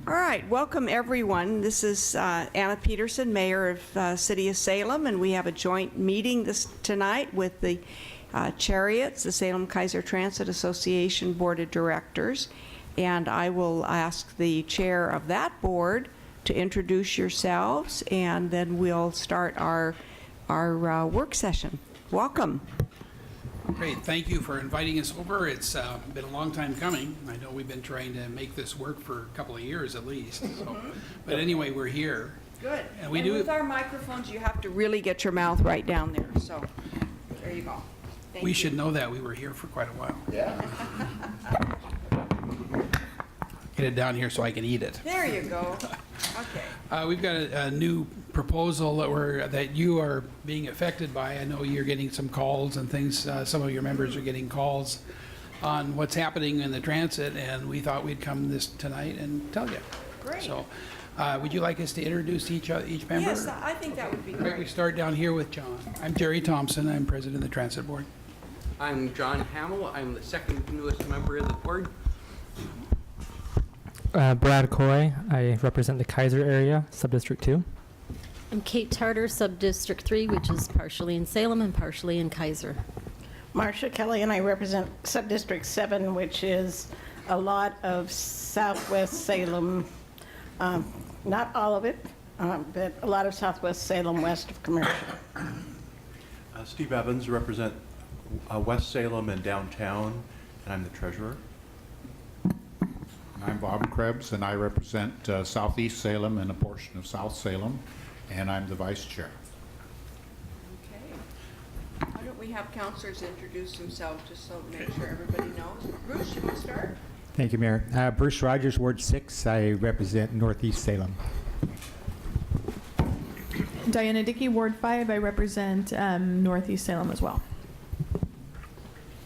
All right, welcome everyone. This is Anna Peterson, Mayor of City of Salem, and we have a joint meeting tonight with the Chariots, the Salem Kaiser Transit Association Board of Directors. And I will ask the chair of that board to introduce yourselves, and then we'll start our work session. Welcome. Great, thank you for inviting us over. It's been a long time coming. I know we've been trying to make this work for a couple of years at least. So, but anyway, we're here. Good. And with our microphones, you have to really get your mouth right down there. So there you go. We should know that. We were here for quite a while. Yeah. Get it down here so I can eat it. There you go. Okay. We've got a new proposal that you are being affected by. I know you're getting some calls and things. Some of your members are getting calls on what's happening in the transit, and we thought we'd come tonight and tell you. Great. So, would you like us to introduce each member? Yes, I think that would be great. We start down here with John. I'm Jerry Thompson. I'm president of the Transit Board. I'm John Hamill. I'm the second newest member of the board. Brad Coy. I represent the Kaiser area, Subdistrict 2. I'm Kate Tarter, Subdistrict 3, which is partially in Salem and partially in Kaiser. Marcia Kelly, and I represent Subdistrict 7, which is a lot of southwest Salem, not all of it, but a lot of southwest Salem west of Commercial. Steve Evans, represent West Salem and downtown, and I'm the treasurer. I'm Bob Krebs, and I represent Southeast Salem and a portion of South Salem, and I'm the vice chair. Okay. Why don't we have councilors introduce themselves just so to make sure everybody knows. Bruce, you want to start? Thank you, Mayor. Bruce Rogers, Ward 6. I represent Northeast Salem. Diana Dickey, Ward 5. I represent Northeast Salem as well.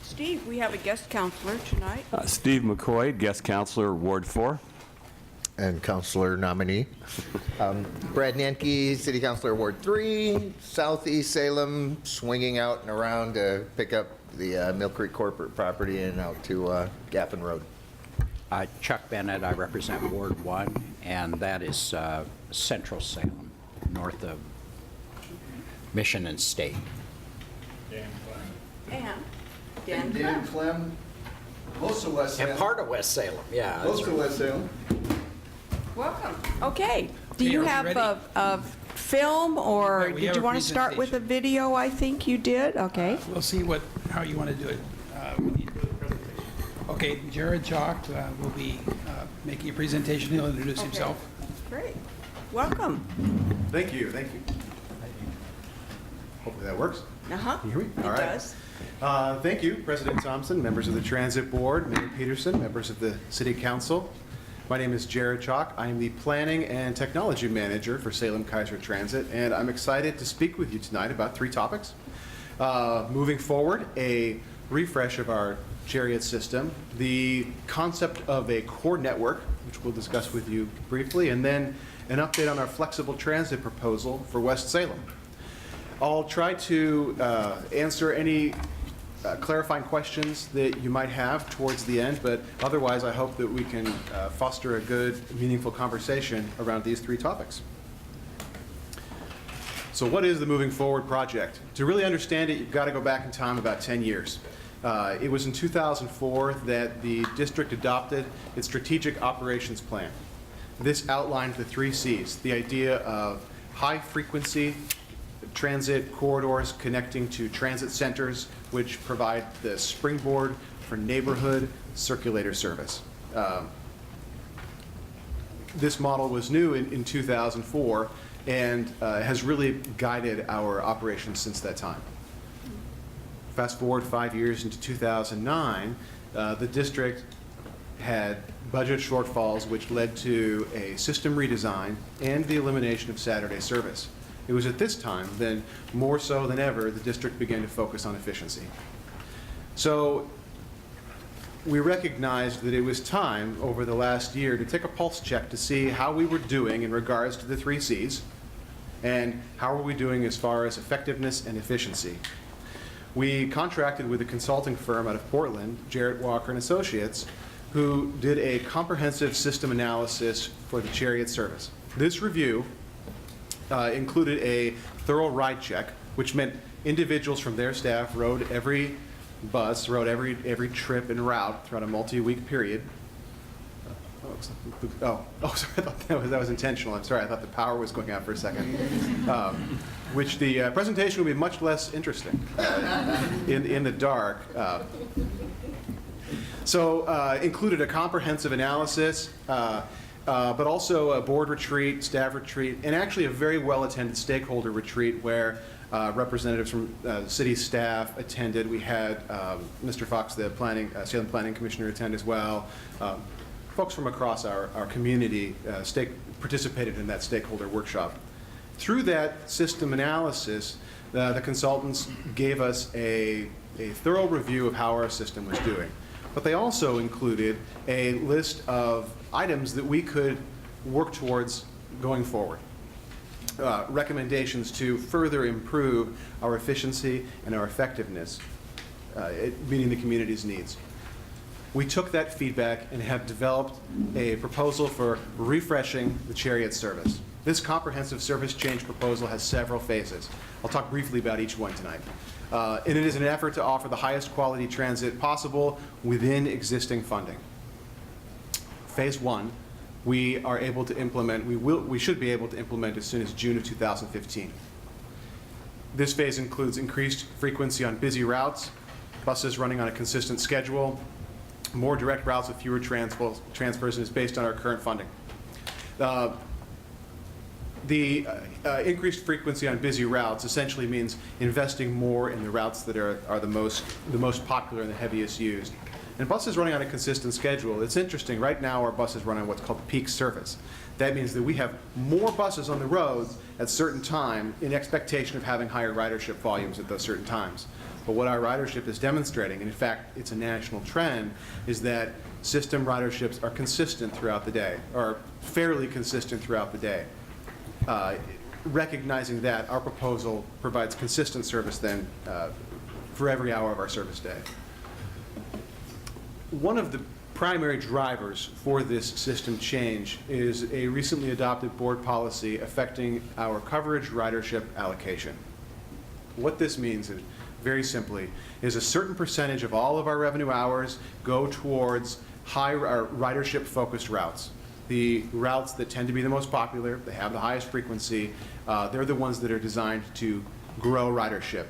Steve, we have a guest counselor tonight. Steve McCoy, guest counselor, Ward 4. And counselor nominee. Brad Nanke, city councilor, Ward 3, Southeast Salem, swinging out and around to pick up the Mill Creek corporate property and out to Gaffin Road. Chuck Bennett, I represent Ward 1, and that is Central Salem, north of Mission and State. And Dan Clem, most of West Salem. And part of West Salem, yeah. Most of West Salem. welcome. Okay. Do Okay, you are we have ready? a film, or Yeah, we did have you a want to start with a presentation. video? I think you did. Okay. We'll see how you want to do it. We need to do the presentation. Okay, Jared Chalk will be making a presentation. He'll introduce himself. Great. Welcome. Thank you, thank you. Hopefully that works. Uh-huh. Can you hear me? It All right. does. Thank you, President Thompson, members of the Transit Board, Mayor Peterson, members of the City Council. My name is Jared Chalk. I am the Planning and Technology Manager for Salem Kaiser Transit, and I'm excited to speak with you tonight about 3 topics. Moving forward, a refresh of our Chariot system, the concept of a core network, which we'll discuss with you briefly, and then an update on our flexible transit proposal for West Salem. I'll try to answer any clarifying questions that you might have towards the end, but otherwise I hope that we can foster a good, meaningful conversation around these 3 topics. So what is the Moving Forward project? To really understand it, you've got to go back in time about 10 years. It was in 2004 that the district adopted its Strategic Operations Plan. This outlined the 3 C's, the idea of high-frequency transit corridors connecting to transit centers, which provide the springboard for neighborhood circulator service. This model was new in 2004 and has really guided our operations since that time. Fast forward 5 years into 2009, the district had budget shortfalls which led to a system redesign and the elimination of Saturday service. It was at this time, then more so than ever, the district began to focus on efficiency. So we recognized that it was time over the last year to take a pulse check to see how we were doing in regards to the 3 C's and how are we doing as far as effectiveness and efficiency. We contracted with a consulting firm out of Portland, Jarrett Walker and Associates, who did a comprehensive system analysis for the Chariot service. This review included a thorough ride check, which meant individuals from their staff rode every bus, rode every trip and route throughout a multi-week period. Sorry, I thought that was intentional. I'm sorry, I thought the power was going out for a second. Which the presentation will be much less interesting in the dark. Included a comprehensive analysis, but also a board retreat, staff retreat, and actually a very well-attended stakeholder retreat where representatives from city staff attended. We had Mr. Fox, the Salem Planning Commissioner, attend as well. Folks from across our community participated in that stakeholder workshop. Through that system analysis, the consultants gave us a thorough review of how our system was doing. But they also included a list of items that we could work towards going forward. Recommendations to further improve our efficiency and our effectiveness, meeting the community's needs. We took that feedback and have developed a proposal for refreshing the Chariot service. This comprehensive service change proposal has several phases. I'll talk briefly about each one tonight. And it is an effort to offer the highest quality transit possible within existing funding. Phase 1, we are able to implement, we should be able to implement as soon as June of 2015. This phase includes increased frequency on busy routes, buses running on a consistent schedule, more direct routes with fewer transfers, and is based on our current funding. The increased frequency on busy routes essentially means investing more in the routes that are the most popular and the heaviest used. And buses running on a consistent schedule, it's interesting, right now our buses run on what's called peak service. That means that we have more buses on the roads at certain time in expectation of having higher ridership volumes at those certain times. But what our ridership is demonstrating, and in fact it's a national trend, is that system riderships are consistent throughout the day, or fairly consistent throughout the day. Recognizing that, our proposal provides consistent service then for every hour of our service day. One of the primary drivers for this system change is a recently adopted board policy affecting our coverage ridership allocation. What this means is, very simply, is a certain percentage of all of our revenue hours go towards ridership focused routes. The routes that tend to be the most popular, they have the highest frequency, they're the ones that are designed to grow ridership.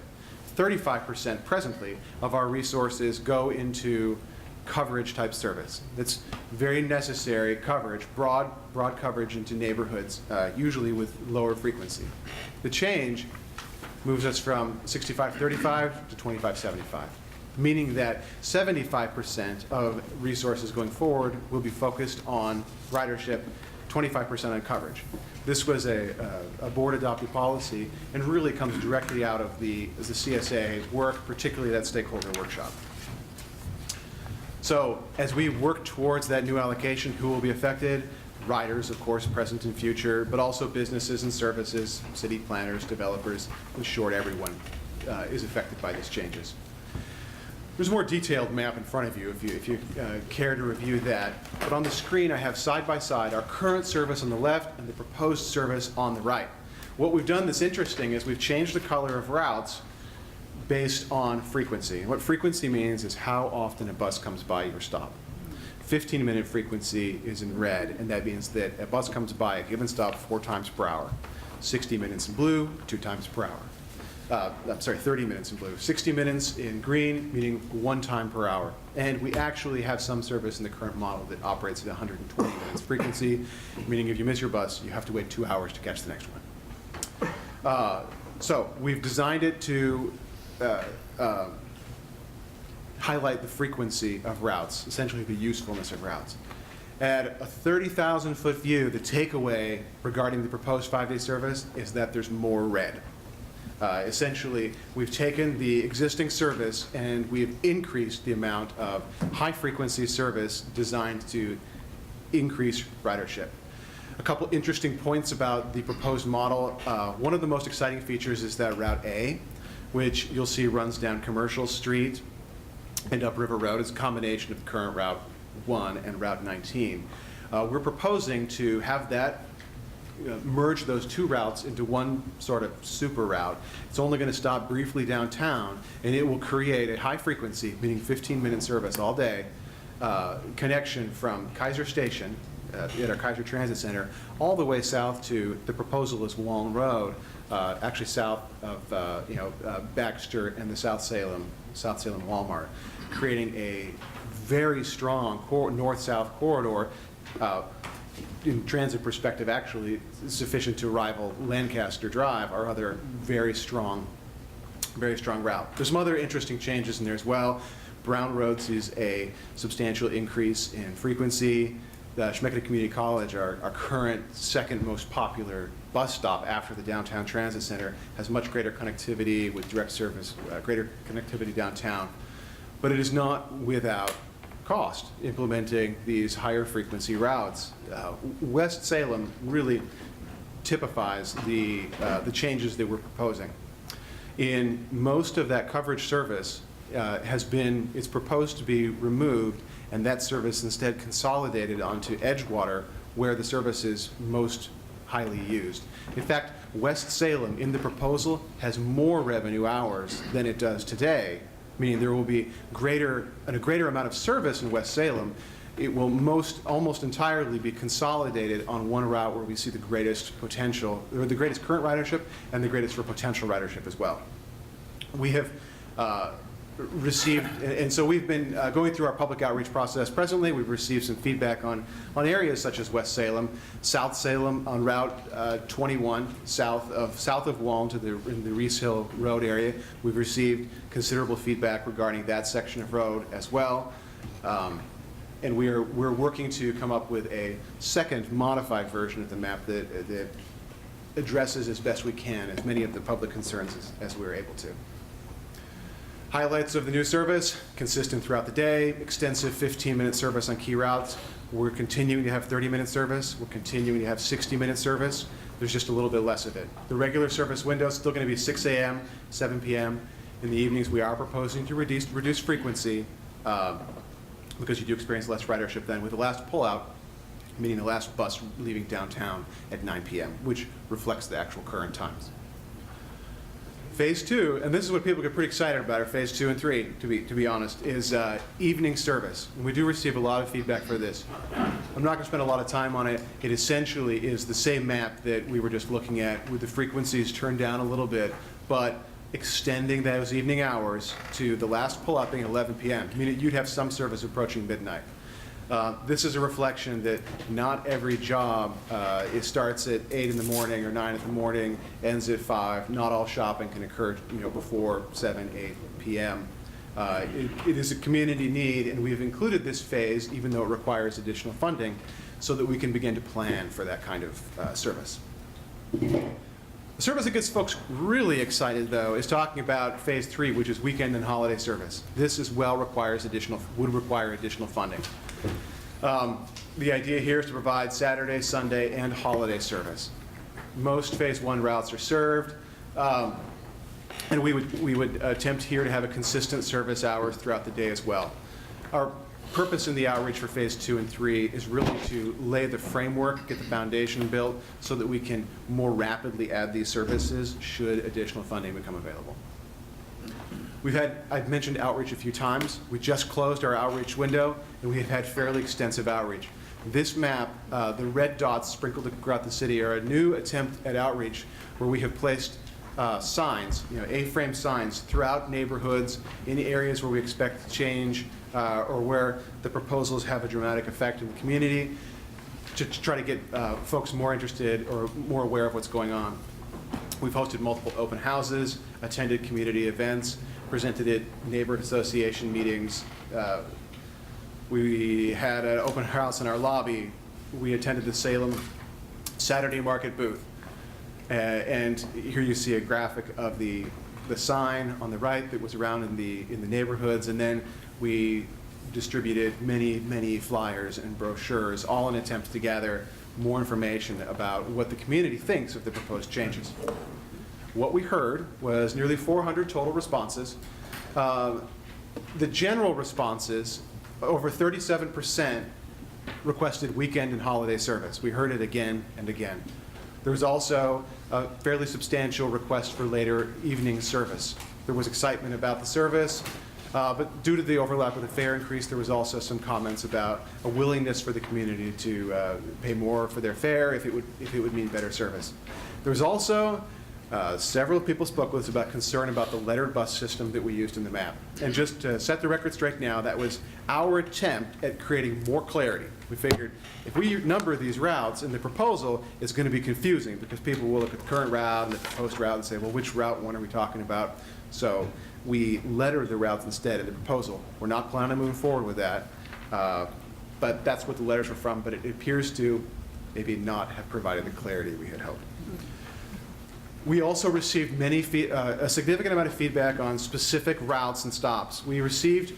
35% presently of our resources go into coverage type service. That's very necessary coverage, broad coverage into neighborhoods, usually with lower frequency. The change moves us from 65-35 to 25-75, meaning that 75% of resources going forward will be focused on ridership, 25% on coverage. This was a board-adopted policy and really comes directly out of the CSA's work, particularly that stakeholder workshop. So as we work towards that new allocation, who will be affected? Riders, of course, present and future, but also businesses and services, city planners, developers. In short, everyone is affected by these changes. There's a more detailed map in front of you if you care to review that. But on the screen, I have side by side our current service on the left and the proposed service on the right. What we've done that's interesting is we've changed the color of routes based on frequency. What frequency means is how often a bus comes by your stop. 15-minute frequency is in red, and that means that a bus comes by a given stop 4 times per hour. 60 minutes in blue, 2 times per hour. 30 minutes in blue. 60 minutes in green, meaning 1 time per hour. And we actually have some service in the current model that operates at 120 minutes frequency, meaning if you miss your bus, you have to wait 2 hours to catch the next one. So we've designed it to highlight the frequency of routes, essentially the usefulness of routes. At a 30,000-foot view, the takeaway regarding the proposed 5-day service is that there's more red. Essentially, we've taken the existing service and we've increased the amount of high-frequency service designed to increase ridership. A couple interesting points about the proposed model. One of the most exciting features is that Route A, which you'll see runs down Commercial Street and up River Road. It's a combination of the current route 1 and Route 19. We're proposing to have that merge those two routes into one sort of super route. It's only going to stop briefly downtown, and it will create a high frequency, meaning 15-minute service all day, connection from Kaiser Station at our Kaiser Transit Center all the way south to, the proposal is Wallen Road, actually south of Baxter and the South Salem Walmart, creating a very strong north-south corridor. In transit perspective, actually sufficient to rival Lancaster Drive, our other very strong route. There's some other interesting changes in there as well. Brown Road sees a substantial increase in frequency. The Schenectady Community College, our current second most popular bus stop after the downtown transit center, has much greater connectivity with direct service, greater connectivity downtown. But it is not without cost implementing these higher frequency routes. West Salem really typifies the changes that we're proposing. In most of that coverage service it's proposed to be removed, and that service instead consolidated onto Edgewater, where the service is most highly used. In fact, West Salem in the proposal has more revenue hours than it does today, meaning there will be a greater amount of service in West Salem. It will almost entirely be consolidated on one route where we see the greatest potential, or the greatest current ridership and the greatest for potential ridership as well. We have received, and so we've been going through our public outreach process presently. We've received some feedback on areas such as West Salem, South Salem on Route 21, south of Wallen in the Reese Hill Road area. We've received considerable feedback regarding that section of road as well. And we're working to come up with a second modified version of the map that addresses as best we can as many of the public concerns as we're able to. Highlights of the new service: consistent throughout the day, extensive 15-minute service on key routes. We're continuing to have 30-minute service. We're continuing to have 60-minute service. There's just a little bit less of it. The regular service window is still going to be 6 a.m., 7 p.m. In the evenings, we are proposing to reduce frequency because you do experience less ridership then with the last pullout, meaning the last bus leaving downtown at 9 p.m., which reflects the actual current times. Phase 2, and this is what people get pretty excited about, are Phase 2 and 3, to be honest, is evening service. And we do receive a lot of feedback for this. I'm not going to spend a lot of time on it. It essentially is the same map that we were just looking at, with the frequencies turned down a little bit, but extending those evening hours to the last pull-up being 11 p.m. I mean, you'd have some service approaching midnight. This is a reflection that not every job it starts at 8 in the morning or 9 in the morning, ends at 5. Not all shopping can occur before 7, 8 p.m. It is a community need, and we've included this phase, even though it requires additional funding, so that we can begin to plan for that kind of service. The service that gets folks really excited, though, is talking about Phase 3, which is weekend and holiday service. This as well would require additional funding. The idea here is to provide Saturday, Sunday, and holiday service. Most Phase 1 routes are served, and we would attempt here to have a consistent service hours throughout the day as well. Our purpose in the outreach for Phase 2 and 3 is really to lay the framework, get the foundation built, so that we can more rapidly add these services should additional funding become available. I've mentioned outreach a few times. We just closed our outreach window, and we have had fairly extensive outreach. This map, the red dots sprinkled throughout the city, are a new attempt at outreach where we have placed signs, A-frame signs throughout neighborhoods in areas where we expect change or where the proposals have a dramatic effect in the community, to try to get folks more interested or more aware of what's going on. We've hosted multiple open houses, attended community events, presented at neighborhood association meetings. We had an open house in our lobby. We attended the Salem Saturday Market booth. And here you see a graphic of the sign on the right that was around in the neighborhoods, and then we distributed many flyers and brochures, all in an attempt to gather more information about what the community thinks of the proposed changes. What we heard was nearly 400 total responses. The general responses over 37% requested weekend and holiday service. We heard it again and again. There was also a fairly substantial request for later evening service. There was excitement about the service, but due to the overlap with the fare increase, there was also some comments about a willingness for the community to pay more for their fare if it would mean better service. There was also several people spoke with us about concern about the lettered bus system that we used in the map. And just to set the record straight now, that was our attempt at creating more clarity. We figured if we number these routes in the proposal, it's going to be confusing because people will look at the current route and the proposed route and say, well, which route one are we talking about? So we lettered the routes instead in the proposal. We're not planning on moving forward with that, but that's what the letters were from, but it appears to maybe not have provided the clarity we had hoped. We also received a significant amount of feedback on specific routes and stops. We received,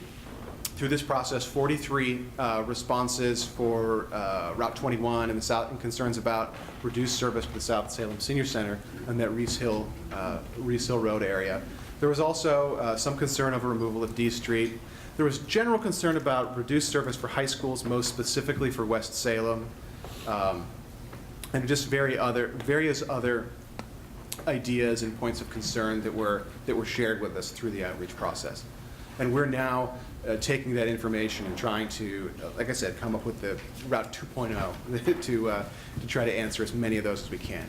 through this process, 43 responses for Route 21 in the south, and concerns about reduced service to the South Salem Senior Center and that Reese Hill Road area. There was also some concern over removal of D Street. There was general concern about reduced service for high schools, most specifically for West Salem, and just various other ideas and points of concern that were shared with us through the outreach process. And we're now taking that information and trying to, like I said, come up with the Route 2.0 to try to answer as many of those as we can.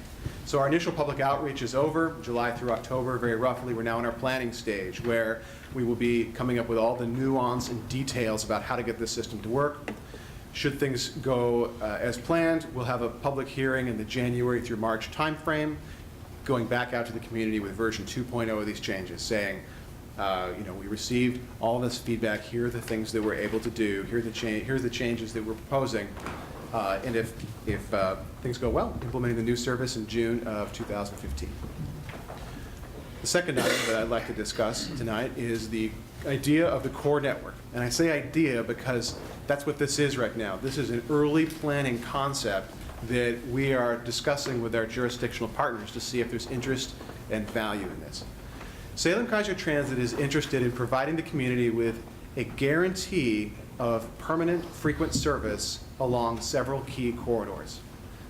So our initial public outreach is over, July through October, very roughly. We're now in our planning stage where we will be coming up with all the nuance and details about how to get this system to work. Should things go as planned, we'll have a public hearing in the January through March timeframe, going back out to the community with version 2.0 of these changes, saying, we received all this feedback, here are the things that we're able to do, here's the changes that we're proposing, and if things go well, implementing the new service in June of 2015. The second item that I'd like to discuss tonight is the idea of the core network. And I say idea because that's what this is right now. This is an early planning concept that we are discussing with our jurisdictional partners to see if there's interest and value in this. Salem Keizer Transit is interested in providing the community with a guarantee of permanent, frequent service along several key corridors.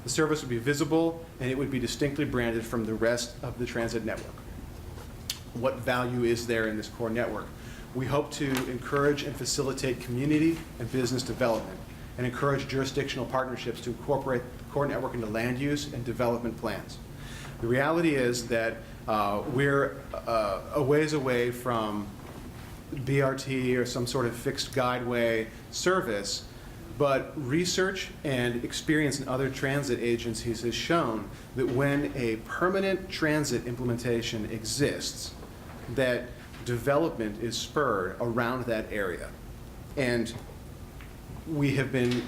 The service would be visible and it would be distinctly branded from the rest of the transit network. What value is there in this core network? We hope to encourage and facilitate community and business development and encourage jurisdictional partnerships to incorporate the core network into land use and development plans. The reality is that we're a ways away from BRT or some sort of fixed guideway service, but research and experience in other transit agencies has shown that when a permanent transit implementation exists, that development is spurred around that area. And we have been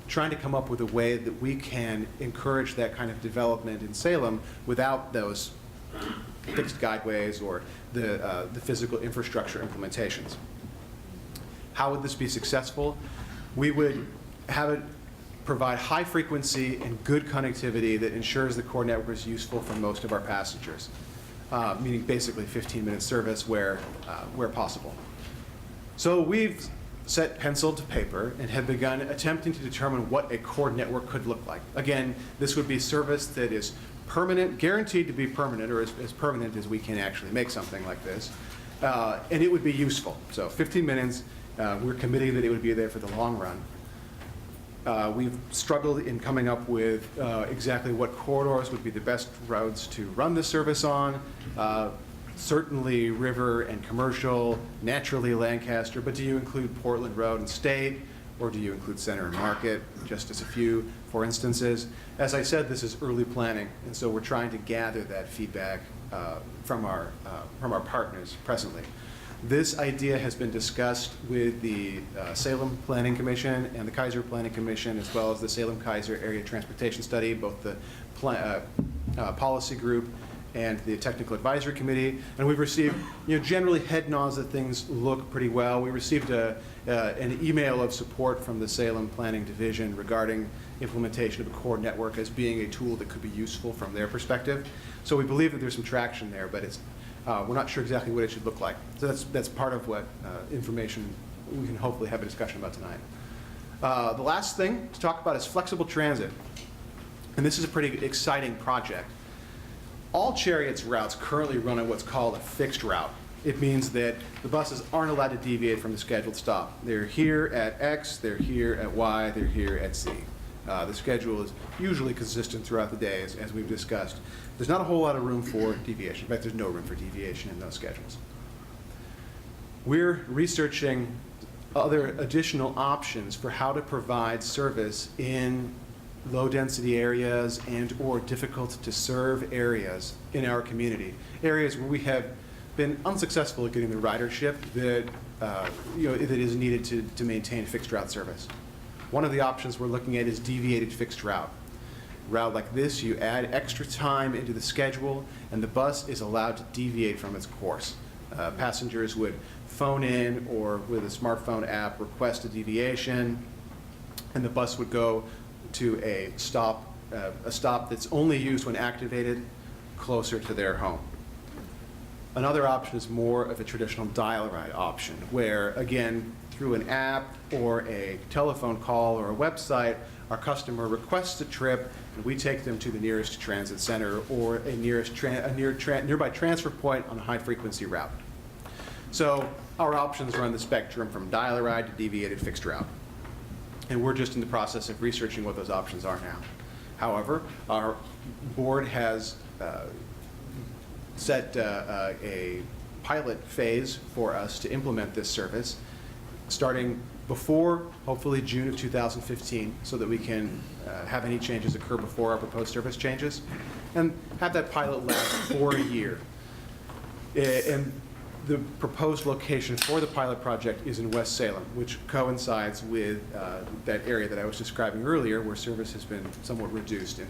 trying to come up with a way that we can encourage that kind of development in Salem without those fixed guideways or the physical infrastructure implementations. How would this be successful? We would have it provide high frequency and good connectivity that ensures the core network is useful for most of our passengers, meaning basically 15-minute service where possible. So we've set pencil to paper and have begun attempting to determine what a core network could look like. Again, this would be service that is permanent, guaranteed to be permanent, or as permanent as we can actually make something like this, and it would be useful. So 15 minutes, we're committing that it would be there for the long run. We've struggled in coming up with exactly what corridors would be the best routes to run this service on. Certainly river and commercial, naturally Lancaster, but do you include Portland Road and State, or do you include Center and Market, just as a few for instances? As I said, this is early planning, and so we're trying to gather that feedback from our partners presently. This idea has been discussed with the Salem Planning Commission and the Keizer Planning Commission, as well as the Salem Keizer Area Transportation Study, both the policy group and the Technical Advisory Committee, and we've received, generally head nods that things look pretty well. We received an email of support from the Salem Planning Division regarding implementation of a core network as being a tool that could be useful from their perspective. So we believe that there's some traction there, but we're not sure exactly what it should look like. So that's part of what information we can hopefully have a discussion about tonight. The last thing to talk about is flexible transit. And this is a pretty exciting project. All Chariot's routes currently run on what's called a fixed route. It means that the buses aren't allowed to deviate from the scheduled stop. They're here at X, they're here at Y, they're here at Z. The schedule is usually consistent throughout the day, as we've discussed. There's not a whole lot of room for deviation. In fact, there's no room for deviation in those schedules. We're researching other additional options for how to provide service in low-density areas and or difficult-to-serve areas in our community, areas where we have been unsuccessful at getting the ridership that that is needed to maintain fixed route service. One of the options we're looking at is deviated fixed route. Route like this, you add extra time into the schedule, and the bus is allowed to deviate from its course. Passengers would phone in or with a smartphone app request a deviation, and the bus would go to a stop that's only used when activated closer to their home. Another option is more of a traditional dial-a-ride option, where, again, through an app or a telephone call or a website, our customer requests a trip, and we take them to the nearest transit center or a nearby transfer point on a high-frequency route. So our options run the spectrum from dial-a-ride to deviated fixed route. And we're just in the process of researching what those options are now. However, our board has set a pilot phase for us to implement this service, starting before, hopefully, June of 2015, so that we can have any changes occur before our proposed service changes, and have that pilot last for a year. And the proposed location for the pilot project is in West Salem, which coincides with that area that I was describing earlier, where service has been somewhat reduced in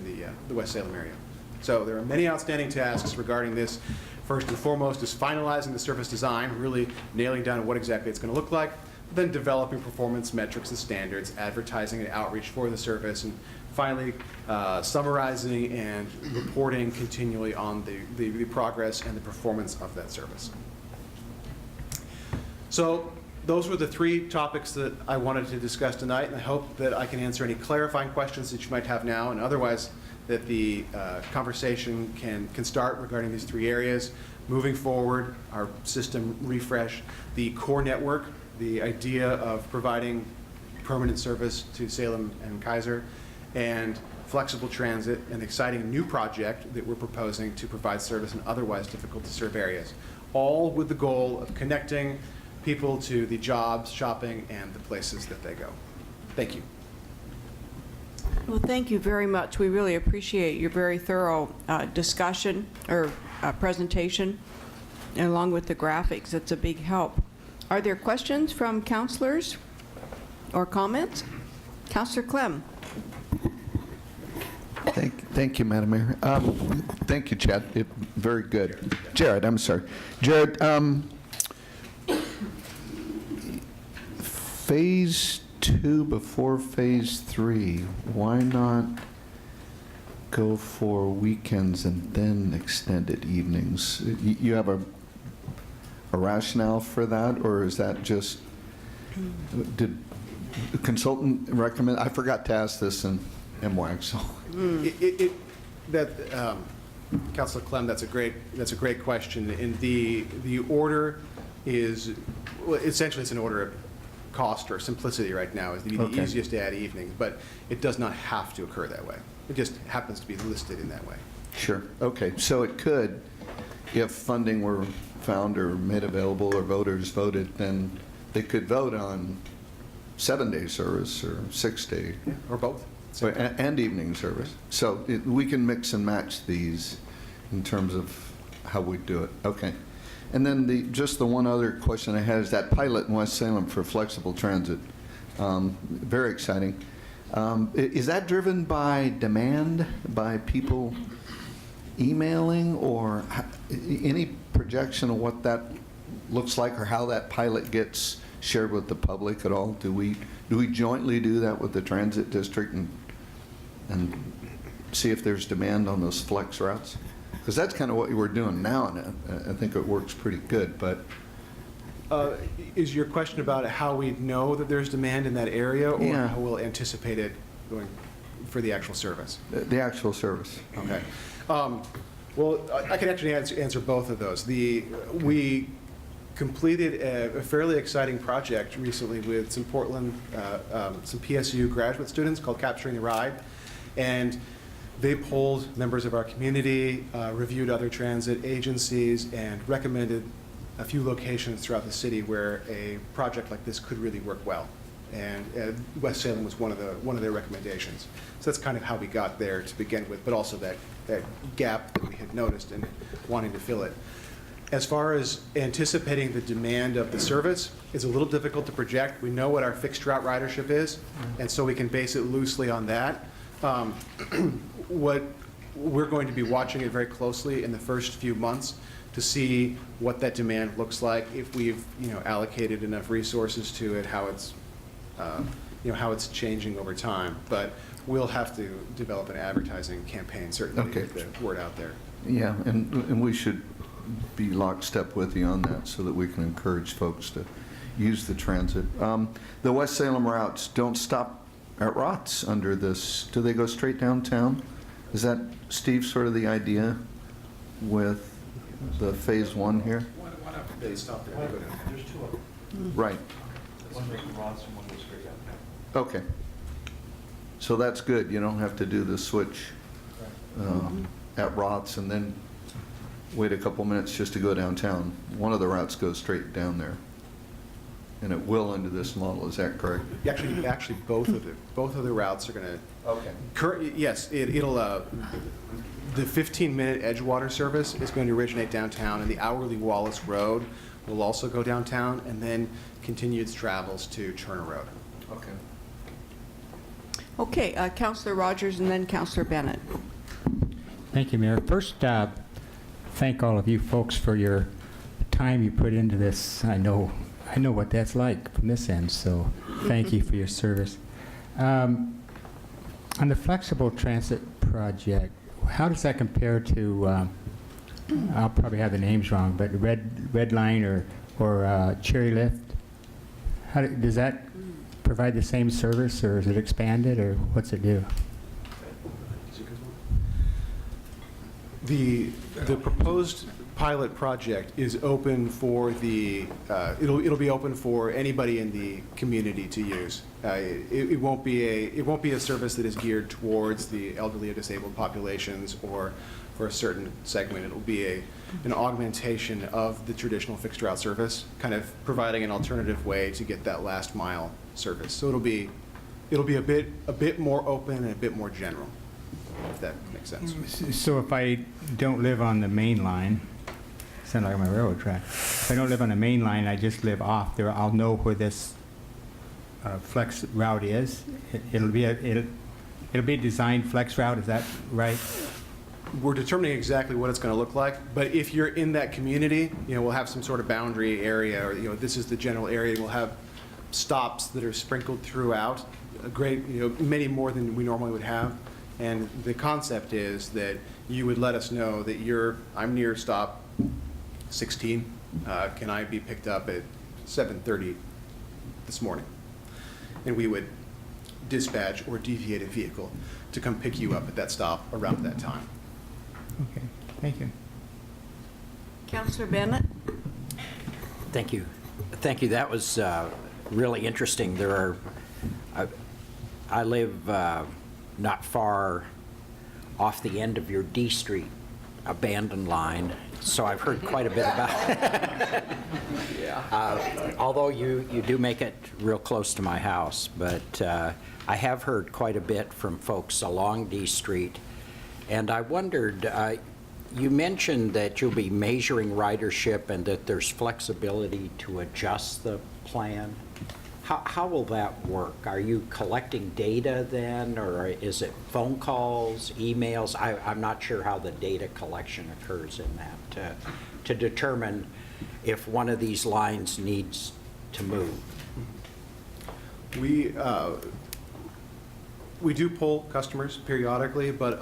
the West Salem area. So there are many outstanding tasks regarding this. First and foremost is finalizing the service design, really nailing down what exactly it's going to look like, then developing performance metrics and standards, advertising and outreach for the service, and finally summarizing and reporting continually on the progress and the performance of that service. So those were the three topics that I wanted to discuss tonight, and I hope that I can answer any clarifying questions that you might have now, and otherwise that the conversation can start regarding these three areas. Moving forward, our system refresh, the core network, the idea of providing permanent service to Salem and Kaiser, and flexible transit, an exciting new project that we're proposing to provide service in otherwise difficult to serve areas, all with the goal of connecting people to the jobs, shopping, and the places that they go. Thank you. Well, thank you very much. We really appreciate your very thorough discussion or presentation, and along with the graphics. It's a big help. Are there questions from councilors or comments? Councilor Clem. Thank you, Madam Mayor. Thank you, Chad. Very good. Jared, I'm sorry. Jared, Phase 2 before Phase 3, why not go for weekends and then extended evenings? You have a rationale for that, or is that just, did the consultant recommend? I forgot to ask this in MWAG, so. Councilor Clem, that's a great question, and the order is, well, essentially it's an order of cost or simplicity right now, is the easiest to add evenings, but it does not have to occur that way. It just happens to be listed in that way. Sure. Okay. So it could, if funding were found or made available or voters voted, then they could vote on 7-day service or 6-day. Yeah, or both. And evening service. So we can mix and match these in terms of how we do it. Okay. And then just the one other question I had is that pilot in West Salem for flexible transit. Very exciting. Is that driven by demand, by people emailing, or any projection of what that looks like, or how that pilot gets shared with the public at all? Do we jointly do that with the transit district and see if there's demand on those flex routes? Because that's kind of what we're doing now, and I think it works pretty good. But Is your question about how we know that there's demand in that area, or Yeah. how we'll anticipate it going for the actual service? The actual service. Okay. Well, I can actually answer both of those. We completed a fairly exciting project recently with some Portland, some PSU graduate students called Capturing the Ride, and they polled members of our community, reviewed other transit agencies, and recommended a few locations throughout the city where a project like this could really work well. And West Salem was one of their recommendations. So that's kind of how we got there to begin with, but also that gap that we had noticed and wanting to fill it. As far as anticipating the demand of the service, it's a little difficult to project. We know what our fixed route ridership is, and so we can base it loosely on that. What we're going to be watching it very closely in the first few months to see what that demand looks like, if we've allocated enough resources to it, how it's how it's changing over time. But we'll have to develop an advertising campaign, certainly, to get the word out there. Yeah, and we should be lockstep with you on that so that we can encourage folks to use the transit. The West Salem routes don't stop at Rots under this. Do they go straight downtown? Is that, Steve, sort of the idea with the phase one here? They stop there. They go down. There's two of them. Right. One goes to Ross and one goes straight downtown. Okay. So that's good. You don't have to do the switch at Rots and then wait a couple minutes just to go downtown. One of the routes goes straight down there. And it will under this model, is that correct? Actually, both of the routes are going to. Okay. Yes, it'll. The 15-minute Edgewater service is going to originate downtown, and the hourly Wallace Road will also go downtown, and then continue its travels to Turner Road. Okay. Okay, Councilor Rogers and then Councilor Bennett. Thank you, Mayor. First, thank all of you folks for your time you put into this. I know what that's like from this end, so thank you for your service. On the flexible transit project, how does that compare to, I'll probably have the names wrong, but Red Line or Cherry Lift? Does that provide the same service, or is it expanded, or what's it do? The proposed pilot project is open for the, it'll be open for anybody in the community to use. It won't be a service that is geared towards the elderly or disabled populations or for a certain segment. It'll be an augmentation of the traditional fixed route service, kind of providing an alternative way to get that last mile service. So it'll be a bit more open and a bit more general, if that makes sense. So if I don't live on the main line, sound like I'm on a railroad track. If I don't live on the main line, I just live off there, I'll know where this flex route is. It'll be a designed flex route, is that right? We're determining exactly what it's going to look like, but if you're in that community, we'll have some sort of boundary area, or this is the general area. We'll have stops that are sprinkled throughout, many more than we normally would have. And the concept is that you would let us know that I'm near stop 16. Can I be picked up at 7:30 this morning? And we would dispatch or deviate a vehicle to come pick you up at that stop around that time. Okay, thank you. Councilor Bennett? Thank you. Thank you. That was really interesting. I live not far off the end of your D Street abandoned line, so I've heard quite a bit about it. Yeah. Although you do make it real close to my house, but I have heard quite a bit from folks along D Street, and I wondered, you mentioned that you'll be measuring ridership and that there's flexibility to adjust the plan. How will that work? Are you collecting data then, or is it phone calls, emails? I'm not sure how the data collection occurs in that to determine if one of these lines needs to move. We do poll customers periodically, but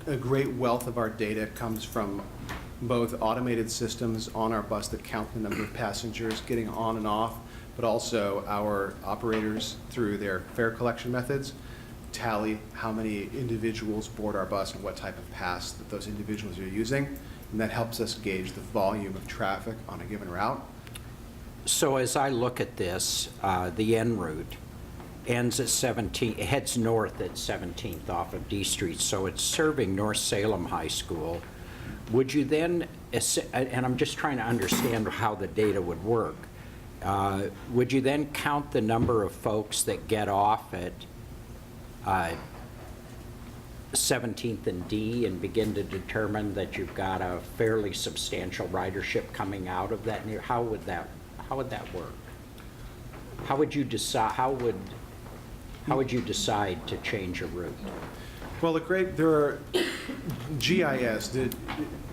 a great wealth of our data comes from both automated systems on our bus that count the number of passengers getting on and off, but also our operators through their fare collection methods tally how many individuals board our bus and what type of pass that those individuals are using, and that helps us gauge the volume of traffic on a given route. So as I look at this, the en route ends at 17th, heads north at 17th off of D Street, so it's serving North Salem High School. Would you then, and I'm just trying to understand how the data would work, would you then count the number of folks that get off at 17th and D and begin to determine that you've got a fairly substantial ridership coming out of that? How would that work? How would you decide? How would you decide to change a route? Well, there are GIS, the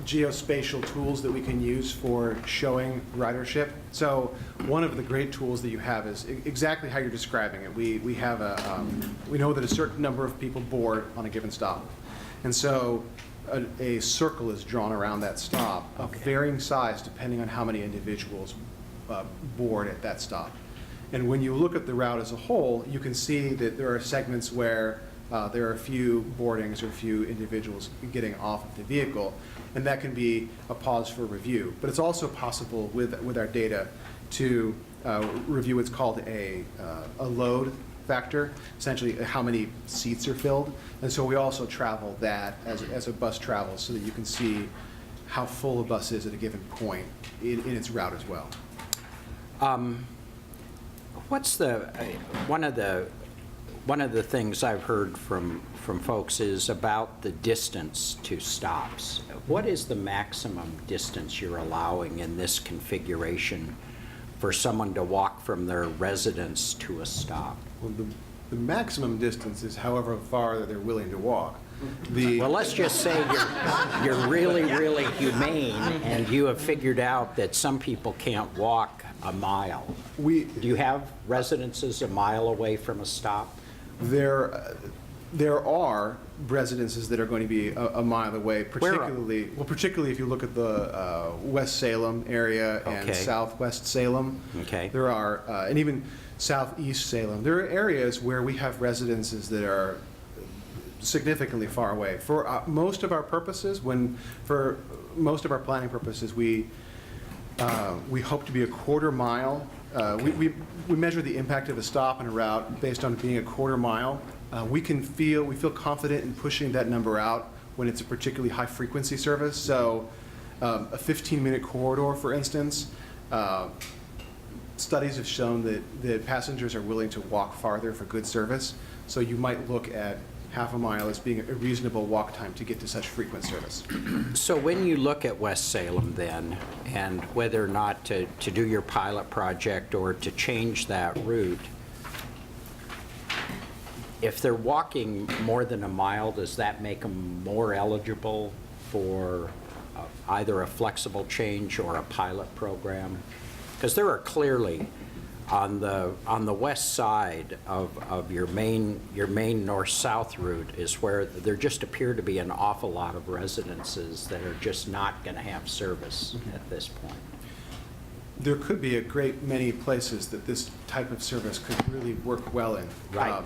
geospatial tools that we can use for showing ridership. So one of the great tools that you have is exactly how you're describing it. We have we know that a certain number of people board on a given stop. And so a circle is drawn around that stop of varying size depending on how many individuals board at that stop. And when you look at the route as a whole, you can see that there are segments where there are a few boardings or a few individuals getting off of the vehicle, and that can be a pause for review. But it's also possible with our data to review what's called a load factor, essentially how many seats are filled. And so we also travel that as a bus travels so that you can see how full a bus is at a given point in its route as well. What's one of the things I've heard from folks is about the distance to stops. What is the maximum distance you're allowing in this configuration for someone to walk from their residence to a stop? Well, the maximum distance is however far that they're willing to walk. Well, let's just say you're really, really humane, and you have figured out that some people can't walk a mile. Do you have residences a mile away from a stop? There are residences that are going to be a mile away, particularly if you look at the West Salem area and Southwest Salem. Okay. There are, and even Southeast Salem. There are areas where we have residences that are significantly far away. For most of our purposes, for most of our planning purposes, we hope to be a quarter mile. We measure the impact of a stop and a route based on it being a quarter mile. We feel confident in pushing that number out when it's a particularly high frequency service. So a 15-minute corridor, for instance, studies have shown that passengers are willing to walk farther for good service. So you might look at half a mile as being a reasonable walk time to get to such frequent service. So when you look at West Salem then, and whether or not to do your pilot project or to change that route, if they're walking more than a mile, does that make them more eligible for either a flexible change or a pilot program? Because there are clearly, on the west side of your main north-south route is where there just appear to be an awful lot of residences that are just not going to have service at this point. There could be a great many places that this type of service could really work well in. Right.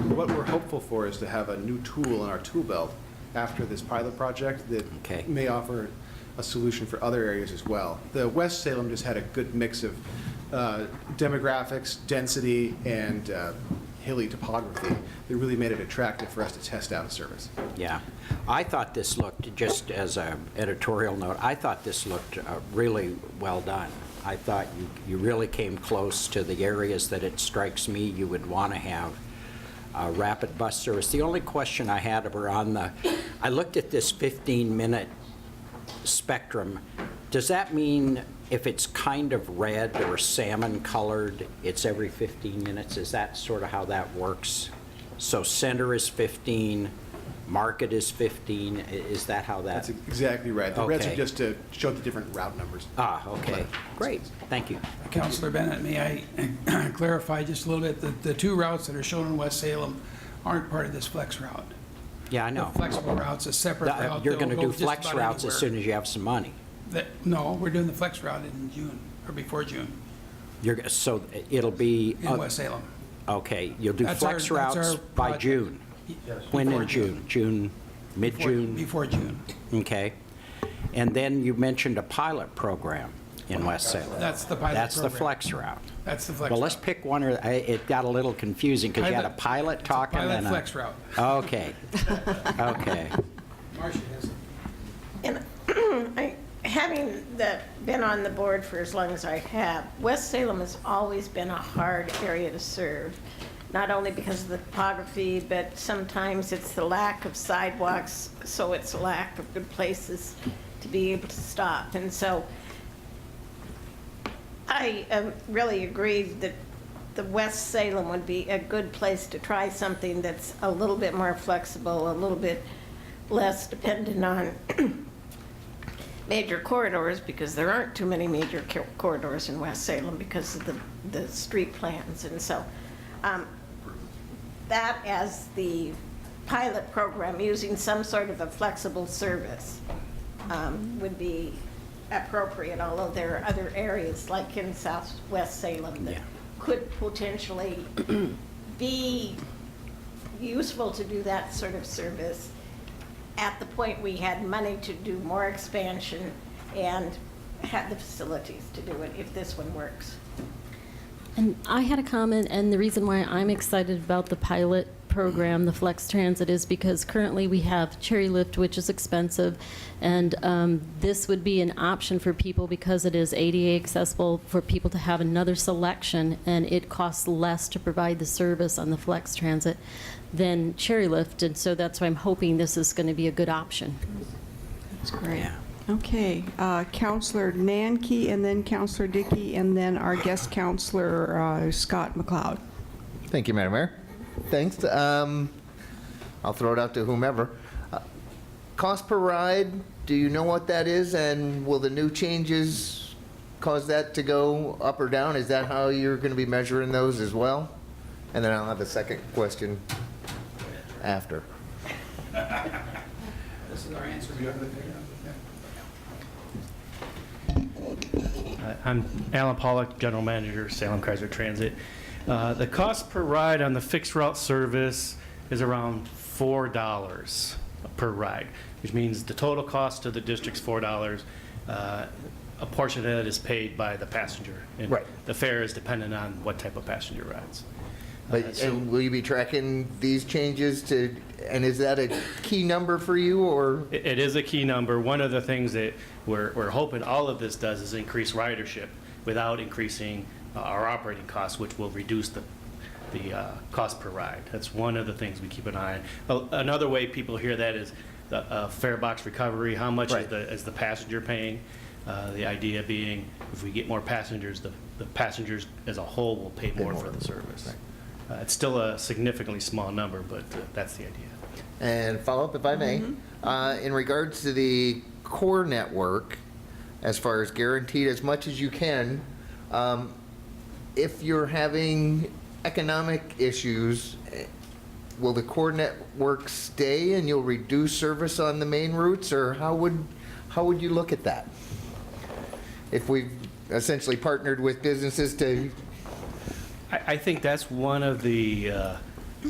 What we're hopeful for is to have a new tool in our tool belt after this pilot project that may offer a solution for other areas as well. The West Salem just had a good mix of demographics, density, and hilly topography that really made it attractive for us to test out a service. Yeah. I thought this looked, just as an editorial note, I thought this looked really well done. I thought you really came close to the areas that it strikes me you would want to have rapid bus service. The only question I had were I looked at this 15-minute spectrum. Does that mean if it's kind of red or salmon colored, it's every 15 minutes? Is that sort of how that works? So center is 15, market is 15. Is that how that? That's exactly right. The reds are just to show the different route numbers. Okay. Great. Thank you. Councilor Bennett, may I clarify just a little bit that the two routes that are shown in West Salem aren't part of this flex route. Yeah, I know. The flexible route's a separate route. You're going to that'll do go just flex about routes as anywhere. soon as you have some money. No, we're doing the flex route in June, or before June, So it'll be... in West Salem. Okay, you'll do That's flex our- that's routes our by project. June? When Before in June? June, mid-June? Before June. Okay. And then you mentioned a pilot program in West Salem. That's the pilot That's the program. flex route. That's the flex Well, let's route. pick one, or it got a little confusing because you had a Pilot- pilot it's a talking pilot and a... flex route. Okay. Okay. Marcia has it. And having been on the board for as long as I have, West Salem has always been a hard area to serve, not only because of the topography, but sometimes it's the lack of sidewalks, so it's a lack of good places to be able to stop. And so I really agree that the West Salem would be a good place to try something that's a little bit more flexible, a little bit less dependent on major corridors, because there aren't too many major corridors in West Salem because of the street plans. And so that as the pilot program, using some sort of a flexible service would be appropriate, although there are other areas like in Southwest Salem that could potentially be useful to do that sort of service at the point we had money to do more expansion and have the facilities to do it if this one works. And I had a comment, and the reason why I'm excited about the pilot program, the Flex Transit, is because currently we have Cherry Lift, which is expensive, and this would be an option for people because it is ADA accessible for people to have another selection, and it costs less to provide the service on the Flex Transit than Cherry Lift, and so that's why I'm hoping this is going to be a good option. That's great. Okay, Counselor Nanke, and then Counselor Dickey, and then our guest counselor, Scott McLeod. Thank you, Madam Mayor. Thanks. I'll throw it out to whomever. Cost per ride, do you know what that is? And will the new changes cause that to go up or down? Is that how you're going to be measuring those as well? And then I'll have a second question after. This is our answer. I'm Alan Pollock, General Manager, Salem Kaiser Transit. The cost per ride on the fixed route service is around $4 per ride, which means the total cost to the district's $4. A portion of that is paid by the passenger. And Right. the fare is dependent on what type of passenger rides. And will you be tracking these changes to, and is that a key number for you, or? It is a key number. One of the things that we're hoping all of this does is increase ridership without increasing our operating costs, which will reduce the cost per ride. That's one of the things we keep an eye on. Another way people hear that is the fare box recovery. How much is the passenger paying? The idea being, if we get more passengers, the passengers as a whole will pay more for the service. It's still a significantly small number, but that's the idea. And follow up, if I may, in regards to the core network, as far as guaranteed as much as you can, if you're having economic issues, will the core network stay and you'll reduce service on the main routes, or how would you look at that? If we've essentially partnered with businesses to... I think that's one of the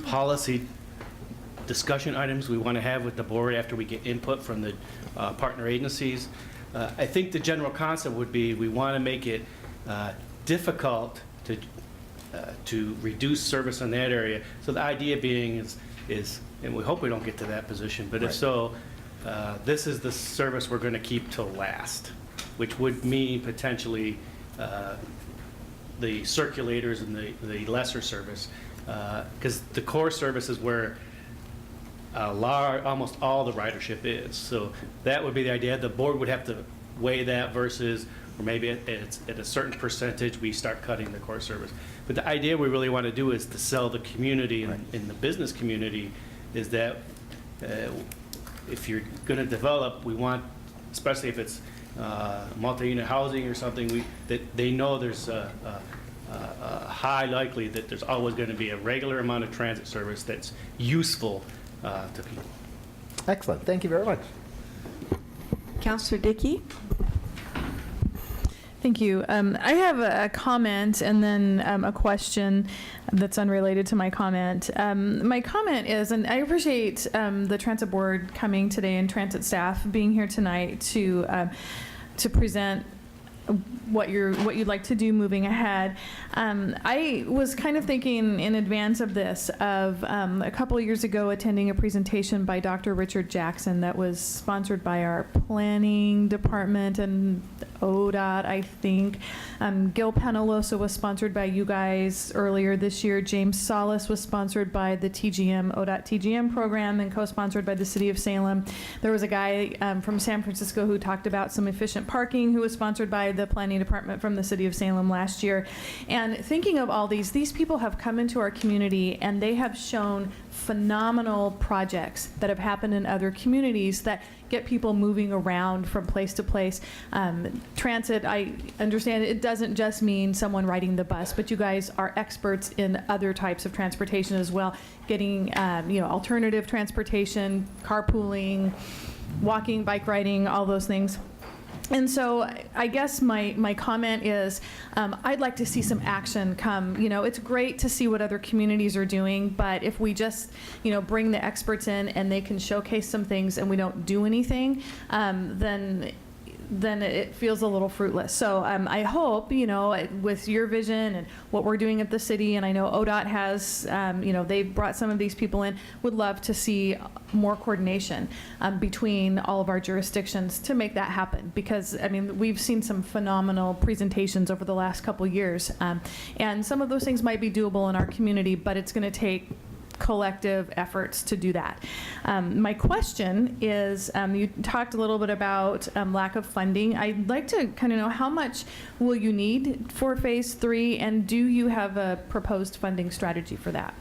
policy discussion items we want to have with the board after we get input from the partner agencies. I think the general concept would be we want to make it difficult to reduce service in that area. So the idea being is, and we hope we don't get to that position, but if so, this is the service we're going to keep till last, which would mean potentially the circulators and the lesser service, because the core service is where almost all the ridership is. So that would be the idea. The board would have to weigh that versus, or maybe it's at a certain percentage we start cutting the core service. But the idea we really want to do is to sell the community and in the business community is that if you're going to develop, we want, especially if it's multi-unit housing or something, that they know there's a high likely that there's always going to be a regular amount of transit service that's useful to people. Excellent. Thank you very much. Councillor Dickey? Thank you. I have a comment and then a question that's unrelated to my comment. My comment is, and I appreciate the Transit Board coming today and Transit staff being here tonight to present what you'd like to do moving ahead. I was kind of thinking in advance of this of a couple of years ago attending a presentation by Dr. Richard Jackson that was sponsored by our planning department and ODOT, I think. Gil Penalosa was sponsored by you guys earlier this year. James Solis was sponsored by the TGM, ODOT TGM program, and co-sponsored by the City of Salem. There was a guy from San Francisco who talked about some efficient parking who was sponsored by the planning department from the City of Salem last year. And thinking of all these people have come into our community and they have shown phenomenal projects that have happened in other communities that get people moving around from place to place. Transit, I understand it doesn't just mean someone riding the bus, but you guys are experts in other types of transportation as well, getting alternative transportation, carpooling, walking, bike riding, all those things. And so I guess my comment is I'd like to see some action come. It's great to see what other communities are doing, but if we just, bring the experts in and they can showcase some things and we don't do anything, then it feels a little fruitless. So I hope, with your vision and what we're doing at the city, and I know ODOT has, they've brought some of these people in, would love to see more coordination between all of our jurisdictions to make that happen. Because, we've seen some phenomenal presentations over the last couple years. And some of those things might be doable in our community, but it's going to take collective efforts to do that. My question is, you talked a little bit about lack of funding. I'd like to kind of know how much will you need for phase 3, and do you have a proposed funding strategy for that?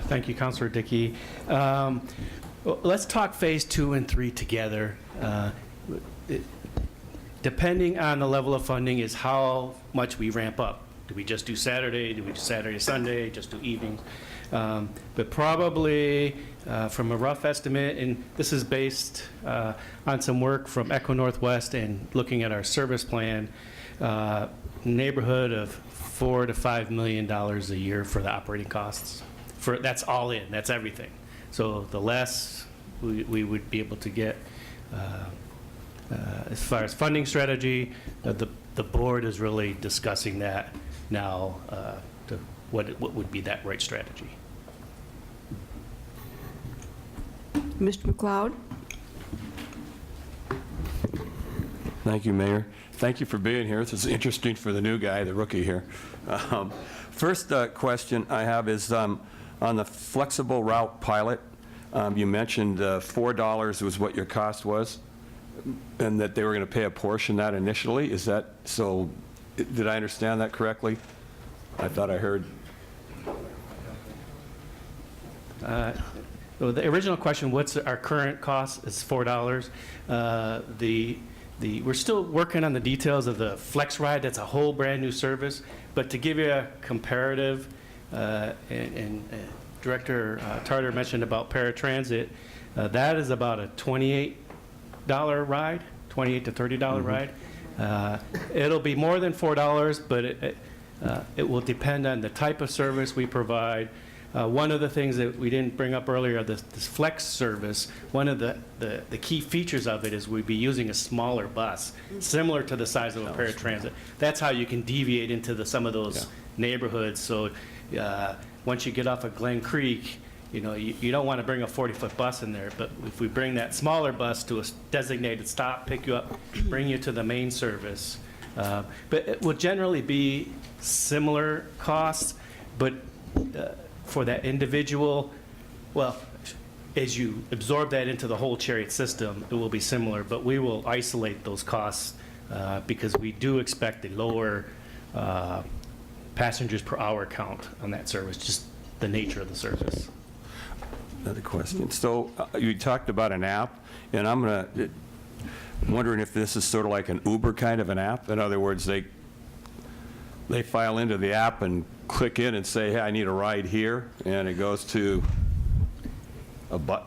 Thank you, Councilor Dickey. Let's talk phase 2 and 3 together. Depending on the level of funding is how much we ramp up. Do we just do Saturday? Do we do Saturday, Sunday? Just do evenings? But probably from a rough estimate, and this is based on some work from Echo Northwest and looking at our service plan, neighborhood of $4 to $5 million a year for the operating costs. That's all in, that's everything. So the less we would be able to get. As far as funding strategy, the board is really discussing that now, to what would be that right strategy. Mr. McLeod? Thank you, Mayor. Thank you for being here. This is interesting for the new guy, the rookie here. First question I have is on the flexible route pilot. You mentioned $4 was what your cost was, and that they were going to pay a portion of that initially. Is that so? Did I understand that correctly? I thought I heard. Well, the original question, what's our current cost, is $4. We're still working on the details of the Flex Ride. That's a whole brand new service. But to give you a comparative, and Director Tarter mentioned about paratransit, that is about a $28 ride, $28 to $30 ride. It'll be more than $4, but it will depend on the type of service we provide. One of the things that we didn't bring up earlier, this flex service, one of the key features of it is we'd be using a smaller bus, similar to the size of a paratransit. That's how you can deviate into some of those neighborhoods. So once you get off of Glen Creek, you don't want to bring a 40-foot bus in there, but if we bring that smaller bus to a designated stop, pick you up, bring you to the main service. But it will generally be similar costs, but for that individual, well, as you absorb that into the whole Chariot system, it will be similar, but we will isolate those costs because we do expect a lower passengers per hour count on that service, just the nature of the service. Another question. So you talked about an app, and I'm wondering if this is sort of like an Uber kind of an app. In other words, they file into the app and click in and say, hey, I need a ride here, and it goes to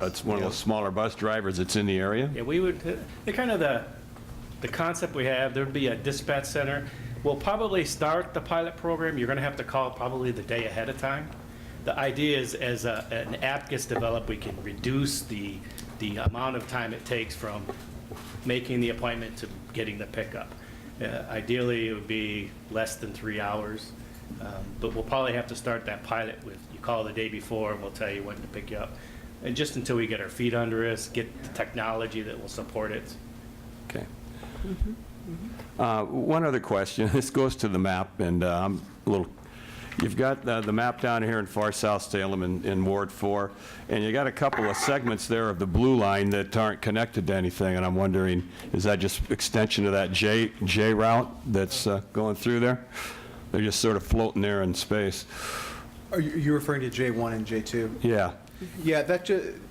it's one of those smaller bus drivers that's in the area? Yeah, we would, the kind of the concept we have, there'd be a dispatch center. We'll probably start the pilot program. You're going to have to call probably the day ahead of time. The idea is as an app gets developed, we can reduce the amount of time it takes from making the appointment to getting the pickup. Ideally, it would be less than 3 hours, but we'll probably have to start that pilot with, you call the day before and we'll tell you when to pick you up. And just until we get our feet under us, get the technology that will support it. Okay. One other question. This goes to the map, and I'm a little. You've got the map down here in far south Salem in Ward 4, and you got a couple of segments there of the blue line that aren't connected to anything, and I'm wondering, is that just extension of that J route that's going through there? They're just sort of floating there in space. Are you referring to J1 and J2? Yeah. Yeah,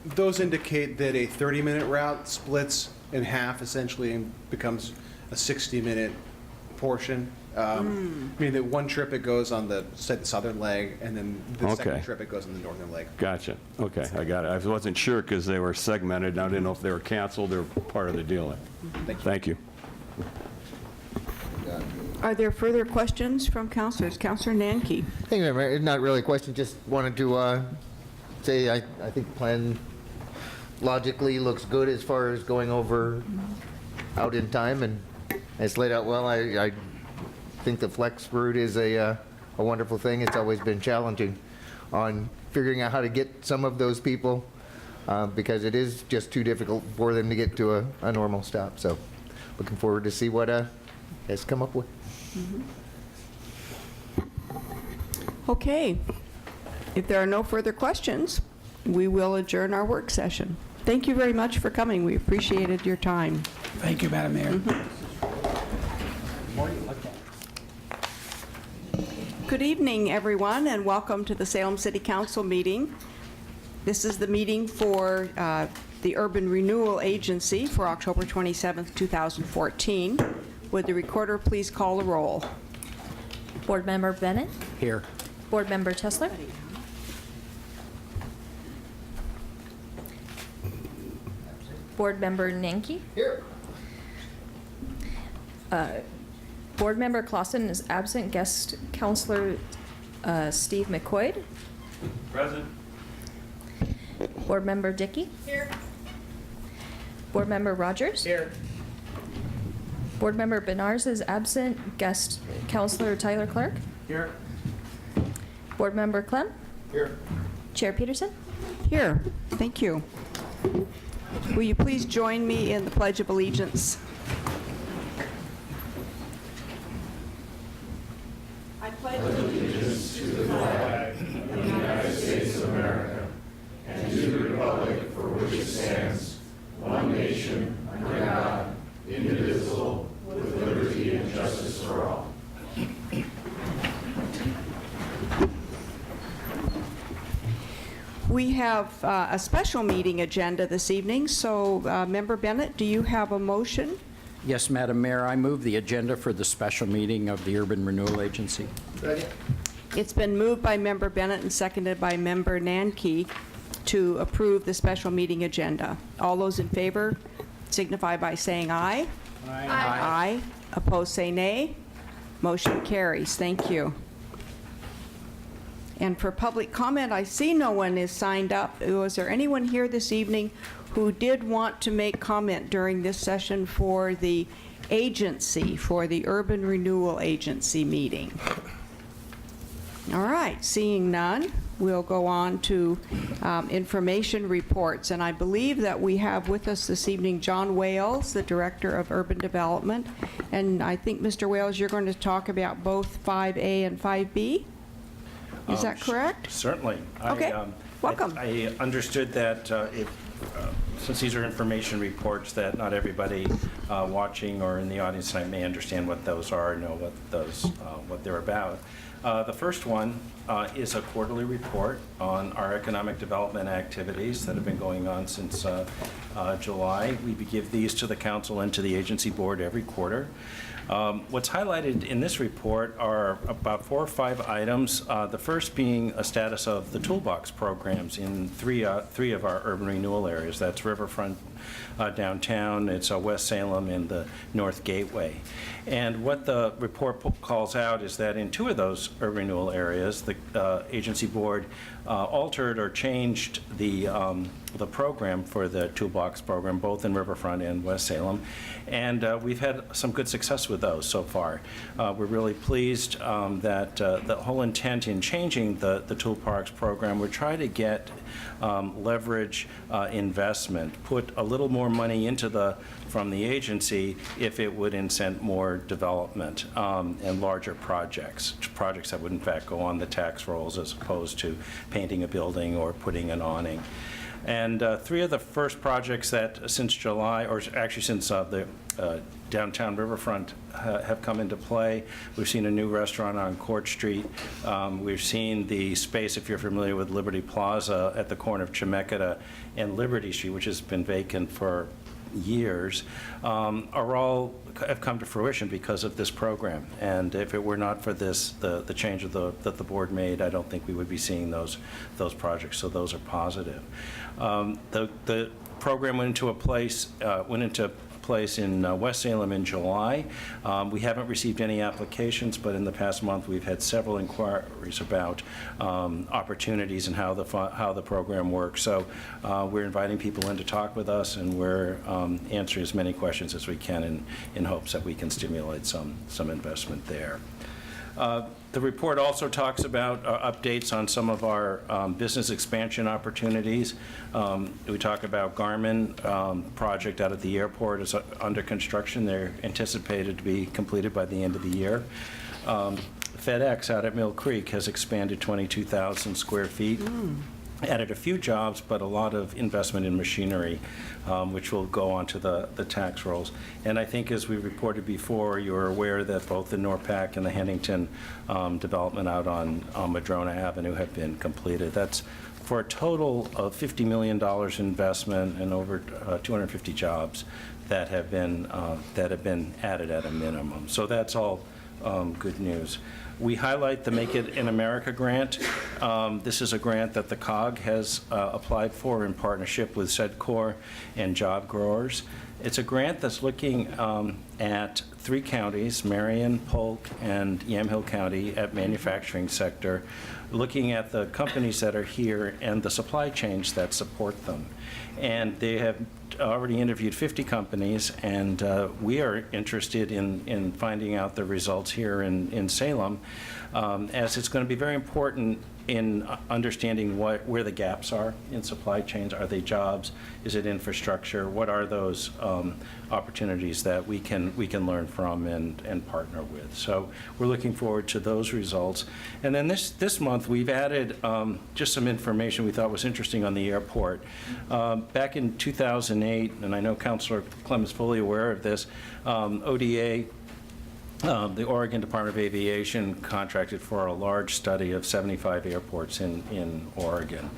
those indicate that a 30-minute route splits in half essentially and becomes a 60-minute portion. Meaning that one trip it goes on the southern leg, and then the second trip it goes on the northern leg. Gotcha. Okay, I got it. I wasn't sure because they were segmented. I didn't know if they were canceled or part of the deal. Thank you. Are there further questions from councilors? Councilor Nanki. Thank you, Mayor. Not really a question, just wanted to say I think the plan logically looks good as far as going out in time, and it's laid out well. I think the flex route is a wonderful thing. It's always been challenging on figuring out how to get some of those people because it is just too difficult for them to get to a normal stop. So looking forward to see what has come up with. Okay. If there are no further questions, we will adjourn our work session. Thank you very much for coming. We appreciated your time. Thank you, Madam Mayor. Good evening, everyone, and welcome to the Salem City Council meeting. This is the meeting for the Urban Renewal Agency for October 27th, 2014. Would the recorder please call the roll? Board Member Bennett? Here. Board Member Chesler? Board Member Nanki? Here. Board Member Clausen is absent. Guest Counselor Steve McQuaid? Present. Board Member Dickey? Here. Board Member Rogers? Here. Board Member Benars is absent. Guest Counselor Tyler Clark? Here. Board Member Clem? Here. Chair Peterson? Here. Thank you. Will you please join me in the Pledge of Allegiance? I pledge allegiance to the flag of the United States of America and to the republic for which it stands, one nation, under God, indivisible, with liberty and justice for all. We have a special meeting agenda this evening, so Member Bennett, do you have a motion? Yes, Madam Mayor, I move the agenda for the special meeting of the Urban Renewal Agency. It's been moved by Member Bennett and seconded by Member Nanki to approve the special meeting agenda. All those in favor signify by saying aye. Aye. Aye. Opposed, say nay. Motion carries. Thank you. And for public comment, I see no one is signed up. Was there anyone here this evening who did want to make comment during this session for the agency, for the Urban Renewal Agency meeting? All right, seeing none, we'll go on to information reports. And I believe that we have with us this evening John Wales, the Director of Urban Development. And I think, Mr. Wales, you're going to talk about both 5A and 5B? Is that correct? Certainly. Okay. Welcome. I understood that since these are information reports, that not everybody watching or in the audience tonight may understand what those are, know what they're about. The first one is a quarterly report on our economic development activities that have been going on since July. We give these to the council and to the agency board every quarter. What's highlighted in this report are about 4 or 5 items. The first being a status of the toolbox programs in three of our urban renewal areas. That's Riverfront, downtown, it's West Salem, and the North Gateway. And what the report calls out is that in 2 of those urban renewal areas, the agency board altered or changed the program for the toolbox program, both in Riverfront and West Salem. And we've had some good success with those so far. We're really pleased that the whole intent in changing the toolbox program, we're trying to get leverage investment, put a little more money into from the agency if it would incent more development and larger projects that would in fact go on the tax rolls as opposed to painting a building or putting an awning. And 3 of the first projects that since July, or actually since the downtown Riverfront have come into play. We've seen a new restaurant on Court Street. We've seen the space, if you're familiar with Liberty Plaza, at the corner of Chemeketa and Liberty Street, which has been vacant for years, have come to fruition because of this program. And if it were not for this, the change that the board made, I don't think we would be seeing those projects. So those are positive. The program went into place in West Salem in July. We haven't received any applications, but in the past month we've had several inquiries about opportunities and how the program works. So we're inviting people in to talk with us, and we're answering as many questions as we can in hopes that we can stimulate some investment there. The report also talks about updates on some of our business expansion opportunities. We talk about Garmin project out at the airport is under construction. They're anticipated to be completed by the end of the year. FedEx out at Mill Creek has expanded 22,000 square feet. Added a few jobs, but a lot of investment in machinery, which will go onto the tax rolls. And I think, as we reported before, you're aware that both the NORPAC and the Hennington development out on Madrona Avenue have been completed. That's for a total of $50 million investment and over 250 jobs that have been added at a minimum. So that's all good news. We highlight the Make It in America grant. This is a grant that the COG has applied for in partnership with SEDCOR and Job Growers. It's a grant that's looking at 3 counties, Marion, Polk, and Yamhill County, at manufacturing sector, looking at the companies that are here and the supply chains that support them. And they have already interviewed 50 companies, and we are interested in finding out the results here in Salem, as it's going to be very important in understanding where the gaps are in supply chains. Are they jobs? Is it infrastructure? What are those opportunities that we can learn from and partner with? So we're looking forward to those results. And then this month we've added just some information we thought was interesting on the airport. Back in 2008, and I know Councilor Clem is fully aware of this, ODA, the Oregon Department of Aviation, contracted for a large study of 75 airports in Oregon,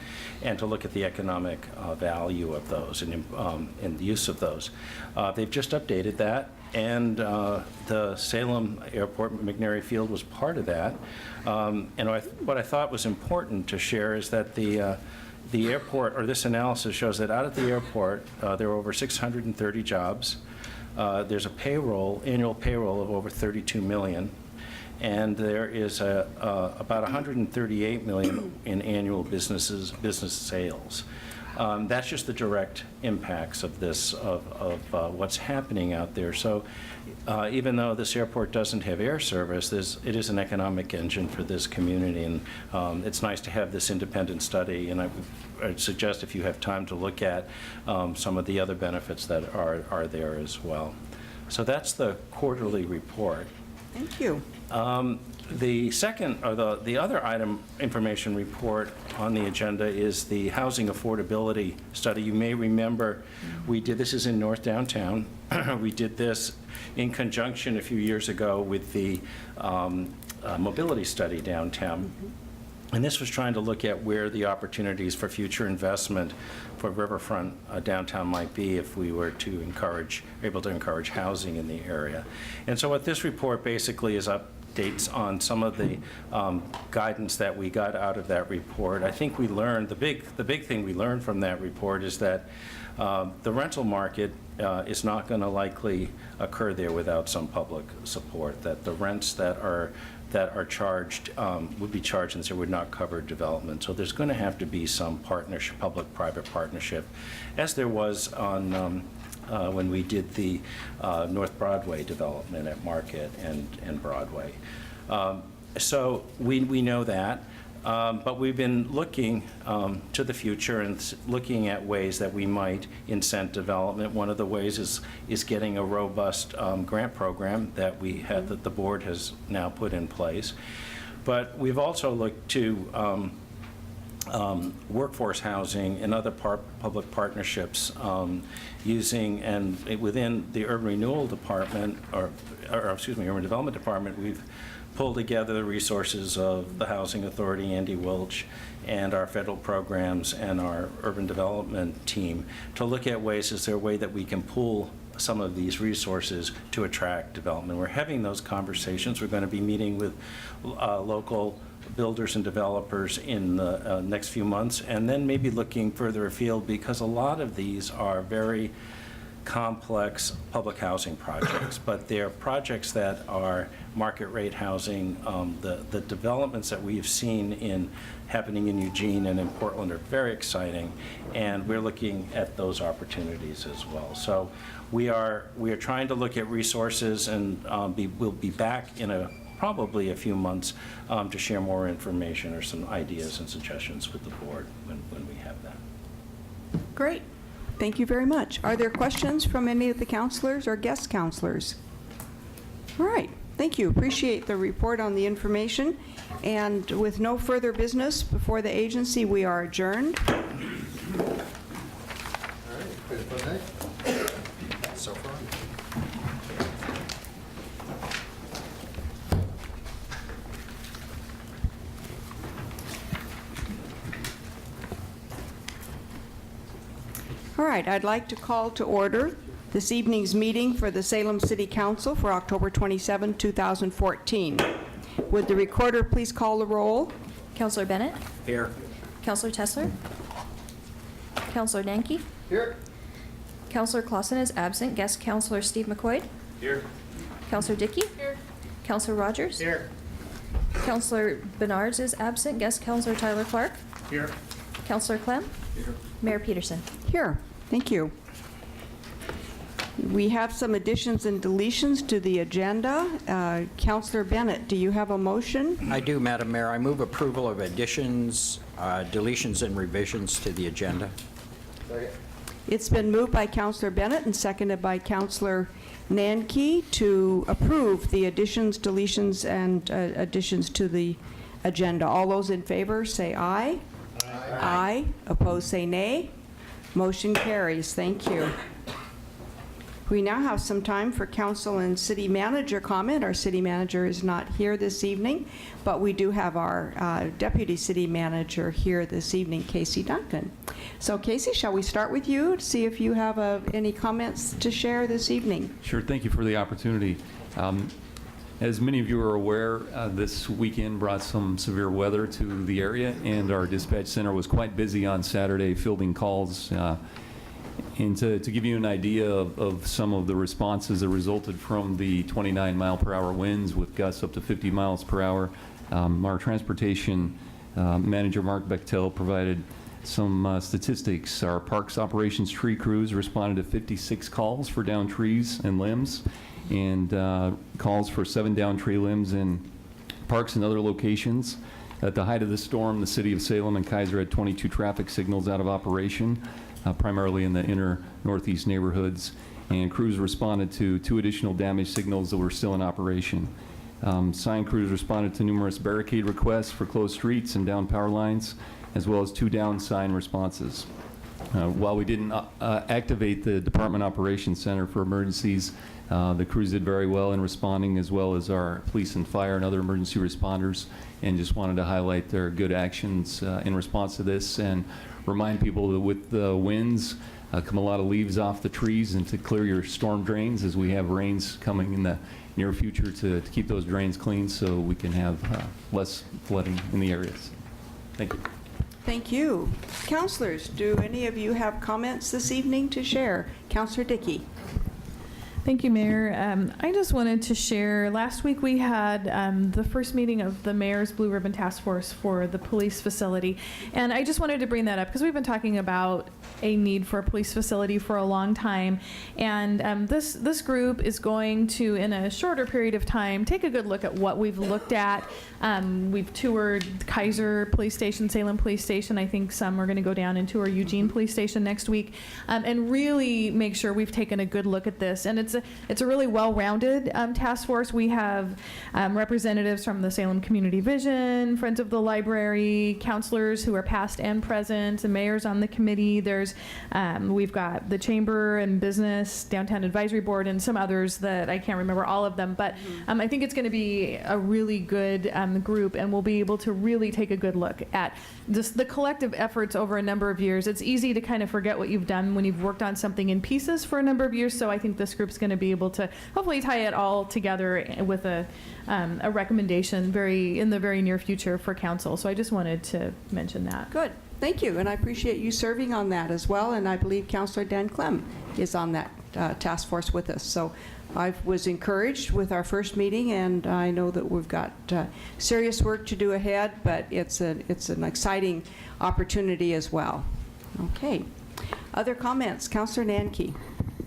and to look at the economic value of those and the use of those. They've just updated that, and the Salem Airport, McNary Field, was part of that. And what I thought was important to share is that the airport, or this analysis shows that out at the airport, there are over 630 jobs. There's a annual payroll of over $32 million, and there is about $138 million in annual business sales. That's just the direct impacts of this, of what's happening out there. So even though this airport doesn't have air service, it is an economic engine for this community, and it's nice to have this independent study, and I'd suggest, if you have time, to look at some of the other benefits that are there as well. So that's the quarterly report. Thank you. The second, or the other item, information report on the agenda, is the housing affordability study. You may remember this is in North Downtown. We did this in conjunction a few years ago with the mobility study downtown. And this was trying to look at where the opportunities for future investment for riverfront downtown might be if we were to able to encourage housing in the area. And so what this report basically is updates on some of the guidance that we got out of that report. I think we learned, the big thing we learned from that report is that the rental market is not going to likely occur there without some public support, that the rents that are charged would be charged and so would not cover development. So there's going to have to be some partnership, public-private partnership, as there was on when we did the North Broadway development at Market and Broadway. So we know that. But we've been looking to the future and looking at ways that we might incent development. One of the ways is getting a robust grant program that that the board has now put in place. But we've also looked to workforce housing and other public partnerships using, and within the Urban Renewal Department, Urban Development Department, we've pulled together the resources of the Housing Authority, Andy Wilch, and our federal programs and our urban development team to look at ways, is there a way that we can pool some of these resources to attract development. We're having those conversations. We're going to be meeting with local builders and developers in the next few months, and then maybe looking further afield, because a lot of these are very complex public housing projects, but they're projects that are market rate housing. The developments that we've seen happening in Eugene and in Portland are very exciting, and we're looking at those opportunities as well. So we are trying to look at resources, and we'll be back in probably a few months to share more information or some ideas and suggestions with the board when we have that. Great. Thank you very much. Are there questions from any of the counselors or guest counselors? All right. Thank you. Appreciate the report on the information. And with no further business before the agency, we are adjourned. All right, good night. So far. All right, I'd like to call to order this evening's meeting for the Salem City Council for October 27, 2014. Would the recorder please call the roll? Councillor Bennett? Here. Councillor Tessler? Councillor Nanke? Here. Councillor Clausen is absent. Guest Councillor Steve McQuaid? Here. Councillor Dickey? Here. Councillor Rogers? Here. Councillor Bernards is absent. Guest Councillor Tyler Clark? Here. Councillor Clem? Here. Mayor Peterson? Here. Thank you. We have some additions and deletions to the agenda. Councillor Bennett, do you have a motion? I do, Madam Mayor. I move approval of additions, deletions, and revisions to the agenda. It's been moved by Councillor Bennett and seconded by Councillor Nanke to approve the additions, deletions, and additions to the agenda. All those in favor say aye. Aye. Aye. Opposed say nay. Motion carries. Thank you. We now have some time for council and city manager comment. Our city manager is not here this evening, but we do have our deputy city manager here this evening, Casey Duncan. So Casey, shall we start with you to see if you have any comments to share this evening? Sure. Thank you for the opportunity. As many of you are aware, this weekend brought some severe weather to the area, and our dispatch center was quite busy on Saturday fielding calls. And to give you an idea of some of the responses that resulted from the 29-mile-per-hour winds with gusts up to 50 miles per hour, our transportation manager, Mark Bechtel, provided some statistics. Our parks operations tree crews responded to 56 calls for downed trees and limbs, and calls for 7 downed tree limbs in parks and other locations. At the height of the storm, the city of Salem and Kaiser had 22 traffic signals out of operation, primarily in the inner northeast neighborhoods, and crews responded to 2 additional damage signals that were still in operation. Sign crews responded to numerous barricade requests for closed streets and down power lines, as well as 2 down sign responses. While we didn't activate the Department Operations Center for emergencies The crews did very well in responding, as well as our police and fire and other emergency responders, and just wanted to highlight their good actions in response to this and remind people that with the winds come a lot of leaves off the trees, and to clear your storm drains as we have rains coming in the near future to keep those drains clean so we can have less flooding in the areas. Thank you. Thank you. Councilors, do any of you have comments this evening to share? Councilor Dickey. Thank you, Mayor. I just wanted to share, last week we had the first meeting of the Mayor's Blue Ribbon Task Force for the police facility. And I just wanted to bring that up because we've been talking about a need for a police facility for a long time. And this group is going to, in a shorter period of time, take a good look at what we've looked at. We've toured Kaiser Police Station, Salem Police Station. I think some are going to go down and tour Eugene Police Station next week, and really make sure we've taken a good look at this. And it's a really well-rounded task force. We have representatives from the Salem Community Vision, Friends of the Library, counselors who are past and present, and mayors on the committee. We've got the Chamber and Business, Downtown Advisory Board, and some others that I can't remember all of them. But I think it's going to be a really good group, and we'll be able to really take a good look at just the collective efforts over a number of years. It's easy to kind of forget what you've done when you've worked on something in pieces for a number of years, so I think this group's going to be able to hopefully tie it all together with a recommendation in the very near future for council. So I just wanted to mention that. Good. Thank you, and I appreciate you serving on that as well, and I believe Councilor Dan Clem is on that task force with us. So I was encouraged with our first meeting, and I know that we've got serious work to do ahead, but it's an exciting opportunity as well. Okay. Other comments? Councilor Nanke.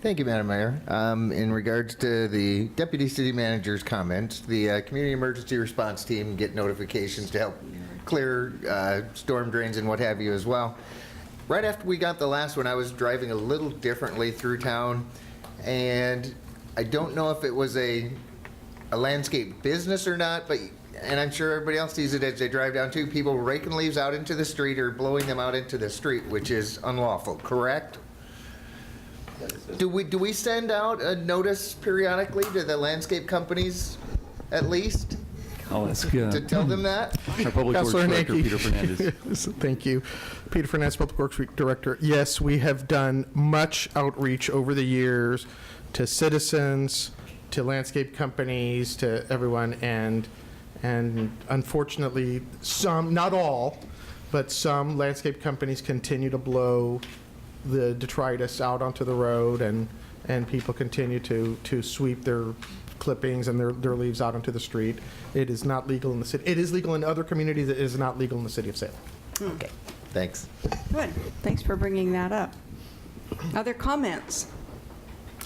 Thank you, Madam Mayor. In regards to the Deputy City Manager's comments, the Community Emergency Response Team get notifications to help clear storm drains and what have you as well. Right after we got the last one, I was driving a little differently through town, and I don't know if it was a landscape business or not, but, and I'm sure everybody else sees it as they drive down too, people raking leaves out into the street or blowing them out into the street, which is unlawful, correct? Do we send out a notice periodically to the landscape companies, at least? I'll ask to tell them that? our Public Works Director, Peter Fernandez. Thank you. Peter Fernandez, Public Works Director. Yes, we have done much outreach over the years to citizens, to landscape companies, to everyone, and unfortunately, some, not all, but some landscape companies continue to blow the detritus out onto the road, and people continue to sweep their clippings and their leaves out onto the street. It is not legal in the city. It is legal in other communities. It is not legal in the city of Salem. Okay, thanks. Good. Thanks for bringing that up. Other comments?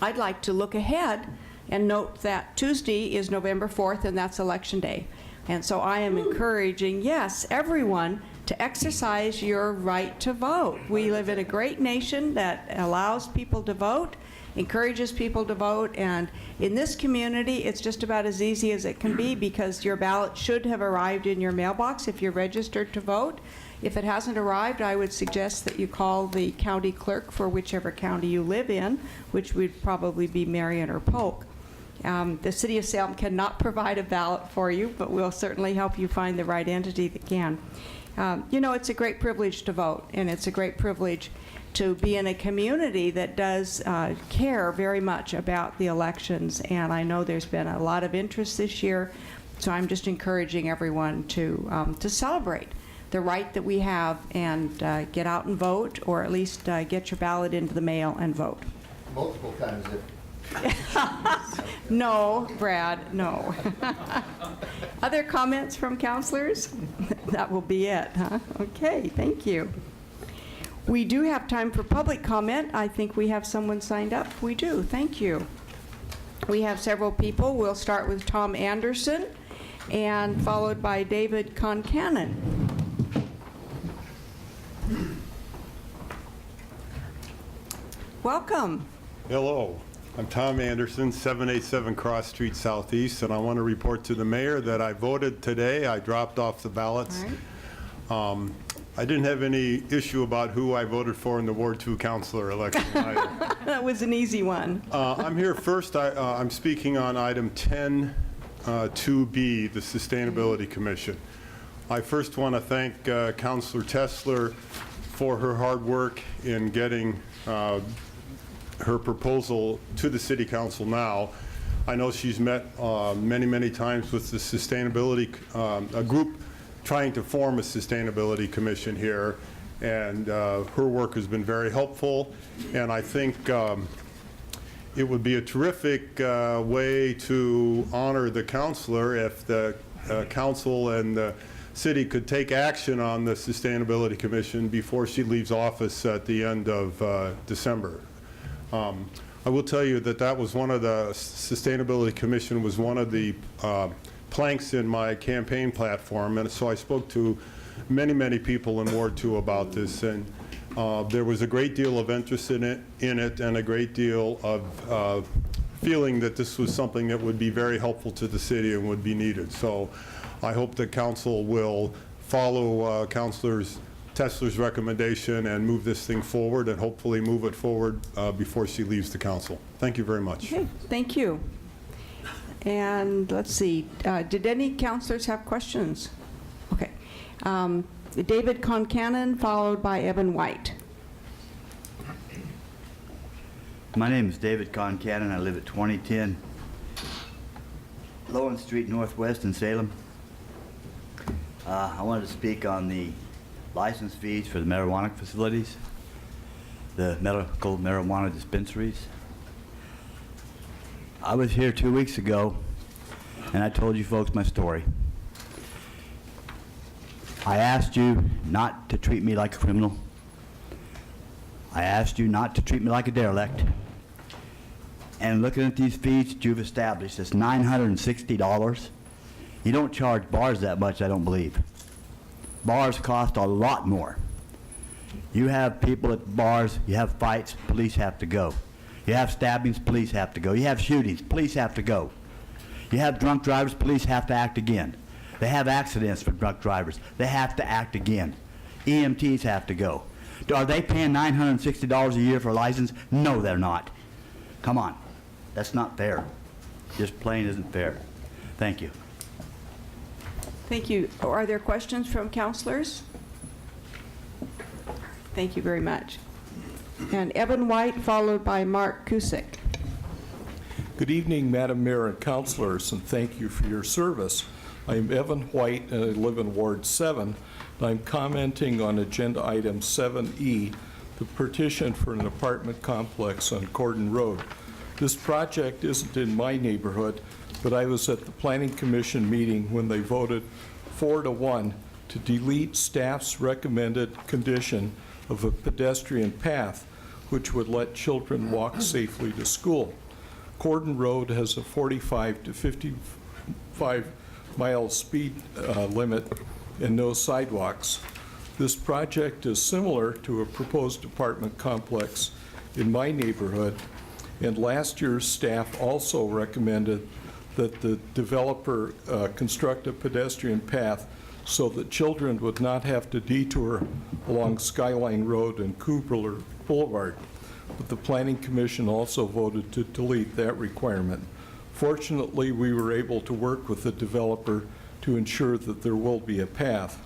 I'd like to look ahead and note that Tuesday is November 4th, and that's Election Day. And so I am encouraging, yes, everyone to exercise your right to vote. We live in a great nation that allows people to vote, encourages people to vote, and in this community, it's just about as easy as it can be because your ballot should have arrived in your mailbox if you're registered to vote. If it hasn't arrived, I would suggest that you call the county clerk for whichever county you live in, which would probably be Marion or Polk. The City of Salem cannot provide a ballot for you, but we'll certainly help you find the right entity that can. You know, it's a great privilege to vote, and it's a great privilege to be in a community that does care very much about the elections, and I know there's been a lot of interest this year, so I'm just encouraging everyone to celebrate the right that we have and get out and vote, or at least get your ballot into the mail and vote. Multiple times. No, Brad, no. Other comments from counselors? That will be it, huh? Okay, thank you. We do have time for public comment. I think we have someone signed up. We do, thank you. We have several people. We'll start with Tom Anderson and followed by David Concanon. Welcome. Hello. I'm Tom Anderson, 787 Cross Street Southeast, and I want to report to the mayor that I voted today. I dropped off the ballots. I didn't have any issue about who I voted for in the Ward 2 councilor election either. That was an easy one. I'm here first, I'm speaking on item 10, 2B, the Sustainability Commission. I first want to thank Councilor Tessler for her hard work in getting her proposal to the City Council now. I know she's met many times with the sustainability, a group trying to form a sustainability commission here, and her work has been very helpful, and I think it would be a terrific way to honor the counselor if the council and the city could take action on the Sustainability Commission before she leaves office at the end of December. I will tell you that that was one of the Sustainability Commission was one of the planks in my campaign platform, and so I spoke to many people in Ward 2 about this, and there was a great deal of interest in it and a great deal of feeling that this was something that would be very helpful to the city and would be needed. So I hope the council will follow Councilor Tessler's recommendation and move this thing forward, and hopefully move it forward before she leaves the council. Thank you very much. Okay, thank you. And let's see, did any councilors have questions? Okay. David Concanon, followed by Evan White. My name is David Concanon. I live at 2010 Lowen Street Northwest in Salem. I wanted to speak on the license fees for the marijuana facilities, the medical marijuana dispensaries. I was here 2 weeks ago, and I told you folks my story. I asked you not to treat me like a criminal. I asked you not to treat me like a derelict. And looking at these fees that you've established, it's $960. You don't charge bars that much, I don't believe. Bars cost a lot more. You have people at bars, you have fights, police have to go. You have stabbings, police have to go. You have shootings, police have to go. You have drunk drivers, police have to act again. They have accidents for drunk drivers. They have to act again. EMTs have to go. Are they paying $960 a year for a license? No, they're not. Come on. That's not fair. Just plain isn't fair. Thank you. Thank you. Are there questions from councilors? Thank you very much. And Evan White, followed by Mark Cusick. Good evening, Madam Mayor and councilors, and thank you for your service. I'm Evan White, and I live in Ward 7, and I'm commenting on Agenda Item 7E, the petition for an apartment complex on Cordon Road. This project isn't in my neighborhood, but I was at the Planning Commission meeting when they voted 4-1 to delete staff's recommended condition of a pedestrian path, which would let children walk safely to school. Cordon Road has a 45 to 55 mile speed limit and no sidewalks. This project is similar to a proposed apartment complex in my neighborhood, and last year's staff also recommended that the developer construct a pedestrian path so that children would not have to detour along Skyline Road and Kubler Boulevard. But the Planning Commission also voted to delete that requirement. Fortunately, we were able to work with the developer to ensure that there will be a path.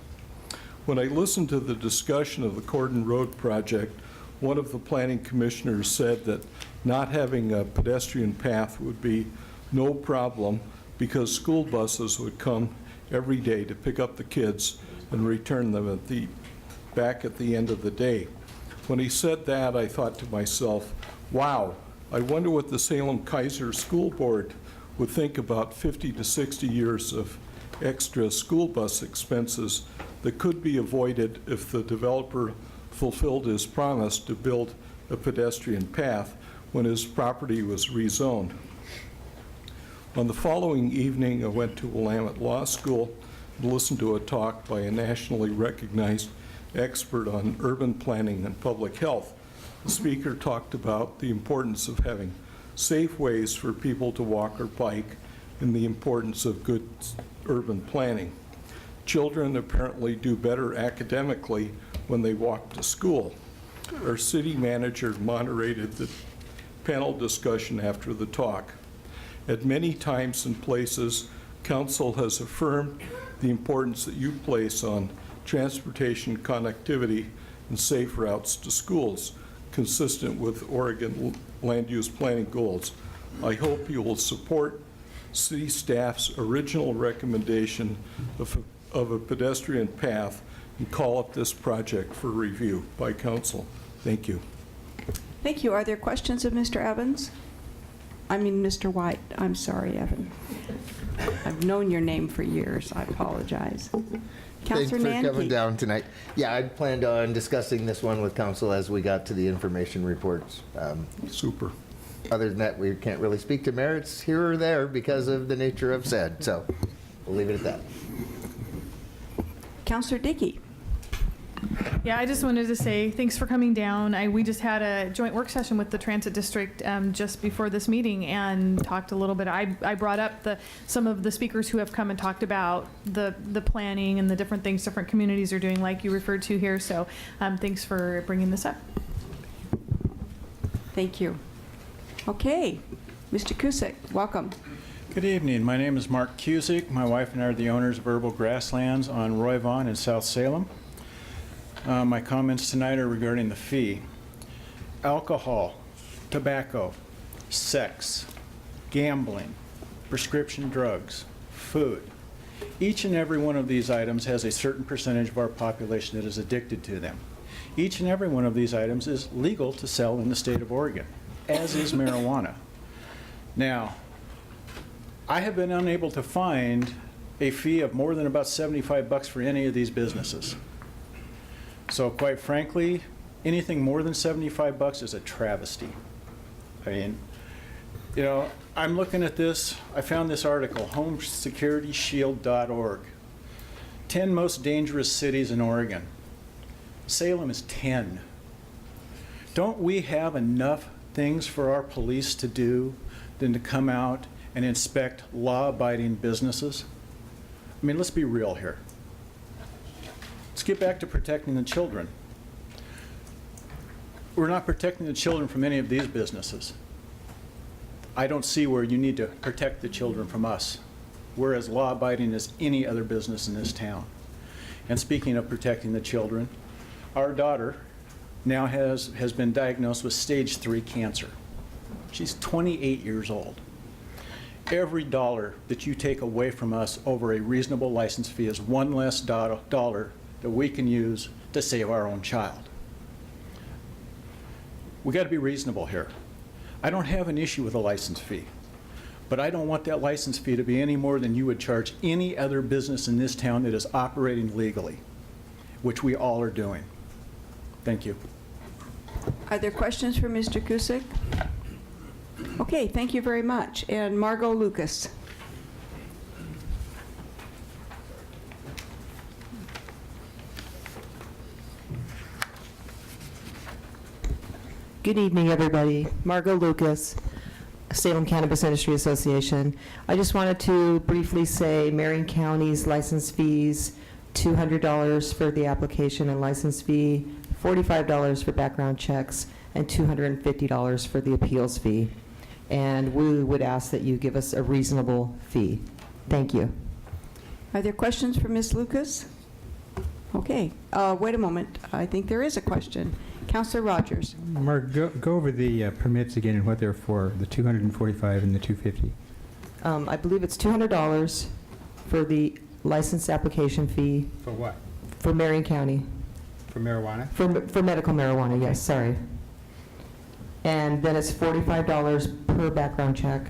When I listened to the discussion of the Cordon Road project, one of the planning commissioners said that not having a pedestrian path would be no problem because school buses would come every day to pick up the kids and return them back at the end of the day. When he said that, I thought to myself, wow, I wonder what the Salem Kaiser School Board would think about 50 to 60 years of extra school bus expenses that could be avoided if the developer fulfilled his promise to build a pedestrian path when his property was rezoned. On the following evening, I went to Willamette Law School and listened to a talk by a nationally recognized expert on urban planning and public health. The speaker talked about the importance of having safe ways for people to walk or bike and the importance of good urban planning. Children apparently do better academically when they walk to school. Our city manager moderated the panel discussion after the talk. At many times and places, council has affirmed the importance that you place on transportation connectivity and safe routes to schools, consistent with Oregon land use planning goals. I hope you will support city staff's original recommendation of a pedestrian path and call up this project for review by council. Thank you. Thank you. Are there questions of Mr. Evans? I mean, Mr. White. I'm sorry, Evan. I've known your name for years. I apologize. Thanks Councilor for Nanke. coming down tonight. Yeah, I planned on discussing this one with council as we got to the information reports. Super. Other than that, we can't really speak to merits here or there because of the nature of said, so we'll leave it at that. Councilor Dickey. Yeah, I just wanted to say thanks for coming down. We just had a joint work session with the Transit District just before this meeting and talked a little bit. I brought up some of the speakers who have come and talked about the planning and the different things different communities are doing, like you referred to here. So thanks for bringing this up. Thank you. Okay, Mr. Cusick, welcome. Good evening. My name is Mark Cusick. My wife and I are the owners of Herbal Grasslands on Roy Vaughn in South Salem. My comments tonight are regarding the fee. Alcohol, tobacco, sex, gambling, prescription drugs, food. Each and every one of these items has a certain percentage of our population that is addicted to them. Each and every one of these items is legal to sell in the state of Oregon, as is marijuana. Now, I have been unable to find a fee of more than about $75 for any of these businesses. So quite frankly, anything more than $75 is a travesty. I mean, you know, I'm looking at this. I found this article, homesecurityshield.org. 10 most dangerous cities in Oregon. Salem is 10. Don't we have enough things for our police to do than to come out and inspect law-abiding businesses? I mean, let's be real here. Let's get back to protecting the children. We're not protecting the children from any of these businesses. I don't see where you need to protect the children from us. We're as law-abiding as any other business in this town. And speaking of protecting the children, our daughter now has been diagnosed with stage 3 cancer. She's 28 years old. Every dollar that you take away from us over a reasonable license fee is one less dollar that we can use to save our own child. We got to be reasonable here. I don't have an issue with a license fee, but I don't want that license fee to be any more than you would charge any other business in this town that is operating legally, which we all are doing. Thank you. Are there questions for Mr. Cusick? Okay, thank you very much. And Margot Lucas. Good evening, everybody. Margot Lucas, Salem Cannabis Industry Association. I just wanted to briefly say Marion County's license fees, $200 for the application and license fee, $45 for background checks, and $250 for the appeals fee. And we would ask that you give us a reasonable fee. Thank you. Are there questions for Ms. Lucas? Okay, wait a moment. I think there is a question. Councilor Rogers. Mark, go over the permits again and what they're for, the 245 and the 250. I believe it's $200 for the license application fee. For what? For Marion County. For marijuana? For medical marijuana, yes, sorry. And then it's $45 per background check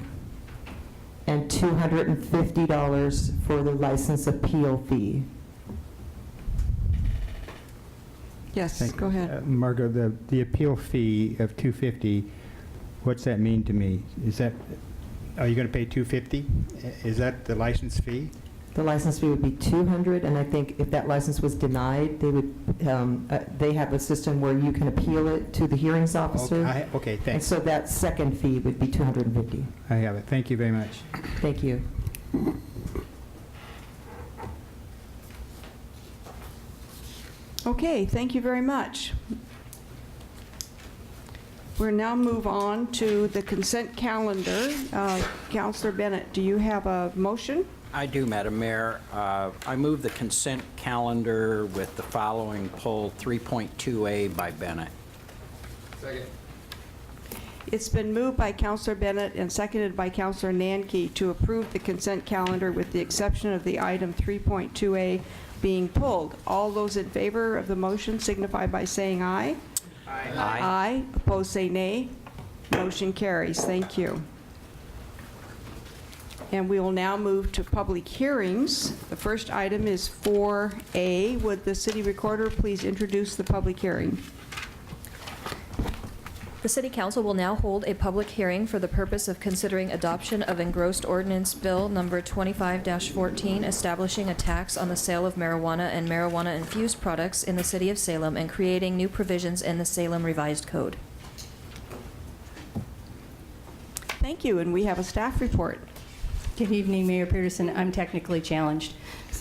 and $250 for the license appeal fee. Yes, Thank go you. ahead. Margot, the appeal fee of $250, what's that mean to me? Is that, are you going to pay $250? Is that the license fee? The license fee would be $200, and I think if that license was denied, they would, they have a system where you can appeal it to the hearings officer. Okay, And thanks. so that second fee would be $250. I have it. Thank you very much. Thank you. Okay, thank you very much. We'll now move on to the consent calendar. Councilor Bennett, do you have a motion? I do, Madam Mayor. I move the consent calendar with the following pull 3.2A by Bennett. Second. It's been moved by Councilor Bennett and seconded by Councilor Nanke to approve the consent calendar with the exception of the item 3.2A being pulled. All those in favor of the motion signify by saying aye. Aye. Aye. Opposed, say nay. Motion carries. Thank you. And we will now move to public hearings. The first item is 4A. Would the city recorder please introduce the public hearing? The City Council will now hold a public hearing for the purpose of considering adoption of engrossed ordinance bill number 25-14, establishing a tax on the sale of marijuana and marijuana-infused products in the city of Salem and creating new provisions in the Salem Revised Code. Thank you, and we have a staff report. Good evening, Mayor Peterson. I'm technically challenged.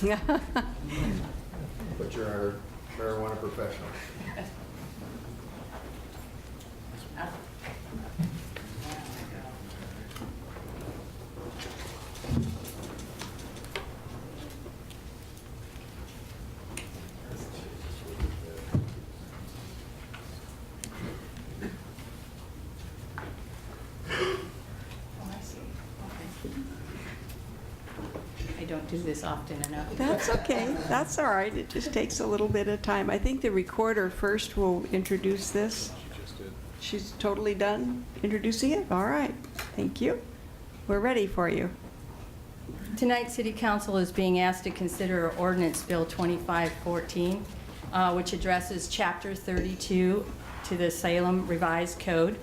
But you're our marijuana professional. I don't do this often enough. That's okay. That's all right. It just takes a little bit of time. I think the recorder first will introduce this. She's totally done introducing it? All right. Thank you. We're ready for you. Tonight, City Council is being asked to consider Ordinance Bill 2514, which addresses Chapter 32 to the Salem Revised Code,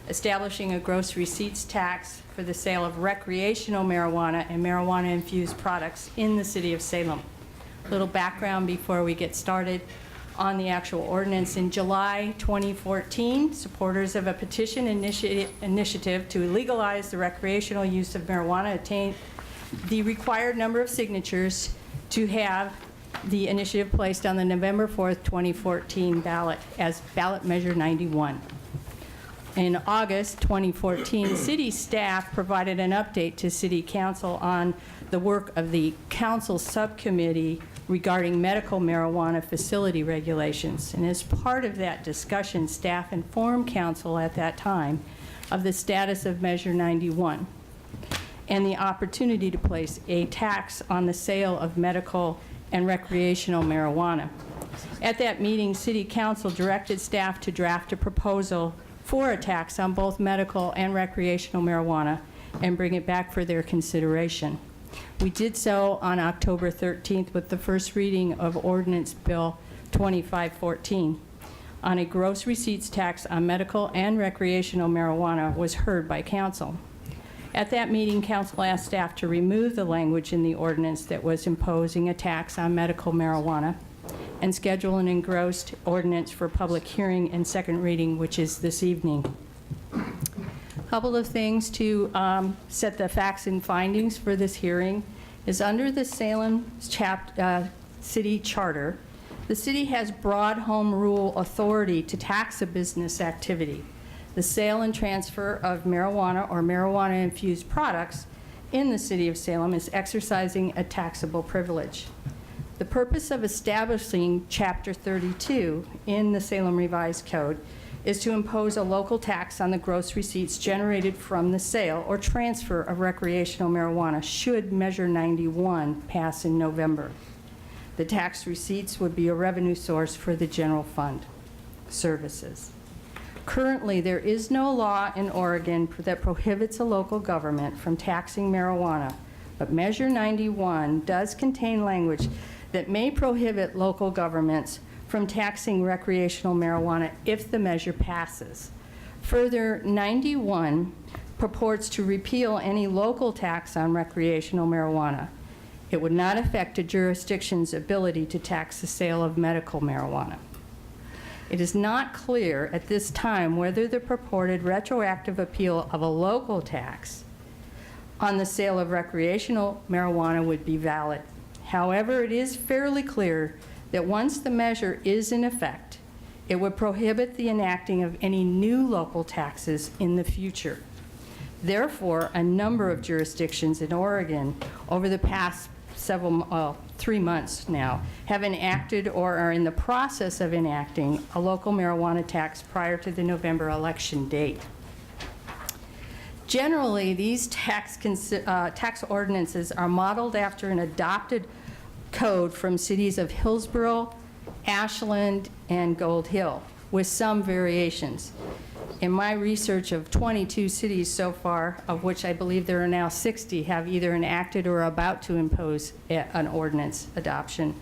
establishing a gross receipts tax for the sale of recreational marijuana and marijuana-infused products in the city of Salem. A little background before we get started on the actual ordinance. In July 2014, supporters of a petition initiative to legalize the recreational use of marijuana attained the required number of signatures to have the initiative placed on the November 4th, 2014 ballot as ballot measure 91. In August 2014, city staff provided an update to City Council on the work of the council subcommittee regarding medical marijuana facility regulations. And as part of that discussion, staff informed council at that time of the status of Measure 91 and the opportunity to place a tax on the sale of medical and recreational marijuana. At that meeting, City Council directed staff to draft a proposal for a tax on both medical and recreational marijuana and bring it back for their consideration. We did so on October 13th with the first reading of Ordinance Bill 2514 on a gross receipts tax on medical and recreational marijuana was heard by council. At that meeting, council asked staff to remove the language in the ordinance that was imposing a tax on medical marijuana and schedule an engrossed ordinance for public hearing and second reading, which is this evening. Couple of things to set the facts and findings for this hearing is under the Salem City Charter, the city has broad home rule authority to tax a business activity, the sale and transfer of marijuana or marijuana-infused products in the city of Salem is exercising a taxable privilege. The purpose of establishing Chapter 32 in the Salem Revised Code is to impose a local tax on the gross receipts generated from the sale or transfer of recreational marijuana should Measure 91 pass in November. The tax receipts would be a revenue source for the general fund services. Currently, there is no law in Oregon that prohibits a local government from taxing marijuana, but Measure 91 does contain language that may prohibit local governments from taxing recreational marijuana if the measure passes. Further, 91 purports to repeal any local tax on recreational marijuana. It would not affect a jurisdiction's ability to tax the sale of medical marijuana. It is not clear at this time whether the purported retroactive appeal of a local tax on the sale of recreational marijuana would be valid. However, it is fairly clear that once the measure is in effect, it would prohibit the enacting of any new local taxes in the future. Therefore, a number of jurisdictions in Oregon over the past 3 months now have enacted or are in the process of enacting a local marijuana tax prior to the November election date. Generally, these tax ordinances are modeled after an adopted code from cities of Hillsborough, Ashland, and Gold Hill, with some variations. In my research of 22 cities so far, of which I believe there are now 60, have either enacted or are about to impose an ordinance adoption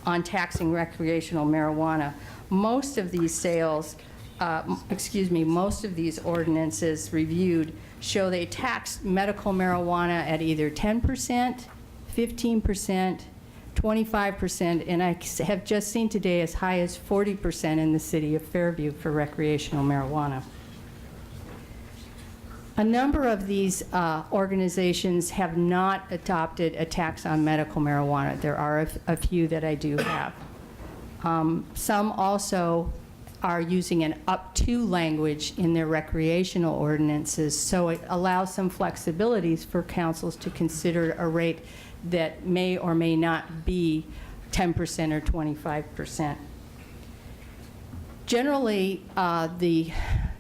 on taxing recreational marijuana. Most of these most of these ordinances reviewed show they tax medical marijuana at either 10%, 15%, 25%, and I have just seen today as high as 40% in the city of Fairview for recreational marijuana. A number of these organizations have not adopted a tax on medical marijuana. There are a few that I do have. Some also are using an up to language in their recreational ordinances, so it allows some flexibilities for councils to consider a rate that may or may not be 10% or 25%. Generally, the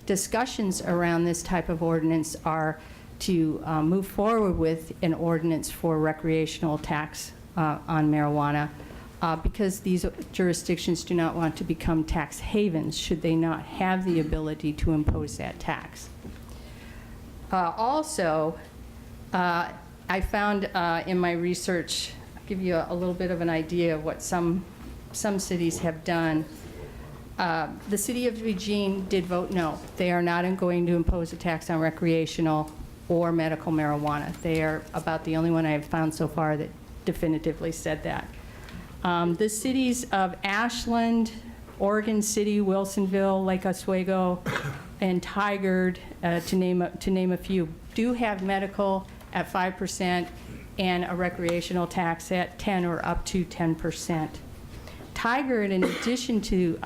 discussions around this type of ordinance are to move forward with an ordinance for recreational tax on marijuana because these jurisdictions do not want to become tax havens should they not have the ability to impose that tax. Also, I found in my research, I'll give you a little bit of an idea of what some cities have done. The city of Eugene did vote no. They are not going to impose a tax on recreational or medical marijuana. They are about the only one I have found so far that definitively said that. The cities of Ashland, Oregon City, Wilsonville, Lake Oswego, and Tigard, to name a few, do have medical at 5% and a recreational tax at 10 or up to 10%. Tigard, in addition to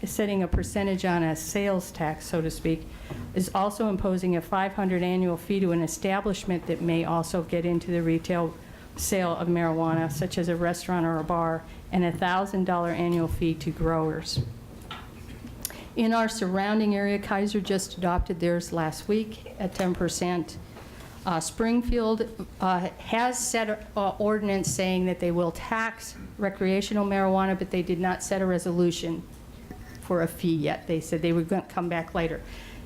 setting a percentage on a sales tax, so to speak, is also imposing a $500 annual fee to an establishment that may also get into the retail sale of marijuana, such as a restaurant or a bar, and a $1,000 annual fee to growers. In our surrounding area, Kaiser just adopted theirs last week at 10%. Springfield has set an ordinance saying that they will tax recreational marijuana, but they did not set a resolution for a fee yet. They said they would come back later.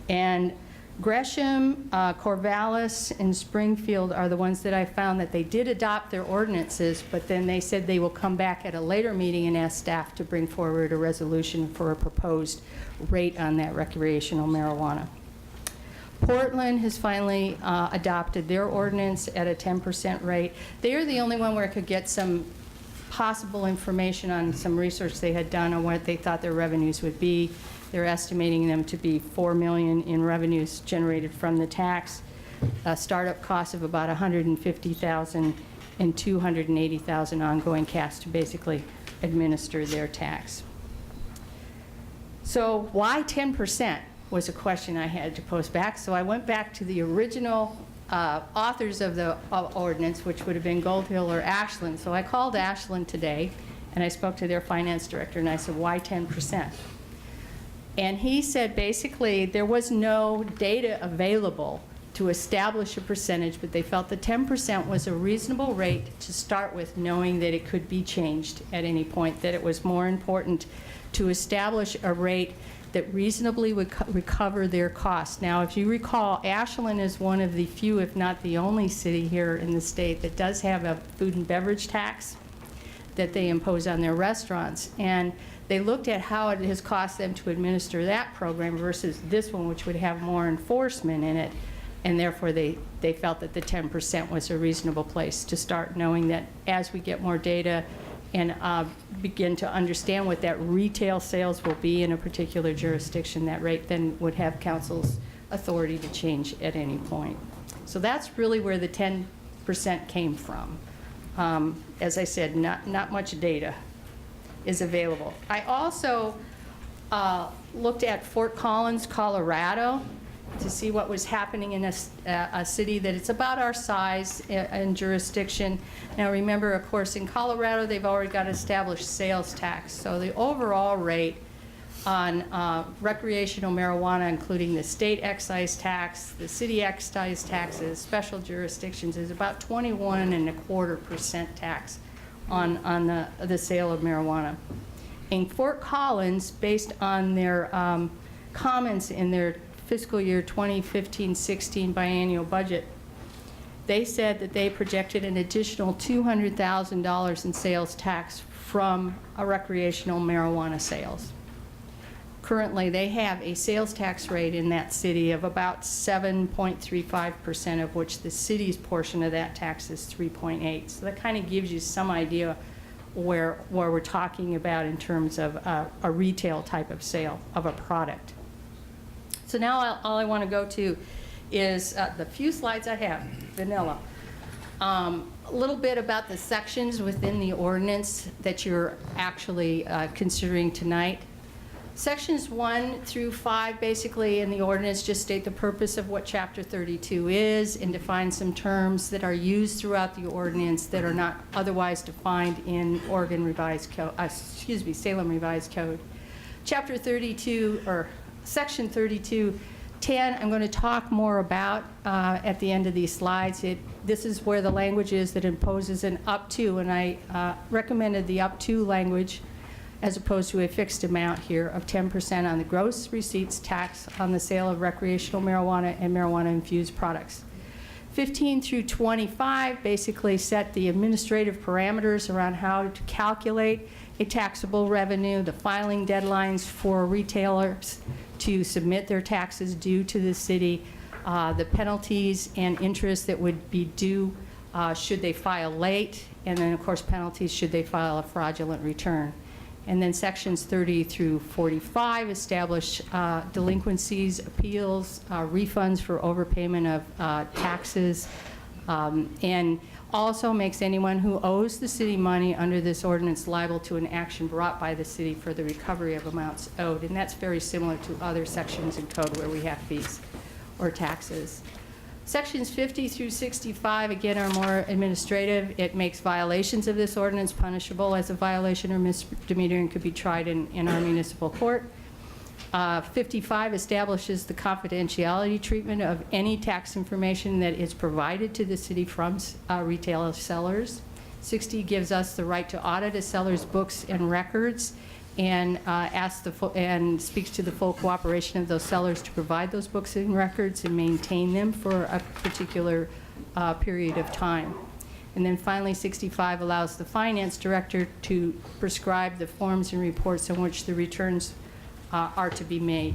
And Gresham, Corvallis, and Springfield are the ones that I found that they did adopt their ordinances, but then they said they will come back at a later meeting and ask staff to bring forward a resolution for a proposed rate on that recreational marijuana. Portland has finally adopted their ordinance at a 10% rate. They are the only one where I could get some possible information on some research they had done on what they thought their revenues would be. They're estimating them to be $4 million in revenues generated from the tax, a startup cost of about $150,000 and $280,000 ongoing costs to basically administer their tax. So why 10%? Was a question I had to post back. So I went back to the original authors of the ordinance, which would have been Gold Hill or Ashland. So I called Ashland today, and I spoke to their finance director, and I said, why 10%? And he said basically there was no data available to establish a percentage, but they felt that 10% was a reasonable rate to start with, knowing that it could be changed at any point, that it was more important to establish a rate that reasonably would recover their costs. Now, if you recall, Ashland is one of the few, if not the only city here in the state that does have a food and beverage tax that they impose on their restaurants. And they looked at how it has cost them to administer that program versus this one, which would have more enforcement in it. And therefore, they felt that the 10% was a reasonable place to start, knowing that as we get more data and begin to understand what that retail sales will be in a particular jurisdiction, that rate then would have council's authority to change at any point. So that's really where the 10% came from. As I said, not much data. is available. I also looked at Fort Collins, Colorado, to see what was happening in a city that it's about our size and jurisdiction. Now remember, of course, in Colorado, they've already got established sales tax. So the overall rate on recreational marijuana, including the state excise tax, the city excise taxes, special jurisdictions, is about 21.25% tax on the sale of marijuana. In Fort Collins, based on their comments in their fiscal year 2015-16 biennial budget, they said that they projected an additional $200,000 in sales tax from recreational marijuana sales. Currently, they have a sales tax rate in that city of about 7.35%, of which the city's portion of that tax is 3.8%. So that kind of gives you some idea where we're talking about in terms of a retail type of sale of a product. So now all I want to go to is the few slides I have, vanilla. A little bit about the sections within the ordinance that you're actually considering tonight. Sections 1 through 5 basically in the ordinance just state the purpose of what Chapter 32 is and define some terms that are used throughout the ordinance that are not otherwise defined in Salem Revised Code. Chapter 32, or Section 32, 10, I'm going to talk more about at the end of these slides. This is where the language is that imposes an up to, and I recommended the up to language as opposed to a fixed amount here of 10% on the gross receipts tax on the sale of recreational marijuana and marijuana-infused products. 15 through 25 basically set the administrative parameters around how to calculate a taxable revenue, the filing deadlines for retailers to submit their taxes due to the city, the penalties and interest that would be due should they file late, and then of course penalties should they file a fraudulent return. And then sections 30 through 45 establish delinquencies, appeals, refunds for overpayment of taxes, and also makes anyone who owes the city money under this ordinance liable to an action brought by the city for the recovery of amounts owed. And that's very similar to other sections in code where we have fees or taxes. Sections 50 through 65, again, are more administrative. It makes violations of this ordinance punishable as a violation or misdemeanor and could be tried in our municipal court. 55 establishes the confidentiality treatment of any tax information that is provided to the city from retail sellers. 60 gives us the right to audit a seller's books and records and speaks to the full cooperation of those sellers to provide those books and records and maintain them for a particular period of time. And then finally, 65 allows the finance director to prescribe the forms and reports on which the returns are to be made.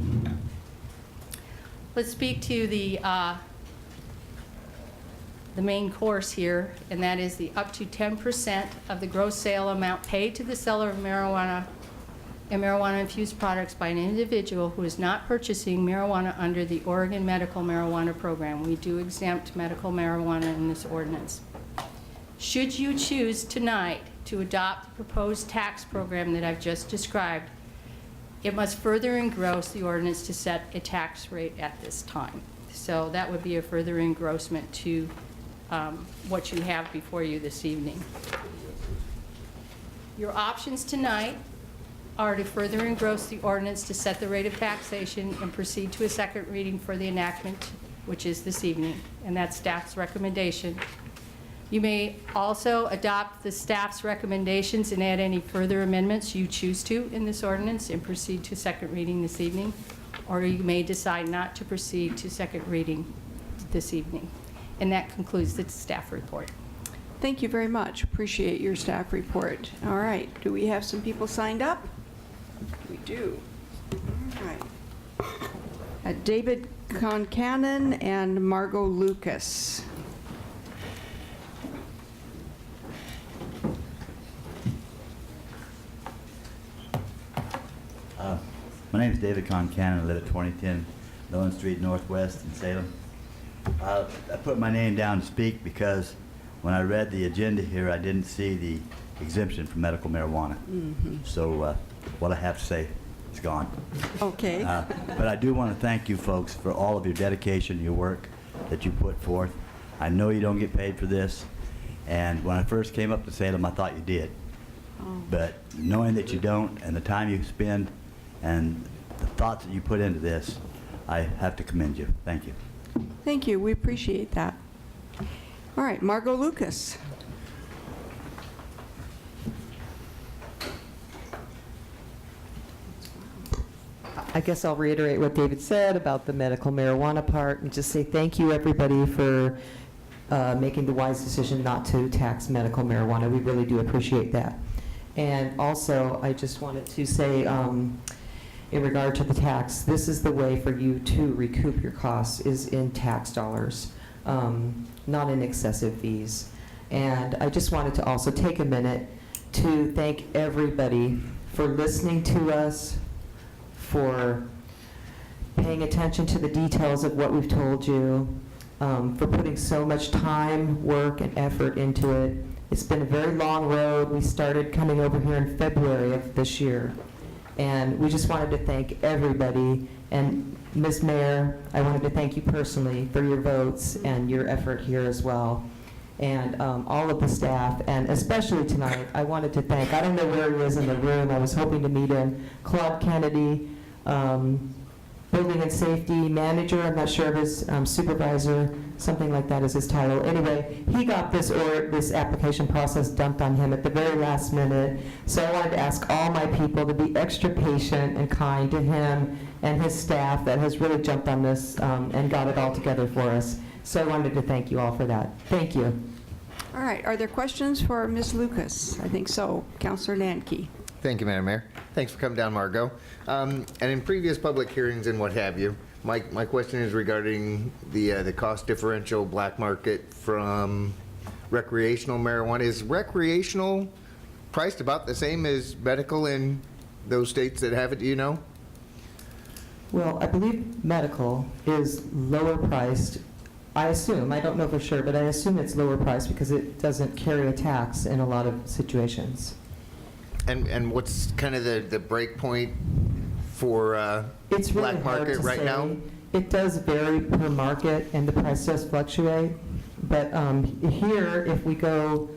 Let's speak to the main course here, and that is the up to 10% of the gross sale amount paid to the seller of marijuana and marijuana-infused products by an individual who is not purchasing marijuana under the Oregon Medical Marijuana Program. We do exempt medical marijuana in this ordinance. Should you choose tonight to adopt the proposed tax program that I've just described, it must further engross the ordinance to set a tax rate at this time. So that would be a further engrossment to what you have before you this evening. Your options tonight are to further engross the ordinance to set the rate of taxation and proceed to a second reading for the enactment, which is this evening, and that's staff's recommendation. You may also adopt the staff's recommendations and add any further amendments you choose to in this ordinance and proceed to second reading this evening, or you may decide not to proceed to second reading this evening. And that concludes the staff report. Thank you very much. Appreciate your staff report. All right, do we have some people signed up? We do. All right. David Concanon and Margot Lucas. My name is David Concanon. I live at 2010 Lowen Street Northwest in Salem. I put my name down to speak because when I read the agenda here, I didn't see the exemption from medical marijuana. So what I have to say is gone. Okay. But I do want to thank you folks for all of your dedication, your work that you put forth. I know you don't get paid for this, and when I first came up to Salem, I thought you did. But knowing that you don't, and the time you spend, and the thoughts that you put into this, I have to commend you. Thank you. Thank you. We appreciate that. All right, Margot Lucas. I guess I'll reiterate what David said about the medical marijuana part and just say thank you, everybody, for making the wise decision not to tax medical marijuana. We really do appreciate that. And also, I just wanted to say, in regard to the tax, this is the way for you to recoup your costs is in tax dollars, not in excessive fees. And I just wanted to also take a minute to thank everybody for listening to us, for paying attention to the details of what we've told you, for putting so much time, work, and effort into it. It's been a very long road. We started coming over here in February of this year. And we just wanted to thank everybody. And Ms. Mayor, I wanted to thank you personally for your votes and your effort here as well. And all of the staff, and especially tonight, I wanted to thank, I don't know where he is in the room, I was hoping to meet him, Claude Kennedy, Building and Safety Manager, I'm not sure of his supervisor, something like that is his title. Anyway, he got this application process dumped on him at the very last minute. So I wanted to ask all my people to be extra patient and kind to him and his staff that has really jumped on this and got it all together for us. So I wanted to thank you all for that. Thank you. All right, are there questions for Ms. Lucas? I think so. Councillor Nanke. Thank you, Madam Mayor. Thanks for coming down, Margot. And in previous public hearings and what have you, my question is regarding the cost differential black market from recreational marijuana. Is recreational priced about the same as medical in those states that have it, do you know? Well, I believe medical is lower priced. I assume, I don't know for sure, but I assume it's lower priced because it doesn't carry a tax in a lot of situations. And what's kind of the break point for It's really black hard market to right say. now? It does vary per market, and the price does fluctuate. But here, if we go,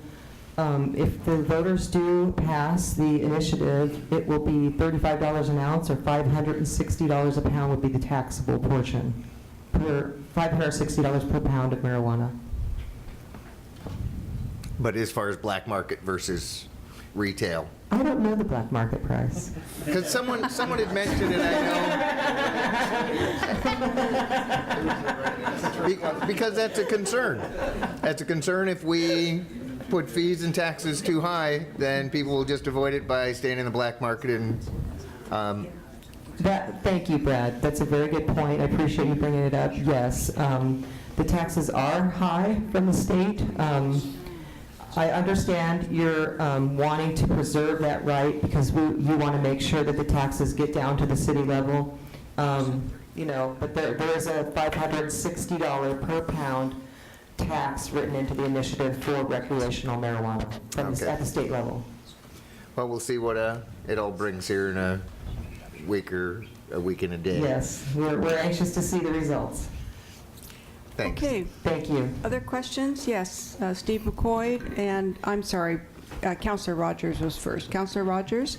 if the voters do pass the initiative, it will be $35 an ounce, or $560 a pound would be the taxable portion. $560 per pound of marijuana. But as far as black market versus retail? I don't know the black market price. Because someone had mentioned it, I know. Because that's a concern. That's a concern. If we put fees and taxes too high, then people will just avoid it by staying in the black market and Thank you, Brad. That's a very good point. I appreciate you bringing it up. Yes, the taxes are high from the state. I understand you're wanting to preserve that right because you want to make sure that the taxes get down to the city level. You know, but there is a $560 per pound tax written into the initiative for recreational marijuana at the state level. Well, we'll see what it all brings here in a week and a day. Yes, we're anxious to see the results. Thanks. Okay. Thank you. Other questions? Yes, Steve McCoy, and I'm sorry, Councillor Rogers was first. Councillor Rogers?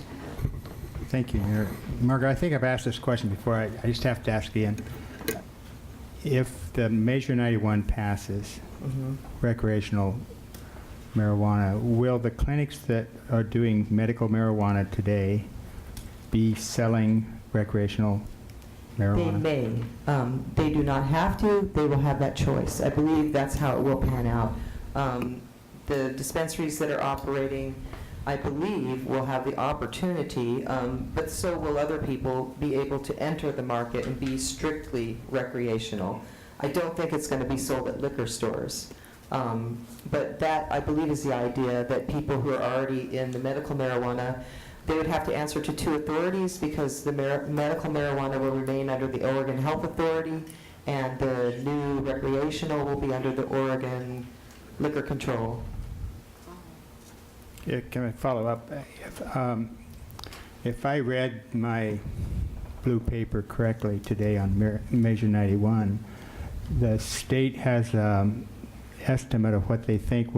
Thank you, Mayor. Margaret, I think I've asked this question before. I just have to ask again. If the Measure 91 passes, recreational marijuana, will the clinics that are doing medical marijuana today be selling recreational marijuana? They may. They do not have to. They will have that choice. I believe that's how it will pan out. The dispensaries that are operating, I believe, will have the opportunity, but so will other people be able to enter the market and be strictly recreational. I don't think it's going to be sold at liquor stores. But that, I believe, is the idea that people who are already in the medical marijuana, they would have to answer to two authorities because the medical marijuana will remain under the Oregon Health Authority and the new recreational will be under the Oregon Liquor Control. Yeah, can I follow up? If I read my blue paper correctly today on Measure 91, the state has an estimate of what they think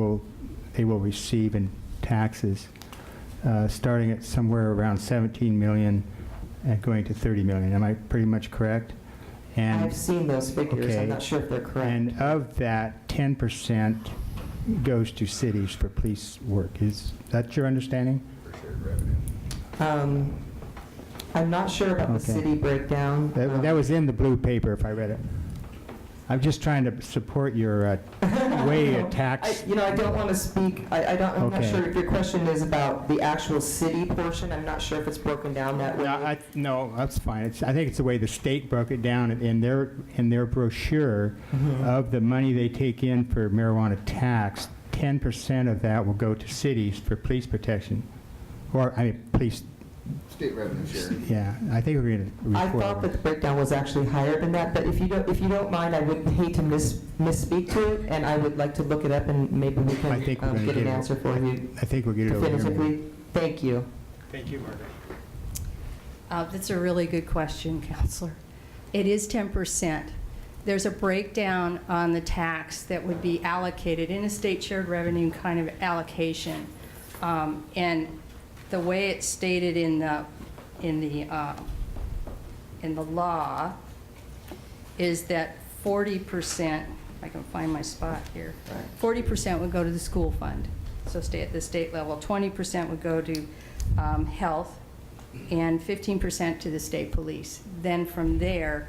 they will receive in taxes, starting at somewhere around 17 million and going to 30 million. Am I pretty much correct? And I've seen those figures. okay. I'm not sure if they're correct. And of that, 10% goes to cities for police work. Is that your understanding? I'm not sure about the Okay. city breakdown. That was in the blue paper, if I read it. I'm just trying to support your way of tax. I don't want to speak, I'm not Okay. sure if your question is about the actual city portion. I'm not sure if it's broken down that way. No, that's fine. I think it's the way the state broke it down in their brochure of the money they take in for marijuana tax. 10% of that will go to cities for police protection, police. State revenue share. Yeah, I think we're going to. I thought that the breakdown was actually higher than that, but if you don't mind, I would hate to misspeak to it, and I would like to look it up, and maybe we can I think we're gonna get an get it. answer for you I think we'll get it over here. definitively. Thank you. Thank you, Margaret. That's a really good question, Counselor. It is 10%. There's a breakdown on the tax that would be allocated in a state shared revenue kind of allocation. And the way it's stated in the law is that 40%, if I can find my spot here, 40% would go to the school fund, so stay at the state level. 20% would go to health, and 15% to the state police. Then from there,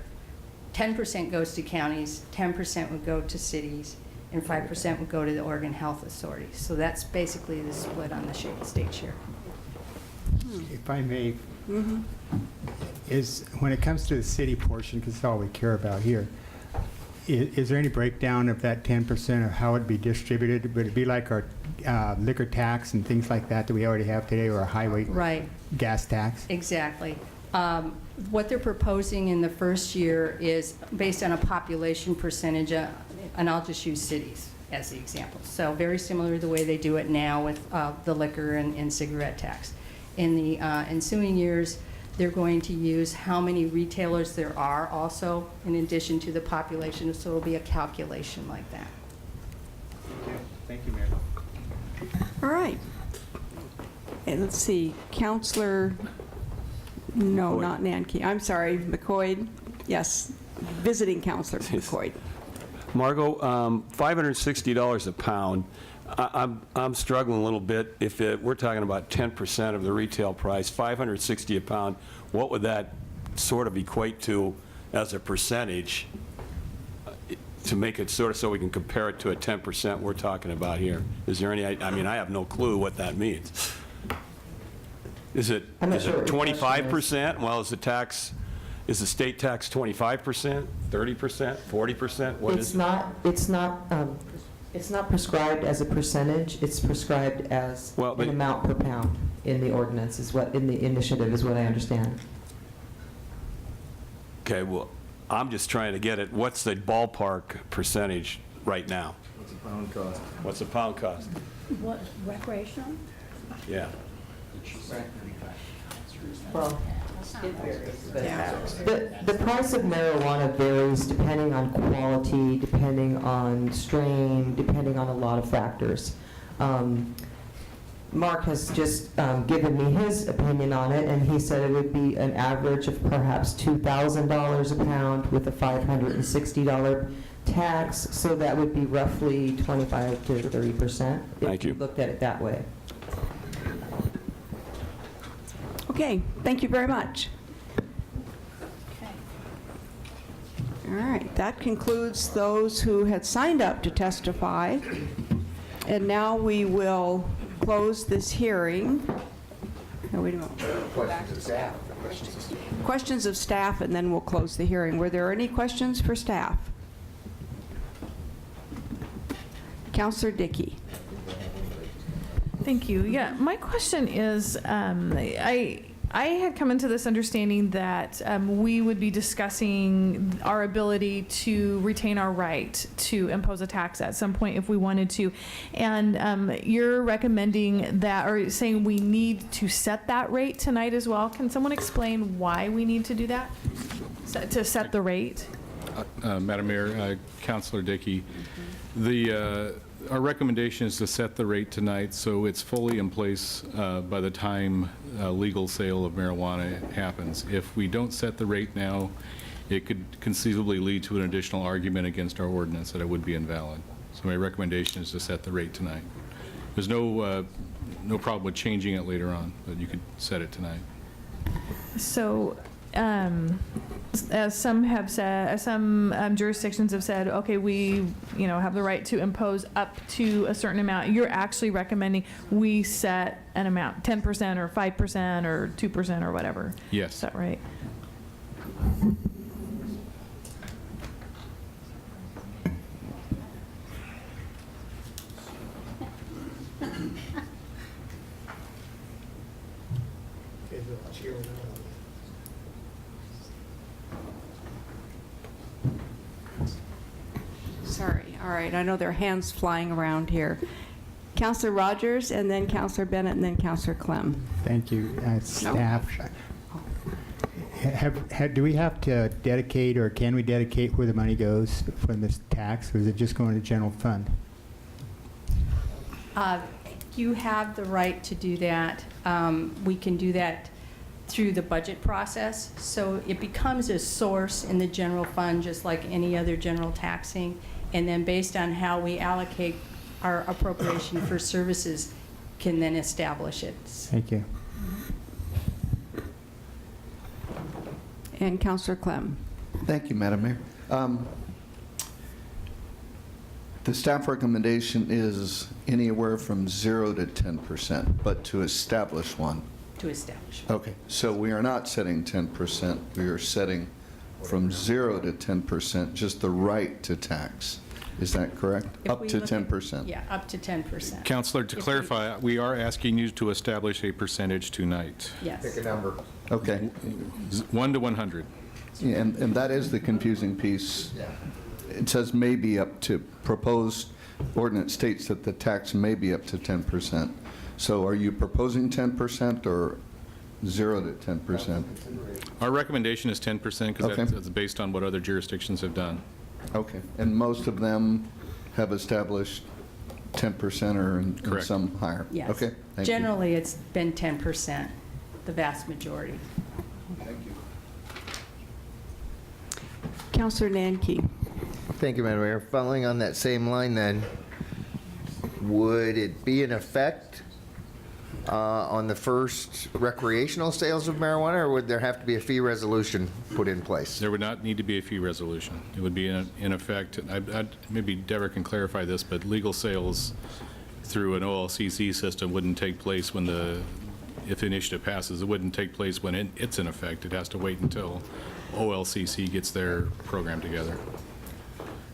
10% goes to counties, 10% would go to cities, and 5% would go to the Oregon Health Authority. So that's basically the split on the state share. If I may, is when it comes to the city portion, because it's all we care about here, is there any breakdown of that 10% of how it'd be distributed? Would it be like our liquor tax and things like that we already have today, or a highway gas tax? Exactly. What they're proposing in the first year is based on a population percentage, and I'll just use cities as the example. So very similar to the way they do it now with the liquor and cigarette tax. In the ensuing years, they're going to use how many retailers there are also in addition to the population, so it'll be a calculation like that. Thank you, Mayor. All right. And let's see, Counselor, no, McCoy. not Nanke. I'm sorry, McCoy. Yes, visiting Counselor McCoy. Margot, $560 a pound. I'm struggling a little bit. If we're talking about 10% of the retail price, $560 a pound, what would that sort of equate to as a percentage to make it sort of so we can compare it to a 10% we're talking about here? Is there any, I mean, I have no clue what that means. Is it I'm not sure what your question 25%? Well, is the state tax 25%, 30%, 40%? What is it? It's not prescribed as a percentage. It's prescribed as an amount per pound in the ordinance, in the initiative, is what I understand. Okay, well, I'm just trying to get it. What's the ballpark percentage right now? What's a pound cost? What's a pound cost? What, recreational? Yeah. Well, it varies. The price of marijuana varies depending on quality, depending on strain, depending on a lot of factors. Mark has just given me his opinion on it, and he said it would be an average of perhaps $2,000 a pound with a $560 tax, so that would be roughly 25 to 30%. Thank you. If you looked at it that way. Okay, thank you very much. All right, that concludes those who had signed up to testify. And now we will close this hearing. No, wait a moment. Questions of staff. Questions of staff, and then we'll close the hearing. Were there any questions for staff? Counselor Dickey. Thank you. Yeah, my question is, I I had come into this understanding that we would be discussing our ability to retain our right to impose a tax at some point if we wanted to. And you're recommending that, or saying we need to set that rate tonight as well. Can someone explain why we need to do that? To set the rate? Madam Mayor, Councilor Dickey, our recommendation is to set the rate tonight so it's fully in place by the time legal sale of marijuana happens. If we don't set the rate now, it could conceivably lead to an additional argument against our ordinance that it would be invalid. So my recommendation is to set the rate tonight. There's no problem with changing it later on, but you could set it tonight. So, as some have said, some jurisdictions have said, okay, we, have the right to impose up to a certain amount. You're actually recommending we set an amount, 10% or 5% or 2% or whatever. Yes. Is that right? Sorry. All right. I know there are hands flying around here. Councillor Rogers, and then Councillor Bennett, and then Councillor Clem. Thank you. Staff, do we have to dedicate, or can we dedicate where the money goes from this tax, or is it just going to general fund? You have the right to do that. We can do that through the budget process. So it becomes a source in the general fund, just like any other general taxing. And then based on how we allocate our appropriation for services, can then establish it. Thank you. And Councillor Clem. Thank you, Madam Mayor. The staff recommendation is anywhere from 0 to 10%, but to establish one. To establish. Okay, so we are not setting 10%. We are setting from 0 to 10%, just the right to tax. Is that correct? Up to 10%. Yeah, up to 10%. Councilor, to clarify, we are asking you to establish a percentage tonight. Yes. Pick a number. Okay. 1 to 100. Yeah, and that is the confusing piece. It says maybe up to, proposed ordinance states that the tax may be up to 10%. So are you proposing 10% or 0 to 10%? Our recommendation is 10% because Okay. that's based on what other jurisdictions have done. Okay, and most of them have established 10% or and Correct. some higher? Yes. Okay, thank you. Generally, it's been 10%, the vast majority. Thank you. Councillor Nanki. Thank you, Madam Mayor. Following on that same line then, would it be in effect on the first recreational sales of marijuana, or would there have to be a fee resolution put in place? There would not need to be a fee resolution. It would be in effect, maybe Deborah can clarify this, but legal sales through an OLCC system wouldn't take place when if the initiative passes, it wouldn't take place when it's in effect. It has to wait until OLCC gets their program together.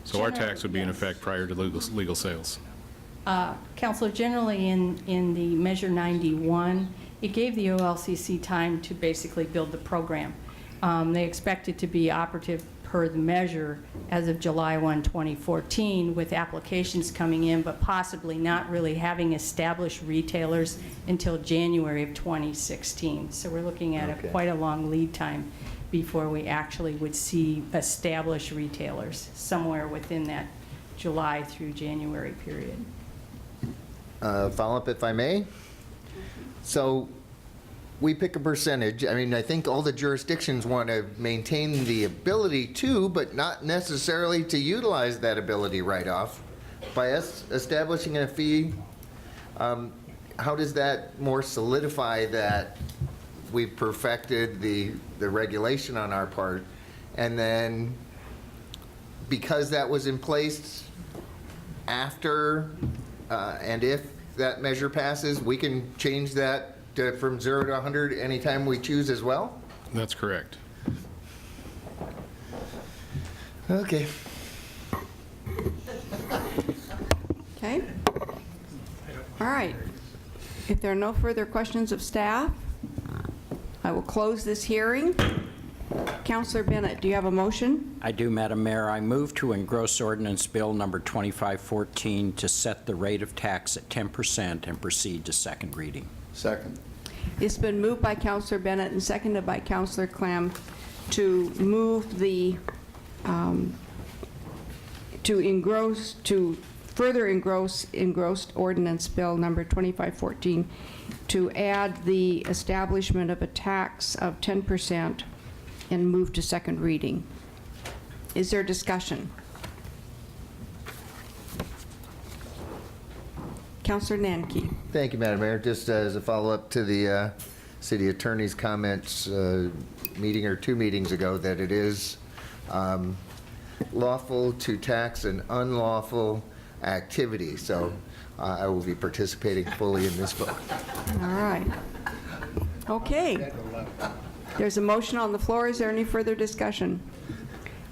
So our tax would be in effect prior to legal sales. Councilor, generally in the Measure 91, it gave the OLCC time to basically build the program. They expect it to be operative per the measure as of July 1, 2014, with applications coming in, but possibly not really having established retailers until January of 2016. So we're looking at quite a long lead time before we actually would see established retailers, somewhere within that July through January period. Follow-up, if I may. So we pick a percentage. I mean, I think all the jurisdictions want to maintain the ability to, but not necessarily to utilize that ability right off. By us establishing a fee, how does that more solidify that we've perfected the regulation on our part? And then because that was in place after and if that measure passes, we can change that from 0 to 100 anytime we choose as well? That's correct. Okay. Okay. All right. If there are no further questions of staff, I will close this hearing. Councillor Bennett, do you have a motion? I do, Madam Mayor. I move to engross ordinance bill number 2514 to set the rate of tax at 10% and proceed to second reading. Second. It's been moved by Councillor Bennett and seconded by Councillor Clem to move the, to further engrossed ordinance bill number 2514 to add the establishment of a tax of 10% and move to second reading. Is there discussion? Councillor Nanki. Thank you, Madam Mayor. Just as a follow-up to the city attorney's comments meeting or 2 meetings ago, that it is lawful to tax an unlawful activity. So I will be participating fully in this vote. All right. Okay. There's a motion on the floor. Is there any further discussion?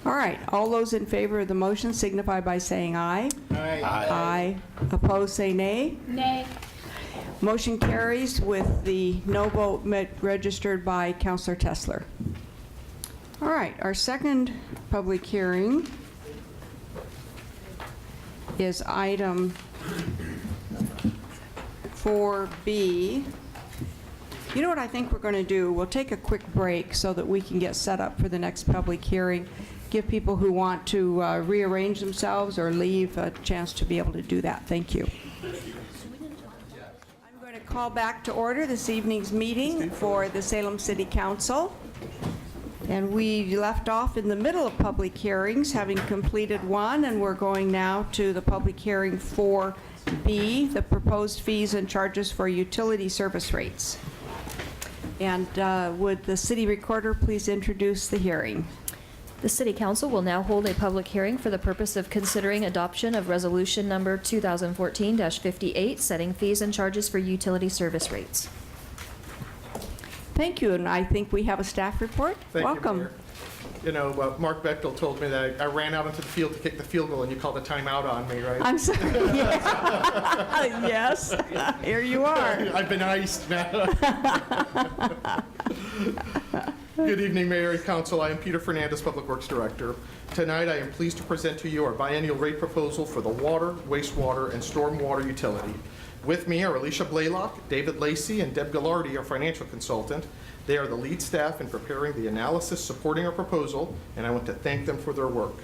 All right. All those in favor of the motion signify by saying aye. Aye. Aye. Opposed, say nay. Nay. Motion carries with the no vote registered by Councillor Tessler. All right. Our second public hearing is item 4B. You know what I think we're going to do? We'll take a quick break so that we can get set up for the next public hearing, give people who want to rearrange themselves or leave a chance to be able to do that. Thank you. I'm going to call back to order this evening's meeting for the Salem City Council. And we left off in the middle of public hearings, having completed one, and we're going now to the public hearing 4B, the proposed fees and charges for utility service rates. And would the city recorder please introduce the hearing? The City Council will now hold a public hearing for the purpose of considering adoption of Resolution Number 2014-58, setting fees and charges for utility service rates. Thank you, and I think we have a staff report. Thank you, Welcome. Mayor. You know, Mark Bechtel told me that I ran out into the field to kick the field goal, and you called a timeout on me, right? I'm sorry. Yeah. Yes. Here you are. I've been iced now. Good evening, Mayor and Council. I am Peter Fernandez, Public Works Director. Tonight, I am pleased to present to you our biennial rate proposal for the water, wastewater, and stormwater utility. With me are Alicia Blaylock, David Lacey, and Deb Gallardi, our financial consultant. They are the lead staff in preparing the analysis supporting our proposal, and I want to thank them for their work.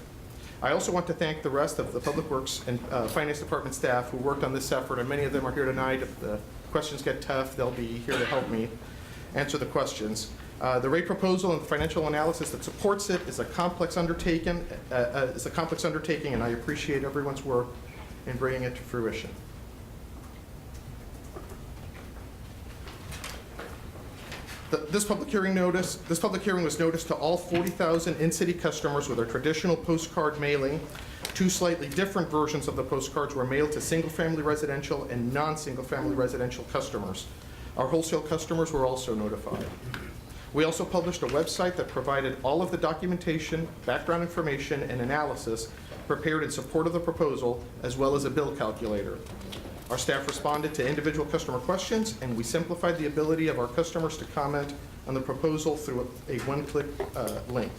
I also want to thank the rest of the Public Works and Finance Department staff who worked on this effort, and many of them are here tonight. If the questions get tough, they'll be here to help me answer the questions. The rate proposal and the financial analysis that supports it is a complex undertaking, and I appreciate everyone's work in bringing it to fruition. This public hearing was noticed to all 40,000 in-city customers with our traditional postcard mailing. 2 slightly different versions of the postcards were mailed to single-family residential and non-single-family residential customers. Our wholesale customers were also notified. We also published a website that provided all of the documentation, background information, and analysis prepared in support of the proposal, as well as a bill calculator. Our staff responded to individual customer questions, and we simplified the ability of our customers to comment on the proposal through a one-click link.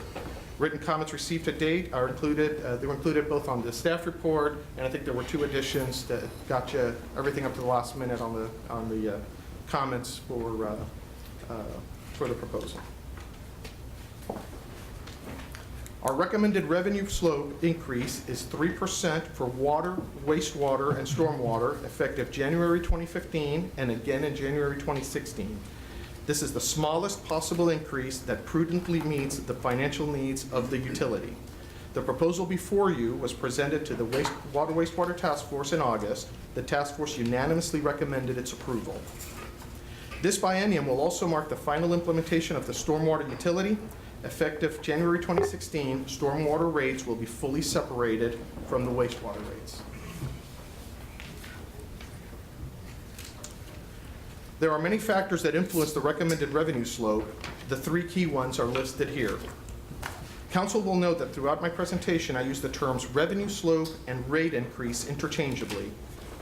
Written comments received to date are included. They were included both on the staff report, and I think there were 2 additions that got you everything up to the last minute on the comments for the proposal. Our recommended revenue slope increase is 3% for water, wastewater, and stormwater effective January 2015 and again in January 2016. This is the smallest possible increase that prudently meets the financial needs of the utility. The proposal before you was presented to the Wastewater Task Force in August. The task force unanimously recommended its approval. This biennium will also mark the final implementation of the stormwater utility. Effective January 2016, stormwater rates will be fully separated from the wastewater rates. There are many factors that influence the recommended revenue slope. The 3 key ones are listed here. Council will note that throughout my presentation, I use the terms revenue slope and rate increase interchangeably.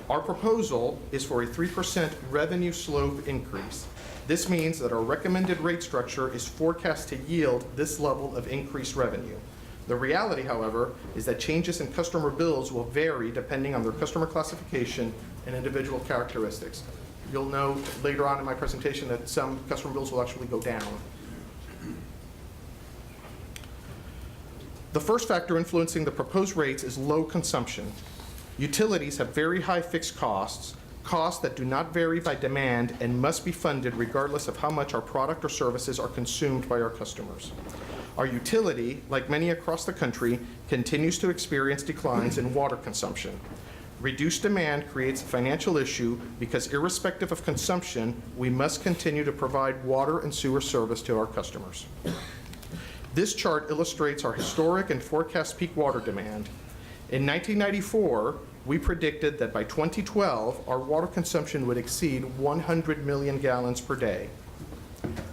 Our proposal is for a 3% revenue slope increase. This means that our recommended rate structure is forecast to yield this level of increased revenue. The reality, however, is that changes in customer bills will vary depending on their customer classification and individual characteristics. You'll note later on in my presentation that some customer bills will actually go down. The first factor influencing the proposed rates is low consumption. Utilities have very high fixed costs, costs that do not vary by demand and must be funded regardless of how much our product or services are consumed by our customers. Our utility, like many across the country, continues to experience declines in water consumption. Reduced demand creates a financial issue because irrespective of consumption, we must continue to provide water and sewer service to our customers. This chart illustrates our historic and forecast peak water demand. In 1994, we predicted that by 2012, our water consumption would exceed 100 million gallons per day.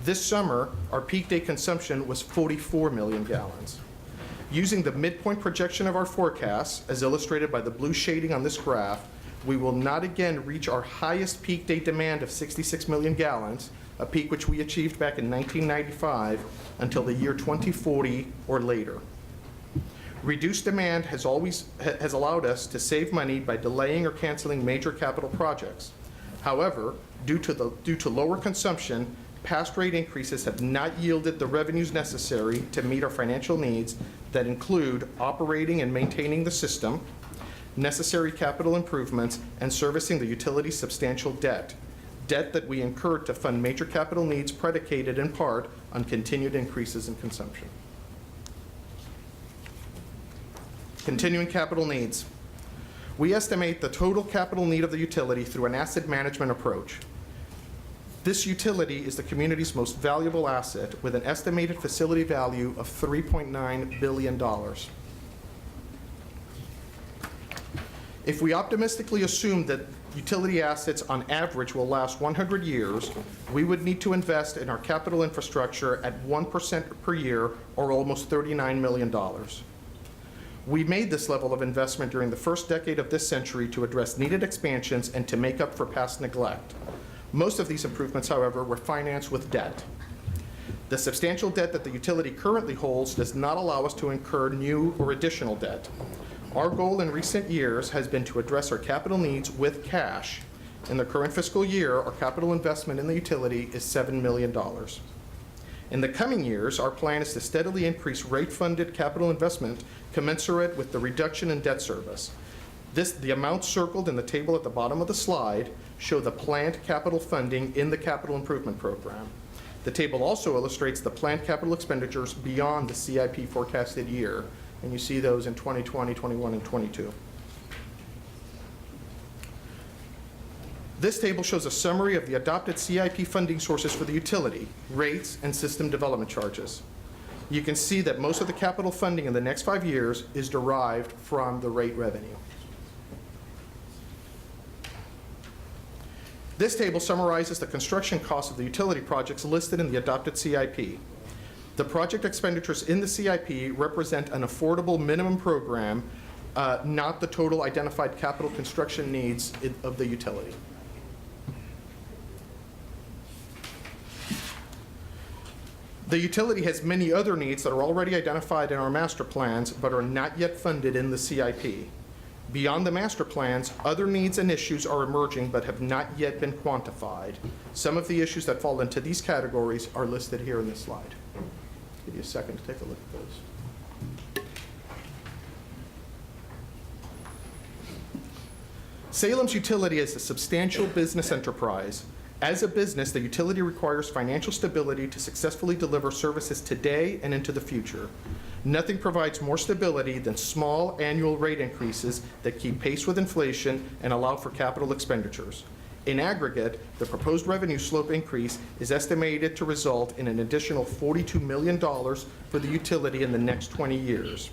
This summer, our peak day consumption was 44 million gallons. Using the midpoint projection of our forecasts, as illustrated by the blue shading on this graph, we will not again reach our highest peak day demand of 66 million gallons, a peak which we achieved back in 1995, until the year 2040 or later. Reduced demand has allowed us to save money by delaying or canceling major capital projects. However, due to lower consumption, past rate increases have not yielded the revenues necessary to meet our financial needs that include operating and maintaining the system, necessary capital improvements, and servicing the utility's substantial debt that we incurred to fund major capital needs predicated in part on continued increases in consumption. Continuing capital needs. We estimate the total capital need of the utility through an asset management approach. This utility is the community's most valuable asset with an estimated facility value of $3.9 billion. If we optimistically assume that utility assets on average will last 100 years, we would need to invest in our capital infrastructure at 1% per year, or almost $39 million. We made this level of investment during the first decade of this century to address needed expansions and to make up for past neglect. Most of these improvements, however, were financed with debt. The substantial debt that the utility currently holds does not allow us to incur new or additional debt. Our goal in recent years has been to address our capital needs with cash. In the current fiscal year, our capital investment in the utility is $7 million. In the coming years, our plan is to steadily increase rate-funded capital investment commensurate with the reduction in debt service. The amounts circled in the table at the bottom of the slide show the planned capital funding in the capital improvement program. The table also illustrates the planned capital expenditures beyond the CIP forecasted year, and you see those in 2020, 21, and 22. This table shows a summary of the adopted CIP funding sources for the utility, rates, and system development charges. You can see that most of the capital funding in the next 5 years is derived from the rate revenue. This table summarizes the construction costs of the utility projects listed in the adopted CIP. The project expenditures in the CIP represent an affordable minimum program, not the total identified capital construction needs of the utility. The utility has many other needs that are already identified in our master plans but are not yet funded in the CIP. Beyond the master plans, other needs and issues are emerging but have not yet been quantified. Some of the issues that fall into these categories are listed here in this slide. Give you a second to take a look at those. Salem's utility is a substantial business enterprise. As a business, the utility requires financial stability to successfully deliver services today and into the future. Nothing provides more stability than small annual rate increases that keep pace with inflation and allow for capital expenditures. In aggregate, the proposed revenue slope increase is estimated to result in an additional $42 million for the utility in the next 20 years.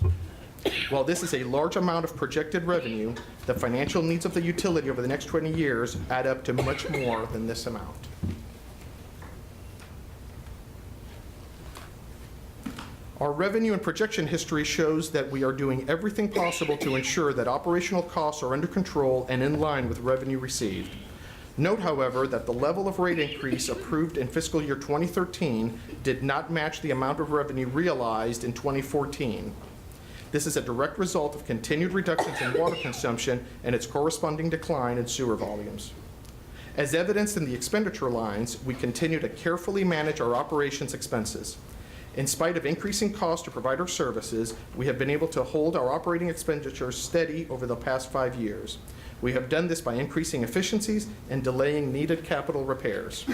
While this is a large amount of projected revenue, the financial needs of the utility over the next 20 years add up to much more than this amount. Our revenue and projection history shows that we are doing everything possible to ensure that operational costs are under control and in line with revenue received. Note, however, that the level of rate increase approved in fiscal year 2013 did not match the amount of revenue realized in 2014. This is a direct result of continued reductions in water consumption and its corresponding decline in sewer volumes. As evidenced in the expenditure lines, we continue to carefully manage our operations expenses. In spite of increasing costs to provide our services, we have been able to hold our operating expenditures steady over the past 5 years. We have done this by increasing efficiencies and delaying needed capital repairs.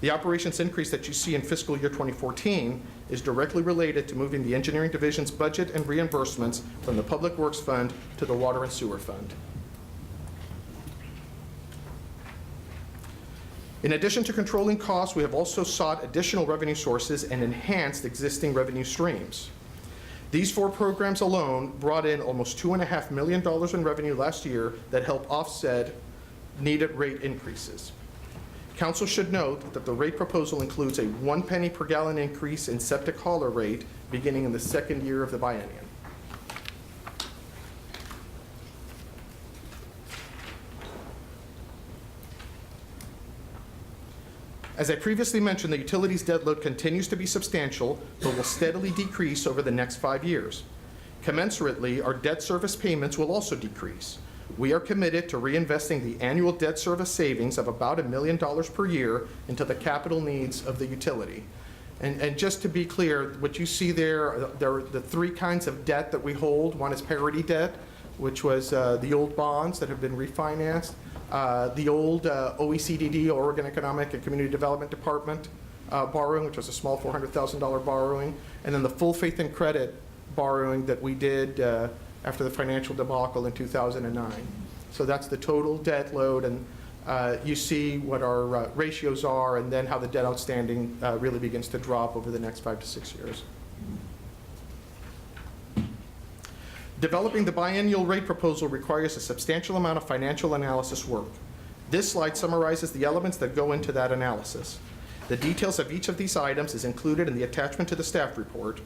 The operations increase that you see in fiscal year 2014 is directly related to moving the engineering division's budget and reimbursements from the Public Works Fund to the Water and Sewer Fund. In addition to controlling costs, we have also sought additional revenue sources and enhanced existing revenue streams. These 4 programs alone brought in almost $2.5 million in revenue last year that helped offset needed rate increases. Council should note that the rate proposal includes a 1 penny per gallon increase in septic hauler rate beginning in the 2nd year of the biennium. As I previously mentioned, the utilities debt load continues to be substantial, but will steadily decrease over the next 5 years. Commensurately, our debt service payments will also decrease. We are committed to reinvesting the annual debt service savings of about $1 million per year into the capital needs of the utility. And just to be clear, what you see there are the 3 kinds of debt that we hold. One is parity debt, which was the old bonds that have been refinanced. The old OECD, Oregon Economic and Community Development Department borrowing, which was a small $400,000 borrowing, and then the full faith and credit borrowing that we did after the financial debacle in 2009. So that's the total debt load, and you see what our ratios are and then how the debt outstanding really begins to drop over the next 5 to 6 years. Developing the biennial rate proposal requires a substantial amount of financial analysis work. This slide summarizes the elements that go into that analysis. The details of each of these items is included in the attachment to the staff report.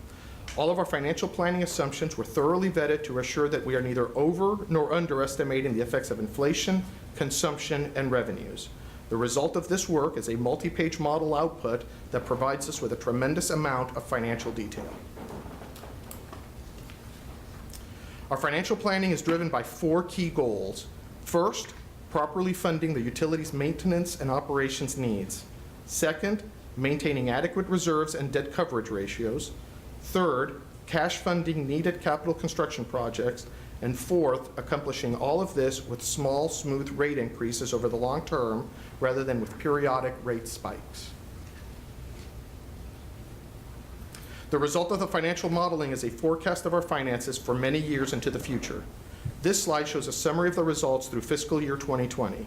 All of our financial planning assumptions were thoroughly vetted to assure that we are neither over nor underestimating the effects of inflation, consumption, and revenues. The result of this work is a multi-page model output that provides us with a tremendous amount of financial detail. Our financial planning is driven by 4 key goals. First, properly funding the utility's maintenance and operations needs. Second, maintaining adequate reserves and debt coverage ratios. Third, cash funding needed capital construction projects. And fourth, accomplishing all of this with small, smooth rate increases over the long term rather than with periodic rate spikes. The result of the financial modeling is a forecast of our finances for many years into the future. This slide shows a summary of the results through fiscal year 2020.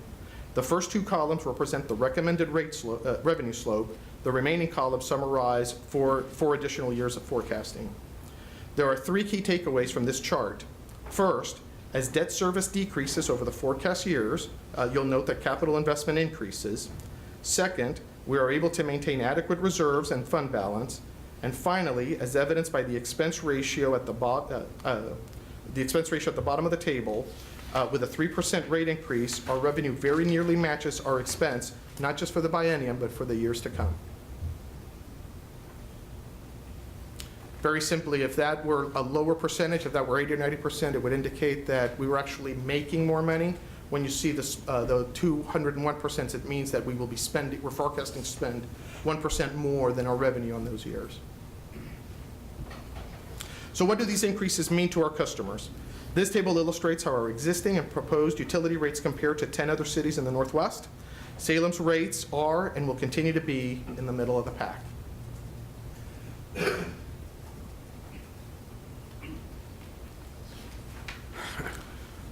The first 2 columns represent the recommended revenue slope. The remaining columns summarize 4 additional years of forecasting. There are 3 key takeaways from this chart. First, as debt service decreases over the forecast years, you'll note that capital investment increases. Second, we are able to maintain adequate reserves and fund balance. And finally, as evidenced by the expense ratio at the bottom of the table, with a 3% rate increase, our revenue very nearly matches our expense, not just for the biennium, but for the years to come. Very simply, if that were a lower percentage, if that were 80 or 90%, it would indicate that we were actually making more money. When you see this, the 201%, it means that we're forecasting to spend 1% more than our revenue on those years. So what do these increases mean to our customers? This table illustrates how our existing and proposed utility rates compare to 10 other cities in the Northwest. Salem's rates are and will continue to be in the middle of the pack.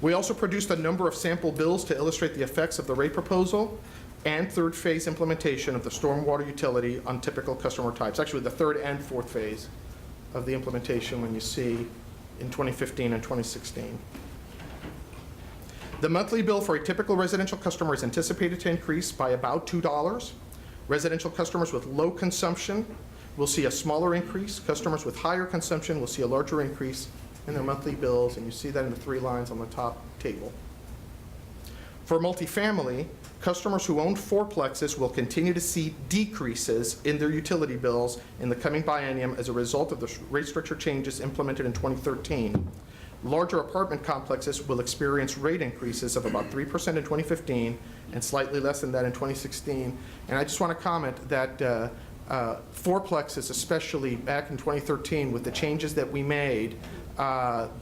We also produced a number of sample bills to illustrate the effects of the rate proposal and 3rd phase implementation of the stormwater utility on typical customer types. Actually, the 3rd and 4th phase of the implementation when you see in 2015 and 2016. The monthly bill for a typical residential customer is anticipated to increase by about $2. Residential customers with low consumption will see a smaller increase. Customers with higher consumption will see a larger increase in their monthly bills, and you see that in the 3 lines on the top table. For multifamily, customers who own fourplexes will continue to see decreases in their utility bills in the coming biennium as a result of the rate structure changes implemented in 2013. Larger apartment complexes will experience rate increases of about 3% in 2015 and slightly less than that in 2016. And I just want to comment that fourplexes, especially back in 2013 with the changes that we made,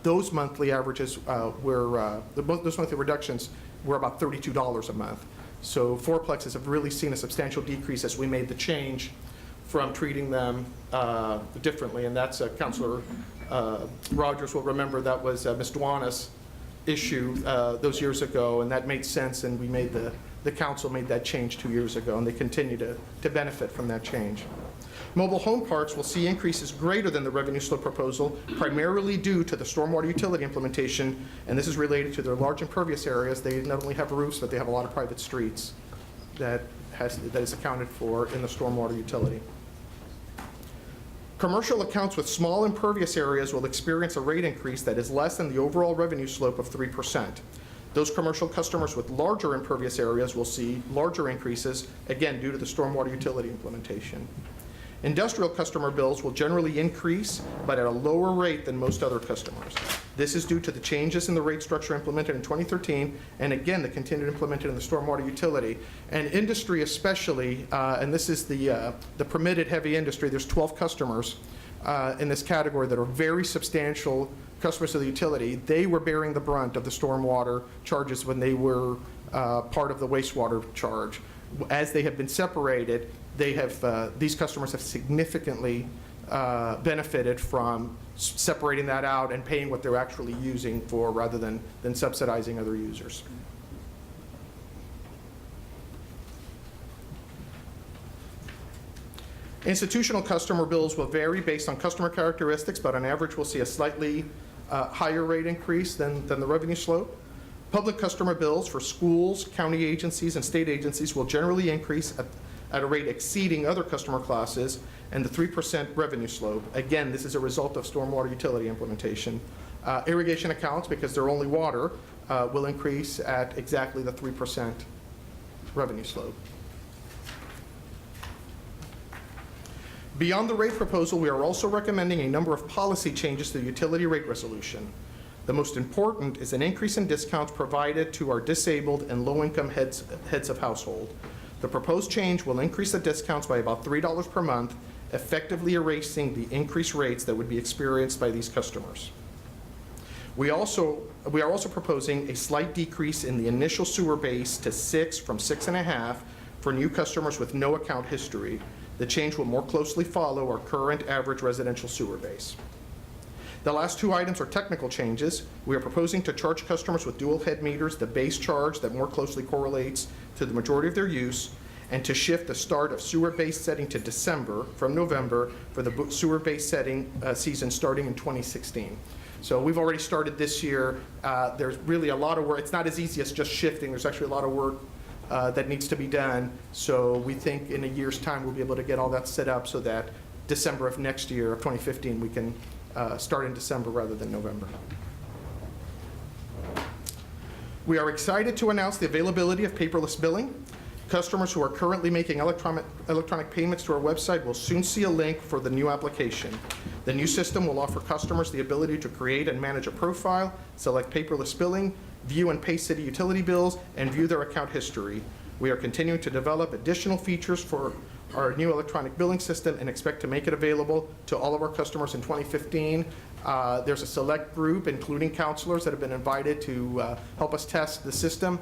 those monthly averages those monthly reductions were about $32 a month. So fourplexes have really seen a substantial decrease as we made the change from treating them differently, and that's Councilor Rogers will remember that was Ms. Dwana's issue those years ago, and that made sense, and we made the council made that change 2 years ago, and they continue to benefit from that change. Mobile home parks will see increases greater than the revenue slope proposal, primarily due to the stormwater utility implementation, and this is related to their large impervious areas. They not only have roofs, but they have a lot of private streets that is accounted for in the stormwater utility. Commercial accounts with small impervious areas will experience a rate increase that is less than the overall revenue slope of 3%. Those commercial customers with larger impervious areas will see larger increases, again, due to the stormwater utility implementation. Industrial customer bills will generally increase, but at a lower rate than most other customers. This is due to the changes in the rate structure implemented in 2013, and again, the continued implemented in the stormwater utility. And industry especially, and this is the permitted heavy industry, there's 12 customers in this category that are very substantial customers of the utility. They were bearing the brunt of the stormwater charges when they were part of the wastewater charge. As they have been separated, these customers have significantly benefited from separating that out and paying what they're actually using for rather than subsidizing other users. Institutional customer bills will vary based on customer characteristics, but on average we'll see a slightly higher rate increase than the revenue slope. Public customer bills for schools, county agencies, and state agencies will generally increase at a rate exceeding other customer classes and the 3% revenue slope. Again, this is a result of stormwater utility implementation. Irrigation accounts, because they're only water, will increase at exactly the 3% revenue slope. Beyond the rate proposal, we are also recommending a number of policy changes to the utility rate resolution. The most important is an increase in discounts provided to our disabled and low-income heads of household. The proposed change will increase the discounts by about $3 per month, effectively erasing the increased rates that would be experienced by these customers. We are also proposing a slight decrease in the initial sewer base to 6 from 6.5 for new customers with no account history. The change will more closely follow our current average residential sewer base. The last 2 items are technical changes. We are proposing to charge customers with dual head meters the base charge that more closely correlates to the majority of their use, and to shift the start of sewer base setting to December from November for the sewer base setting season starting in 2016. So we've already started this year. There's really a lot of work. It's not as easy as just shifting. There's actually a lot of work that needs to be done. So we think in a year's time we'll be able to get all that set up so that December of next year, of 2015, we can start in December rather than November. We are excited to announce the availability of paperless billing. Customers who are currently making electronic payments to our website will soon see a link for the new application. The new system will offer customers the ability to create and manage a profile, select paperless billing, view and pay city utility bills, and view their account history. We are continuing to develop additional features for our new electronic billing system and expect to make it available to all of our customers in 2015. There's a select group, including counselors, that have been invited to help us test the system.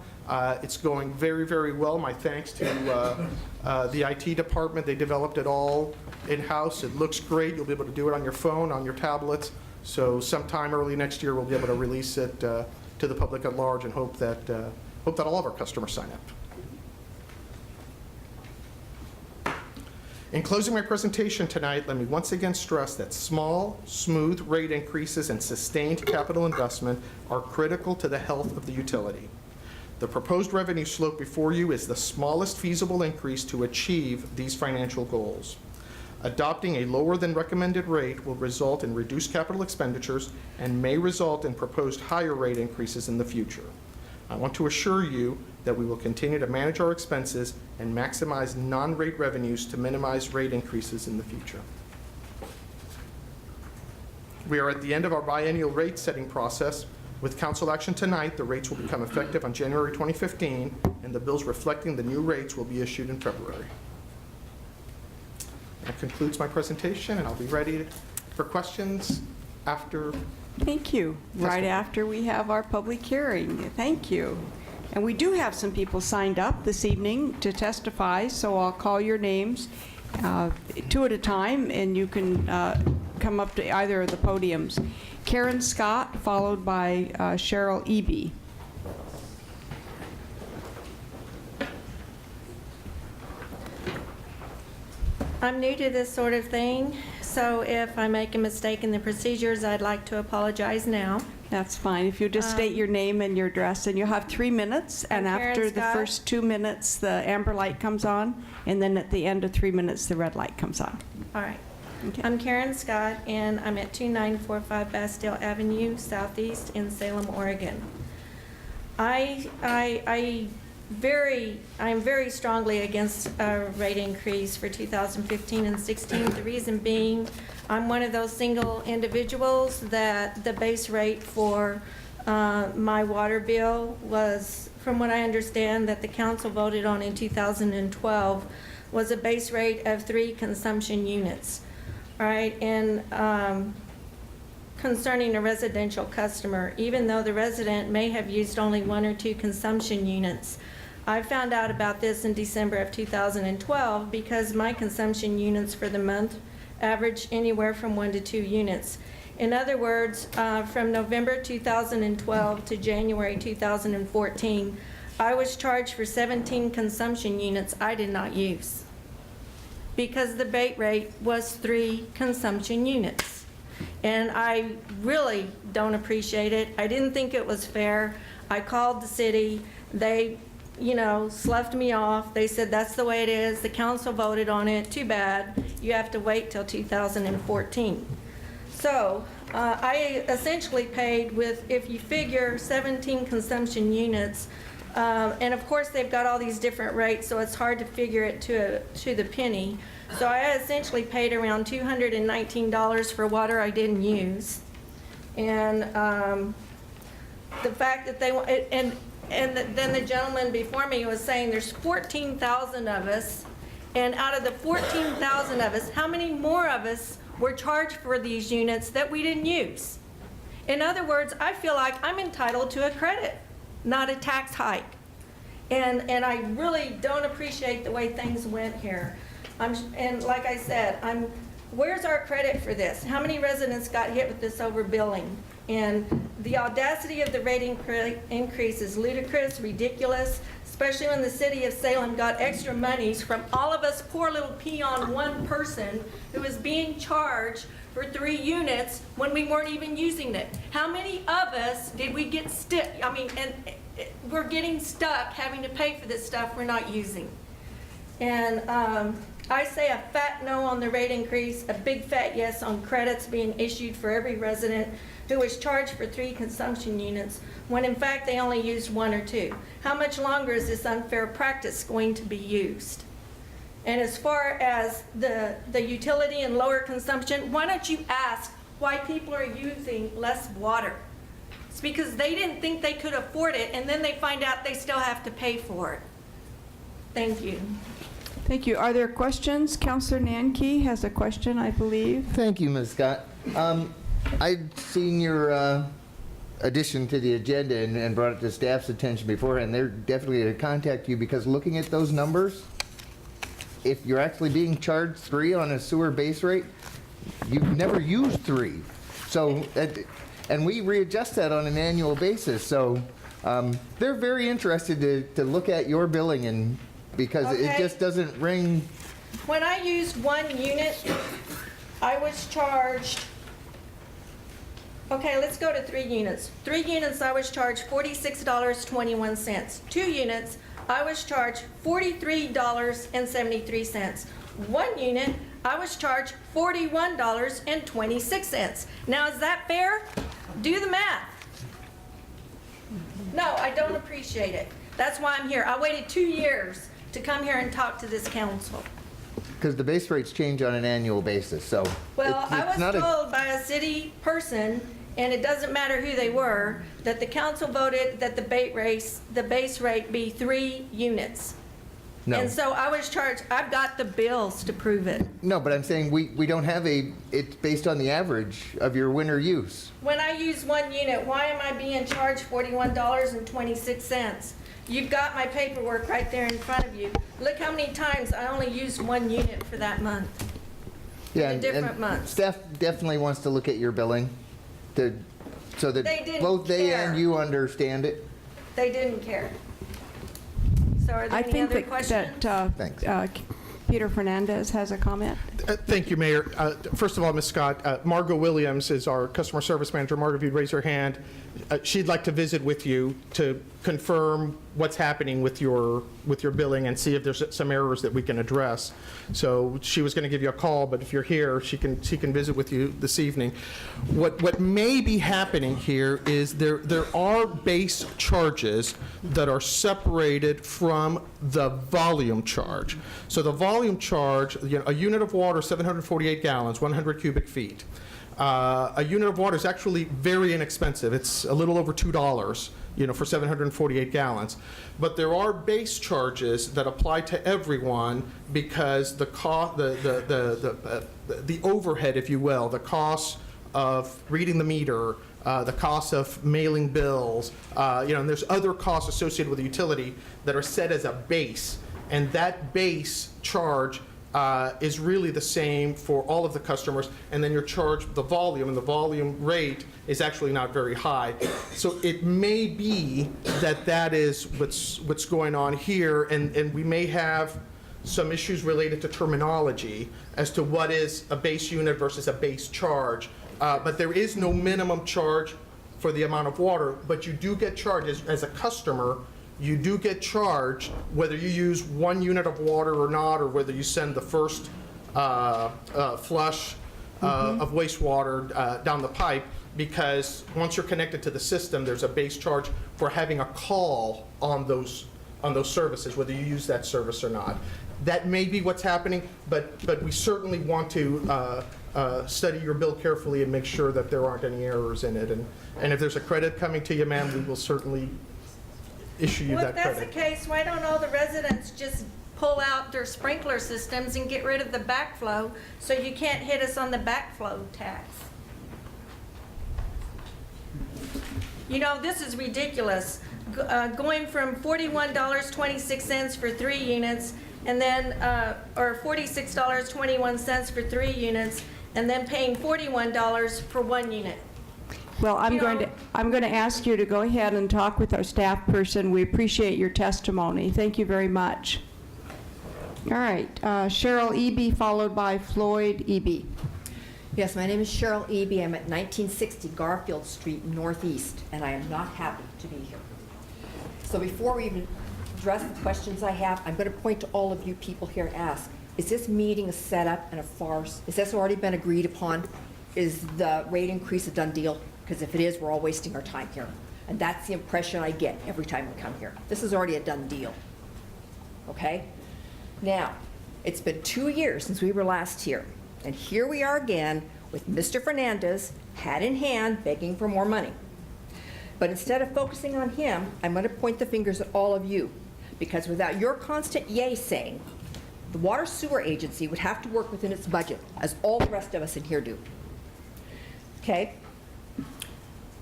It's going very, very well. My thanks to the IT department. They developed it all in-house. It looks great. You'll be able to do it on your phone, on your tablets. So sometime early next year, we'll be able to release it to the public at large, and hope that all of our customers sign up. In closing my presentation tonight, let me once again stress that small, smooth rate increases and sustained capital investment are critical to the health of the utility. The proposed revenue slope before you is the smallest feasible increase to achieve these financial goals. Adopting a lower than recommended rate will result in reduced capital expenditures and may result in proposed higher rate increases in the future. I want to assure you that we will continue to manage our expenses and maximize non-rate revenues to minimize rate increases in the future. We are at the end of our biennial rate setting process. With council action tonight, the rates will become effective on January 2015, and the bills reflecting the new rates will be issued in February. That concludes my presentation, and I'll be ready for questions after. Thank you. Right after we have our public hearing. Thank you. And we do have some people signed up this evening to testify, so I'll call your names two at a time, and you can come up to either of the podiums. Karen Scott, followed by Cheryl Eby. I'm new to this sort of thing, so if I make a mistake in the procedures, I'd like to apologize now. That's fine. If you just state your name and your address, and you'll have 3 minutes, and I'm Karen after the Scott. first 2 minutes, the amber light comes on, and then at the end of 3 minutes, the red light comes on. All right. I'm Karen Scott, and I'm at 2945 Bastille Avenue, Southeast in Salem, Oregon. I'm very strongly against a rate increase for 2015 and 16. The reason being, I'm one of those single individuals that the base rate for my water bill was, from what I understand, that the council voted on in 2012, was a base rate of 3 consumption units. All right, and concerning a residential customer, even though the resident may have used only 1 or 2 consumption units, I found out about this in December of 2012 because my consumption units for the month average anywhere from 1 to 2 units. In other words, from November 2012 to January 2014, I was charged for 17 consumption units I did not use because the bait rate was 3 consumption units. And I really don't appreciate it. I didn't think it was fair. I called the city. They, sloughed me off. They said, that's the way it is. The council voted on it. Too bad. You have to wait till 2014. So I essentially paid with, if you figure 17 consumption units, and of course they've got all these different rates, so it's hard to figure it to the penny. So I essentially paid around $219 for water I didn't use. And the fact that they, then the gentleman before me was saying there's 14,000 of us, and out of the 14,000 of us, how many more of us were charged for these units that we didn't use? In other words, I feel like I'm entitled to a credit, not a tax hike. And I really don't appreciate the way things went here. And like I said, where's our credit for this? How many residents got hit with this overbilling? And the audacity of the rate increase is ludicrous, ridiculous, especially when the city of Salem got extra monies from all of us poor little peon one person who is being charged for 3 units when we weren't even using it. How many of us did we get stuck? And we're getting stuck having to pay for this stuff we're not using. And I say a fat no on the rate increase, a big fat yes on credits being issued for every resident who was charged for 3 consumption units, when in fact they only used 1 or 2. How much longer is this unfair practice going to be used? And as far as the utility and lower consumption, why don't you ask why people are using less water? It's because they didn't think they could afford it, and then they find out they still have to pay for it. Thank you. Thank you. Are there questions? Councilor Nanke has a question, I believe. Thank you, Ms. Scott. I'd seen your addition to the agenda and brought it to staff's attention beforehand. They're definitely going to contact you because looking at those numbers, if you're actually being charged 3 on a sewer base rate, you've never used 3. So, and we readjust that on an annual basis. So they're very interested to look at your billing and because it just doesn't ring. When I used 1 unit, I was charged, okay, let's go to 3 units. 3 units, I was charged $46.21. 2 units, I was charged $43.73. 1 unit, I was charged $41.26. Now, is that fair? Do the math. No, I don't appreciate it. That's why I'm here. I waited 2 years to come here and talk to this council. Because the base rates change on an annual basis, so. Well, I it's not was a- told by a city person, and it doesn't matter who they were, that the council voted that the base rate be 3 units. No. And so I was charged, I've got the bills to prove it. No, but I'm saying we don't have it's based on the average of your winter use. When I use 1 unit, why am I being charged $41.26? You've got my paperwork right there in front of you. Look how many times I only used 1 unit for that month. Yeah, In different months. Staff definitely wants to look at your billing so that They didn't both they care. and you understand it. They didn't care. So are there I any think other that questions? Thanks. Peter Fernandez has a comment. Thank you, Mayor. First of all, Ms. Scott, Margot Williams is our customer service manager. Margot, if you'd raise your hand. She'd like to visit with you to confirm what's happening with your billing and see if there's some errors that we can address. So she was going to give you a call, but if you're here, she can visit with you this evening. What may be happening here is there are base charges that are separated from the volume charge. So the volume charge, a unit of water, 748 gallons, 100 cubic feet. A unit of water is actually very inexpensive. It's a little over $2, for 748 gallons. But there are base charges that apply to everyone because the overhead, if you will, the cost of reading the meter, the cost of mailing bills, and there's other costs associated with the utility that are set as a base. And that base charge is really the same for all of the customers, and then you're charged the volume, and the volume rate is actually not very high. So it may be that is what's going on here, and we may have some issues related to terminology as to what is a base unit versus a base charge. But there is no minimum charge for the amount of water, but you do get charged as a customer. You do get charged whether you use 1 unit of water or not, or whether you send the first flush of wastewater down the pipe, because once you're connected to the system, there's a base charge for having a call on those services, whether you use that service or not. That may be what's happening, but we certainly want to study your bill carefully and make sure that there aren't any errors in it. And if there's a credit coming to you, ma'am, we will certainly issue you Well, that if that's credit. the case, why don't all the residents just pull out their sprinkler systems and get rid of the backflow so you can't hit us on the backflow tax? This is ridiculous. Going from $41.26 for 3 units and then, or $46.21 for 3 units, and then paying $41 for 1 unit. Well, I'm going to ask you to go ahead and talk with our staff person. We appreciate your testimony. Thank you very much. All right, Cheryl Eby, followed by Floyd Eby. Yes, my name is Cheryl Eby. I'm at 1960 Garfield Street Northeast, and I am not happy to be here. So before we even address the questions I have, I'm going to point to all of you people here and ask, is this meeting a setup and a farce? Has this already been agreed upon? Is the rate increase a done deal? Because if it is, we're all wasting our time here. And that's the impression I get every time we come here. This is already a done deal. Okay? Now, it's been 2 years since we were last here. And here we are again with Mr. Fernandez, hat in hand, begging for more money. But instead of focusing on him, I'm going to point the fingers at all of you. Because without your constant yay saying, the Water Sewer Agency would have to work within its budget, as all the rest of us in here do. Okay?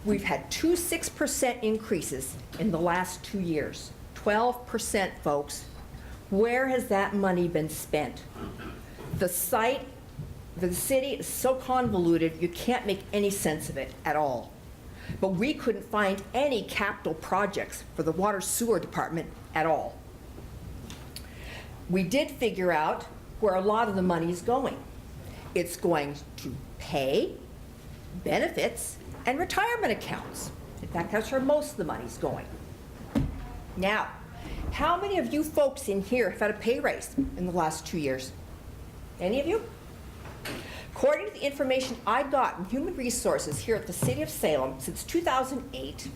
We've had 2 6% increases in the last 2 years. 12%, folks. Where has that money been spent? The site, the city is so convoluted, you can't make any sense of it at all. But we couldn't find any capital projects for the Water Sewer Department at all. We did figure out where a lot of the money is going. It's going to pay, benefits, and retirement accounts. In fact, that's where most of the money's going. Now, how many of you folks in here have had a pay raise in the last 2 years? Any of you? According to the information I got in Human Resources here at the City of Salem since 2008,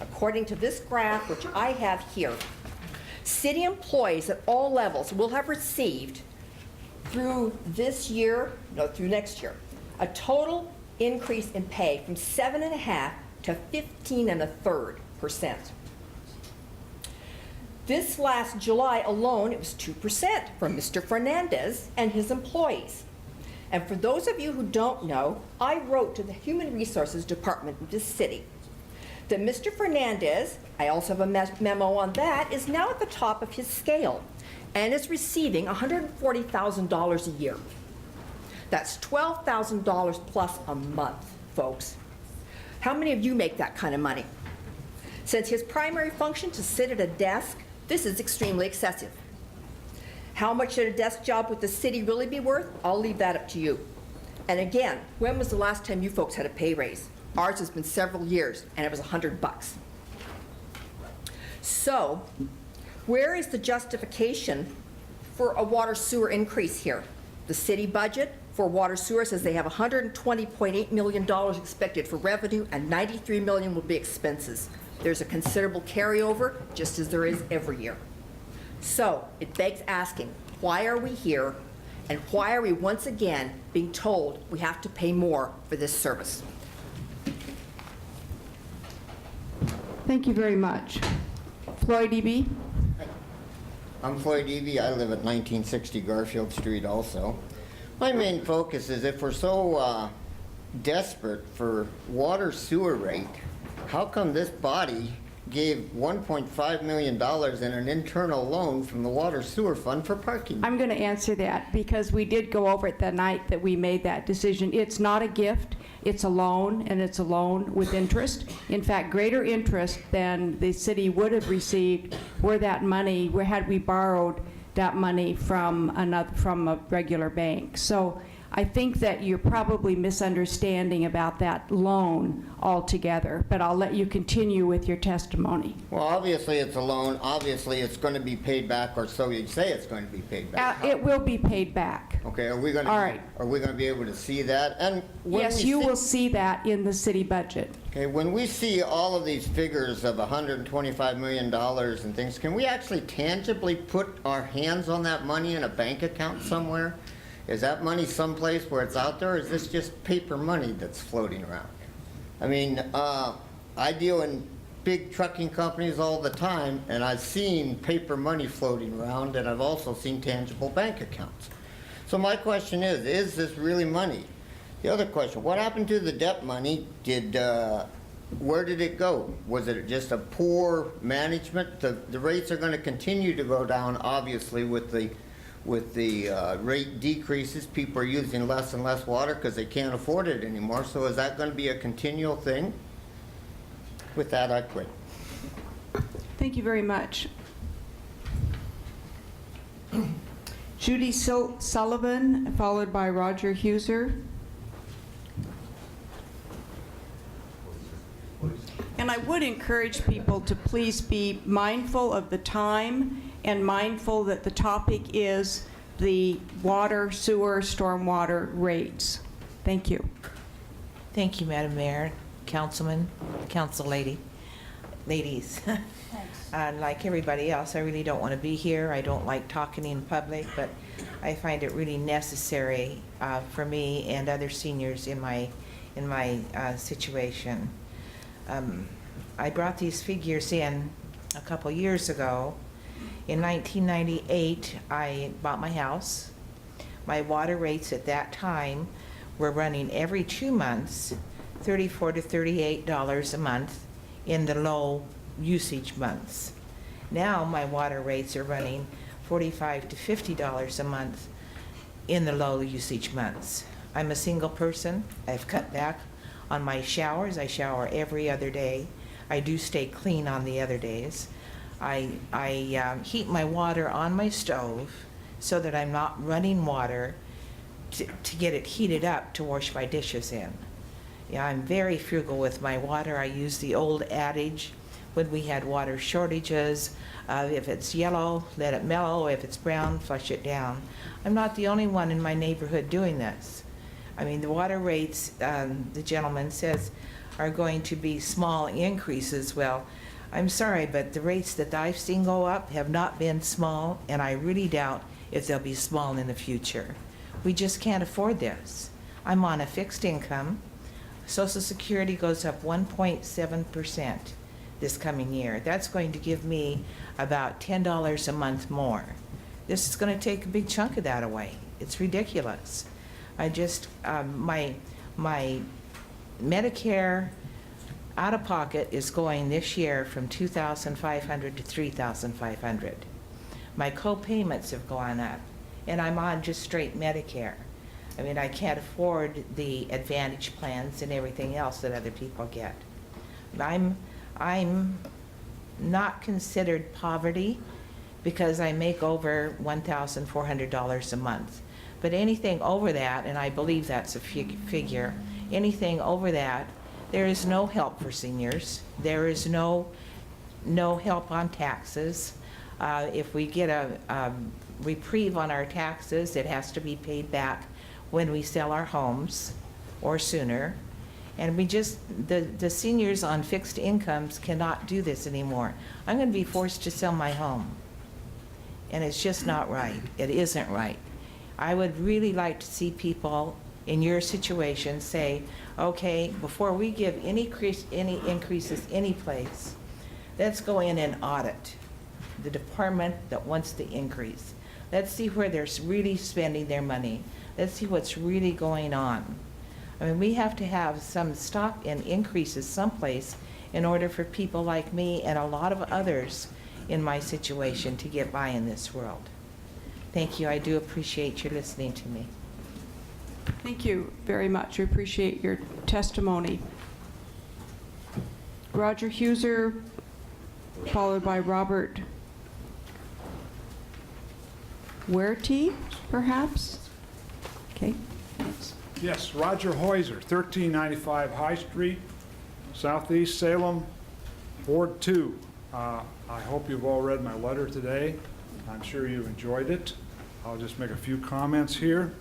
according to this graph, which I have here, city employees at all levels will have received through this year, no, through next year, a total increase in pay from 7.5% to 15.33%. This last July alone, it was 2% for Mr. Fernandez and his employees. And for those of you who don't know, I wrote to the Human Resources Department of this city that Mr. Fernandez, I also have a memo on that, is now at the top of his scale and is receiving $140,000 a year. That's $12,000 plus a month, folks. How many of you make that kind of money? Since his primary function to sit at a desk, this is extremely excessive. How much should a desk job with the city really be worth? I'll leave that up to you. And again, when was the last time you folks had a pay raise? Ours has been several years, and it was $100. So, where is the justification for a water sewer increase here? The city budget for water sewer says they have $120.8 million expected for revenue, and $93 million will be expenses. There's a considerable carryover, just as there is every year. So it begs asking, why are we here, and why are we once again being told we have to pay more for this service? Thank you very much. Floyd Eby? I'm Floyd Eby. I live at 1960 Garfield Street also. My main focus is if we're so desperate for water sewer rate, how come this body gave $1.5 million in an internal loan from the water sewer fund for parking? I'm going to answer that because we did go over it the night that we made that decision. It's not a gift, it's a loan, and it's a loan with interest. In fact, greater interest than the city would have received were that money, had we borrowed that money from a regular bank. So I think that you're probably misunderstanding about that loan altogether, but I'll let you continue with your testimony. Well, obviously it's a loan. Obviously it's going to be paid back, or so you say it's going to be paid back. It will be paid back. Okay, are we going to be able to see that? And yes, you will see that in the city budget. Okay, when we see all of these figures of $125 million and things, can we actually tangibly put our hands on that money in a bank account somewhere? Is that money someplace where it's out there, or is this just paper money that's floating around? I mean, I deal in big trucking companies all the time, and I've seen paper money floating around, and I've also seen tangible bank accounts. So my question is this really money? The other question, what happened to the debt money? Where did it go? Was it just a poor management? The rates are going to continue to go down, obviously, with the rate decreases. People are using less and less water because they can't afford it anymore. So is that going to be a continual thing? With that, I quit. Thank you very much. Judy Sullivan, followed by Roger Huser. And I would encourage people to please be mindful of the time and mindful that the topic is the water, sewer, stormwater rates. Thank you. Thank you, Madam Mayor, Councilman, Council ladies. Like everybody else, I really don't want to be here. I don't like talking in public, but I find it really necessary for me and other seniors in my situation. I brought these figures in a couple years ago. In 1998, I bought my house. My water rates at that time were running every 2 months, $34 to $38 a month in the low usage months. Now my water rates are running $45 to $50 a month in the low usage months. I'm a single person. I've cut back on my showers. I shower every other day. I do stay clean on the other days. I heat my water on my stove so that I'm not running water to get it heated up to wash my dishes in. Yeah, I'm very frugal with my water. I use the old adage, when we had water shortages. If it's yellow, let it mellow. If it's brown, flush it down. I'm not the only one in my neighborhood doing this. I mean, the water rates, the gentleman says, are going to be small increases. Well, I'm sorry, but the rates that I've seen go up have not been small, and I really doubt if they'll be small in the future. We just can't afford this. I'm on a fixed income. Social Security goes up 1.7% this coming year. That's going to give me about $10 a month more. This is going to take a big chunk of that away. It's ridiculous. I just, my Medicare out-of-pocket is going this year from $2,500 to $3,500. My co-payments have gone up, and I'm on just straight Medicare. I mean, I can't afford the Advantage plans and everything else that other people get. I'm not considered poverty because I make over $1,400 a month. But anything over that, and I believe that's a figure, anything over that, there is no help for seniors. There is no help on taxes. If we get a reprieve on our taxes, it has to be paid back when we sell our homes or sooner. And we just, the seniors on fixed incomes cannot do this anymore. I'm going to be forced to sell my home. And it's just not right. It isn't right. I would really like to see people in your situation say, okay, before we give any increases any place, let's go in and audit the department that wants the increase. Let's see where they're really spending their money. Let's see what's really going on. I mean, we have to have some stock in increases someplace in order for people like me and a lot of others in my situation to get by in this world. Thank you. I do appreciate you listening to me. Thank you very much. We appreciate your testimony. Roger Huser, followed by Robert Werty, perhaps? Okay. Yes, Roger Heuser, 1395 High Street, Southeast Salem, Ward 2. I hope you've all read my letter today. I'm sure you enjoyed it. I'll just make a few comments here.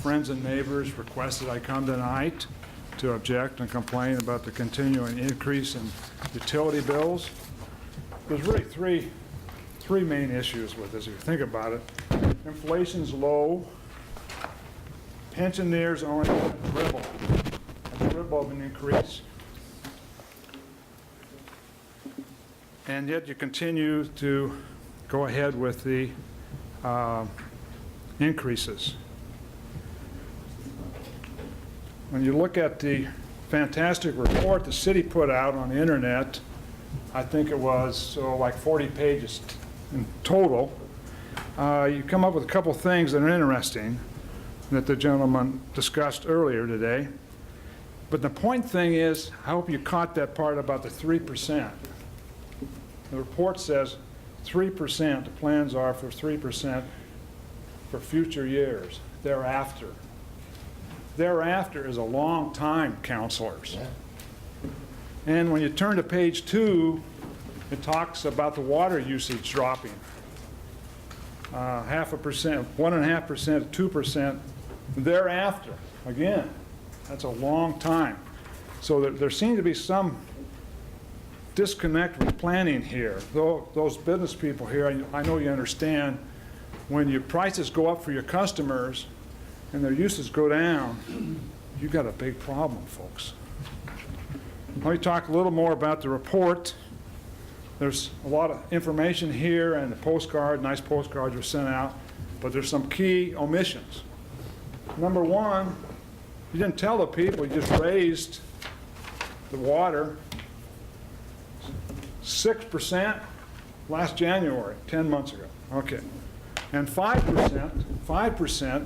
Friends and neighbors requested I come tonight to object and complain about the continuing increase in utility bills. There's really three main issues with this, if you think about it. Inflation's low. Pensioners only get a dribble of an increase. And yet you continue to go ahead with the increases. When you look at the fantastic report the city put out on the internet, I think it was like 40 pages in total, you come up with a couple things that are interesting that the gentleman discussed earlier today. But the point thing is, I hope you caught that part about the 3%. The report says 3%, the plans are for 3% for future years, thereafter. Thereafter is a long time, counselors. Yeah. And when you turn to page 2, it talks about the water usage dropping. 0.5%, 1.5%, 2% thereafter. Again, that's a long time. So there seems to be some disconnect with planning here. Those business people here, I know you understand, when your prices go up for your customers and their uses go down, you've got a big problem, folks. Let me talk a little more about the report. There's a lot of information here, and the postcard, nice postcards were sent out, but there's some key omissions. Number one, you didn't tell the people, you just raised the water 6% last January, 10 months ago. Okay. And 5%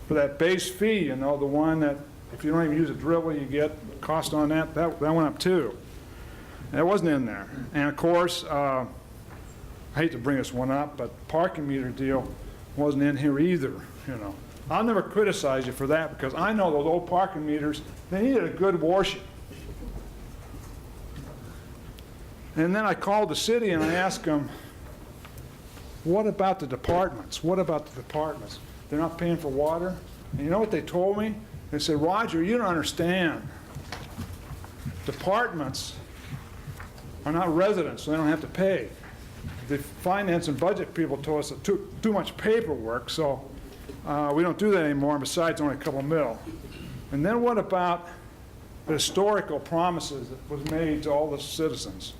for that base fee, you know, the one that if you don't even use a dribble, you get cost on that went up too. That wasn't in there. And of course, I hate to bring this one up, but parking meter deal wasn't in here either, you know. I'll never criticize you for that because I know those old parking meters, they needed a good washing. And then I called the city and I asked them, what about the departments? What about the departments? They're not paying for water? And you know what they told me? They said, Roger, you don't understand. Departments are not residents, so they don't have to pay. The finance and budget people told us it took too much paperwork, so we don't do that anymore, and besides, only a couple mil. And then what about the historical promises that was made to all the citizens?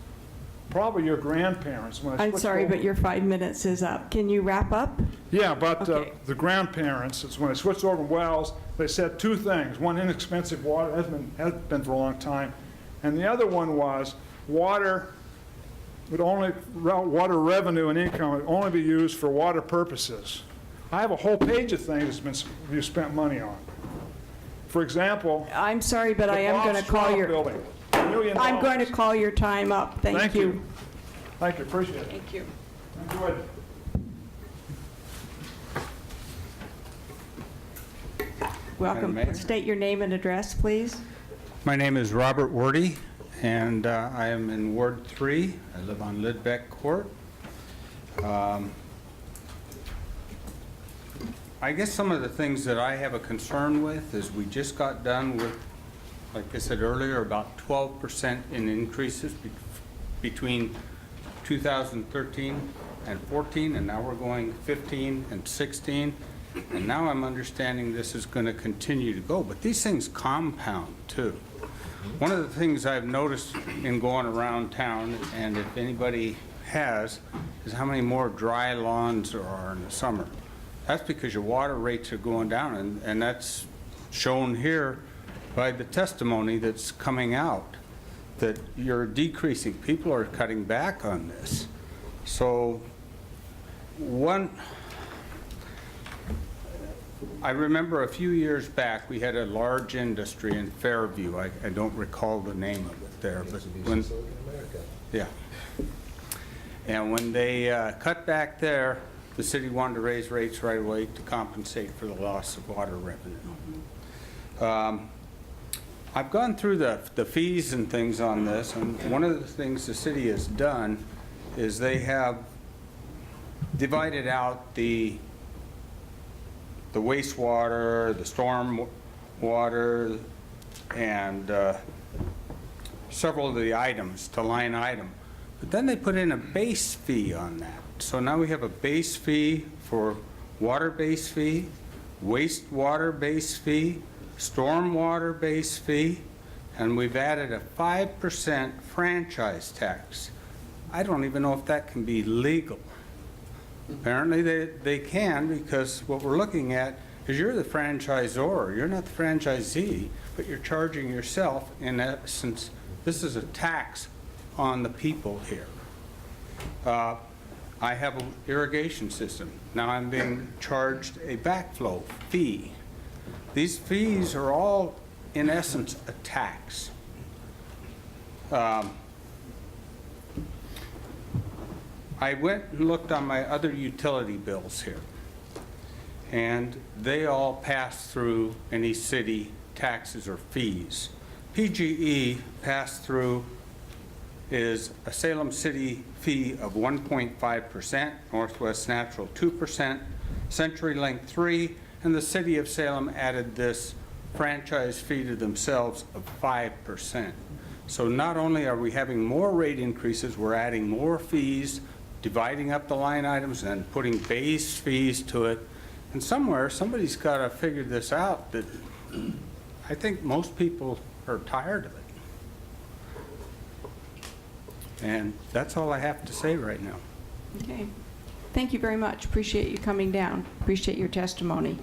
Probably your grandparents. When I'm sorry, but your 5 minutes is up. Can you wrap up? Yeah, but Okay. the grandparents, it's when they switched over to wells, they said two things. One, inexpensive water, has been for a long time. And the other one was water revenue and income would only be used for water purposes. I have a whole page of things you spent money on. For example, I'm sorry, but I am going to call your... building, $1 million. I'm going to call your time up. Thank you. Thank you, appreciate it. Thank you. Enjoyed it. Welcome. Madam Mayor. State your name and address, please. My name is Robert Wordy, and I am in Ward 3. I live on Lidbeck Court. I guess some of the things that I have a concern with is we just got done with, like I said earlier, about 12% in increases between 2013 and 14, and now we're going 15 and 16. And now I'm understanding this is going to continue to go, but these things compound too. One of the things I've noticed in going around town, and if anybody has, is how many more dry lawns there are in the summer. That's because your water rates are going down, and that's shown here by the testimony that's coming out, that you're decreasing. People are cutting back on this. So I remember a few years back, we had a large industry in Fairview. I don't recall the name of it there, but when, yeah. And when they cut back there, the city wanted to raise rates right away to compensate for the loss of water revenue. I've gone through the fees and things on this, and one of the things the city has done is they have divided out the wastewater, the storm water, and several of the items to line item. But then they put in a base fee on that. So now we have a base fee for water base fee, wastewater base fee, stormwater base fee, and we've added a 5% franchise tax. I don't even know if that can be legal. Apparently they can, because what we're looking at is you're the franchisor, you're not the franchisee, but you're charging yourself. In essence, this is a tax on the people here. I have an irrigation system. Now I'm being charged a backflow fee. These fees are all, in essence, a tax. I went and looked on my other utility bills here, and they all pass through any city taxes or fees. PGE pass-through is a Salem City fee of 1.5%, Northwest Natural 2%, CenturyLink 3%, and the City of Salem added this franchise fee to themselves of 5%. So not only are we having more rate increases, we're adding more fees, dividing up the line items and putting base fees to it. And somewhere, somebody's got to figure this out, that I think most people are tired of it. And that's all I have to say right now. Okay. Thank you very much. Appreciate you coming down. Appreciate your testimony.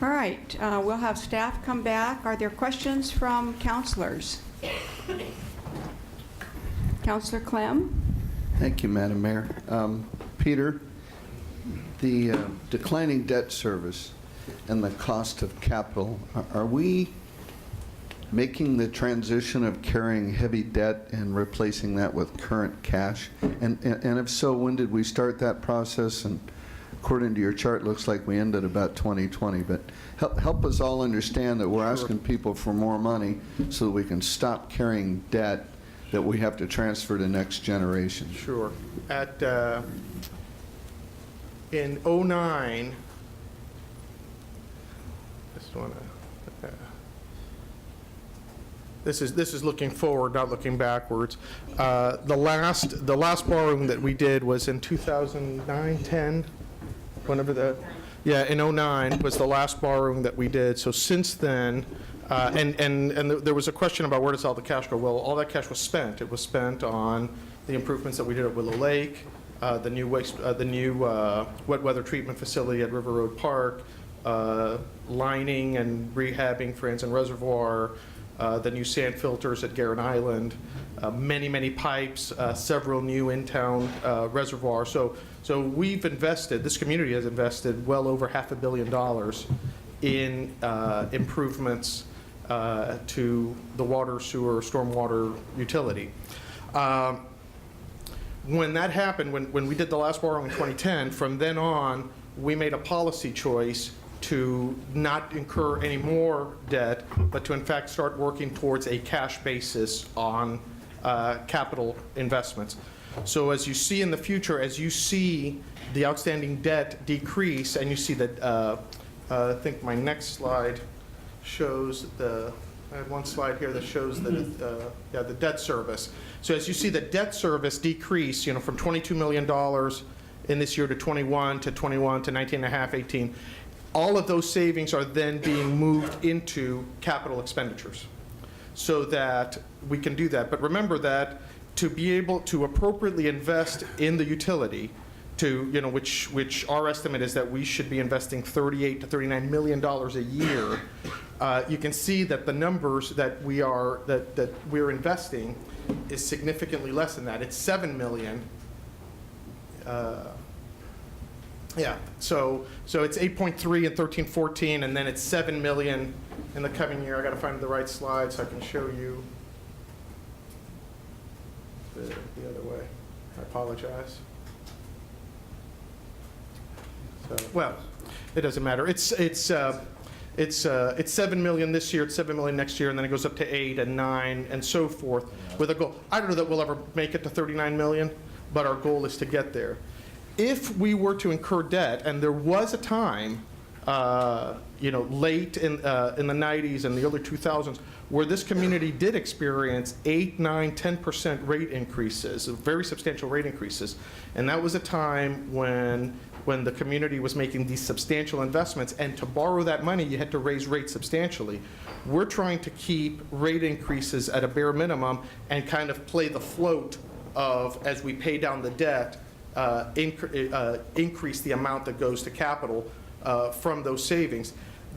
All right. We'll have staff come back. Are there questions from counselors? Councilor Clem? Thank you, Madam Mayor. Peter, the declining debt service and the cost of capital, are we making the transition of carrying heavy debt and replacing that with current cash? And if so, when did we start that process? And according to your chart, looks like we ended about 2020. But help us all understand that we're asking people for more money so that we can stop carrying debt that we have to transfer to next generation? Sure. In '09, this is looking forward, not looking backwards. The last borrowing that we did was in 2009, 10, in '09 was the last borrowing that we did. So since then, and there was a question about where does all the cash go? Well, all that cash was spent. It was spent on the improvements that we did at Willow Lake, the new wet weather treatment facility at River Road Park, lining and rehabbing Franzen Reservoir, the new sand filters at Guerin Island, many pipes, several new in-town reservoirs. So we've invested, this community has invested well over $500 million in improvements to the water, sewer, stormwater utility. When that happened, when we did the last borrowing in 2010, from then on, we made a policy choice to not incur any more debt, but to in fact start working towards a cash basis on capital investments. So as you see in the future, as you see the outstanding debt decrease, and you see that, I think my next slide shows I have one slide here that shows the debt service. So as you see the debt service decrease, from $22 million in this year to 21 to 19.5, 18, all of those savings are then being moved into capital expenditures so that we can do that. But remember that to be able to appropriately invest in the utility, which our estimate is that we should be investing $38 to $39 million a year. You can see that the numbers that we're investing is significantly less than that. It's $7 million. So it's 8.3 in 13-14, and then it's $7 million in the coming year. I got to find the right slide so I can show you the other way. I apologize. Well, it doesn't matter. It's $7 million this year, it's $7 million next year, and then it goes up to 8 and 9 and so forth with a goal. I don't know that we'll ever make it to 39 million, but our goal is to get there. If we were to incur debt, and there was a time, late in the 90s and the early 2000s, where this community did experience 8, 9, 10% rate increases, very substantial rate increases, and that was a time when the community was making these substantial investments, and to borrow that money, you had to raise rates substantially. We're trying to keep rate increases at a bare minimum and kind of play the float of, as we pay down the debt, increase the amount that goes to capital from those savings.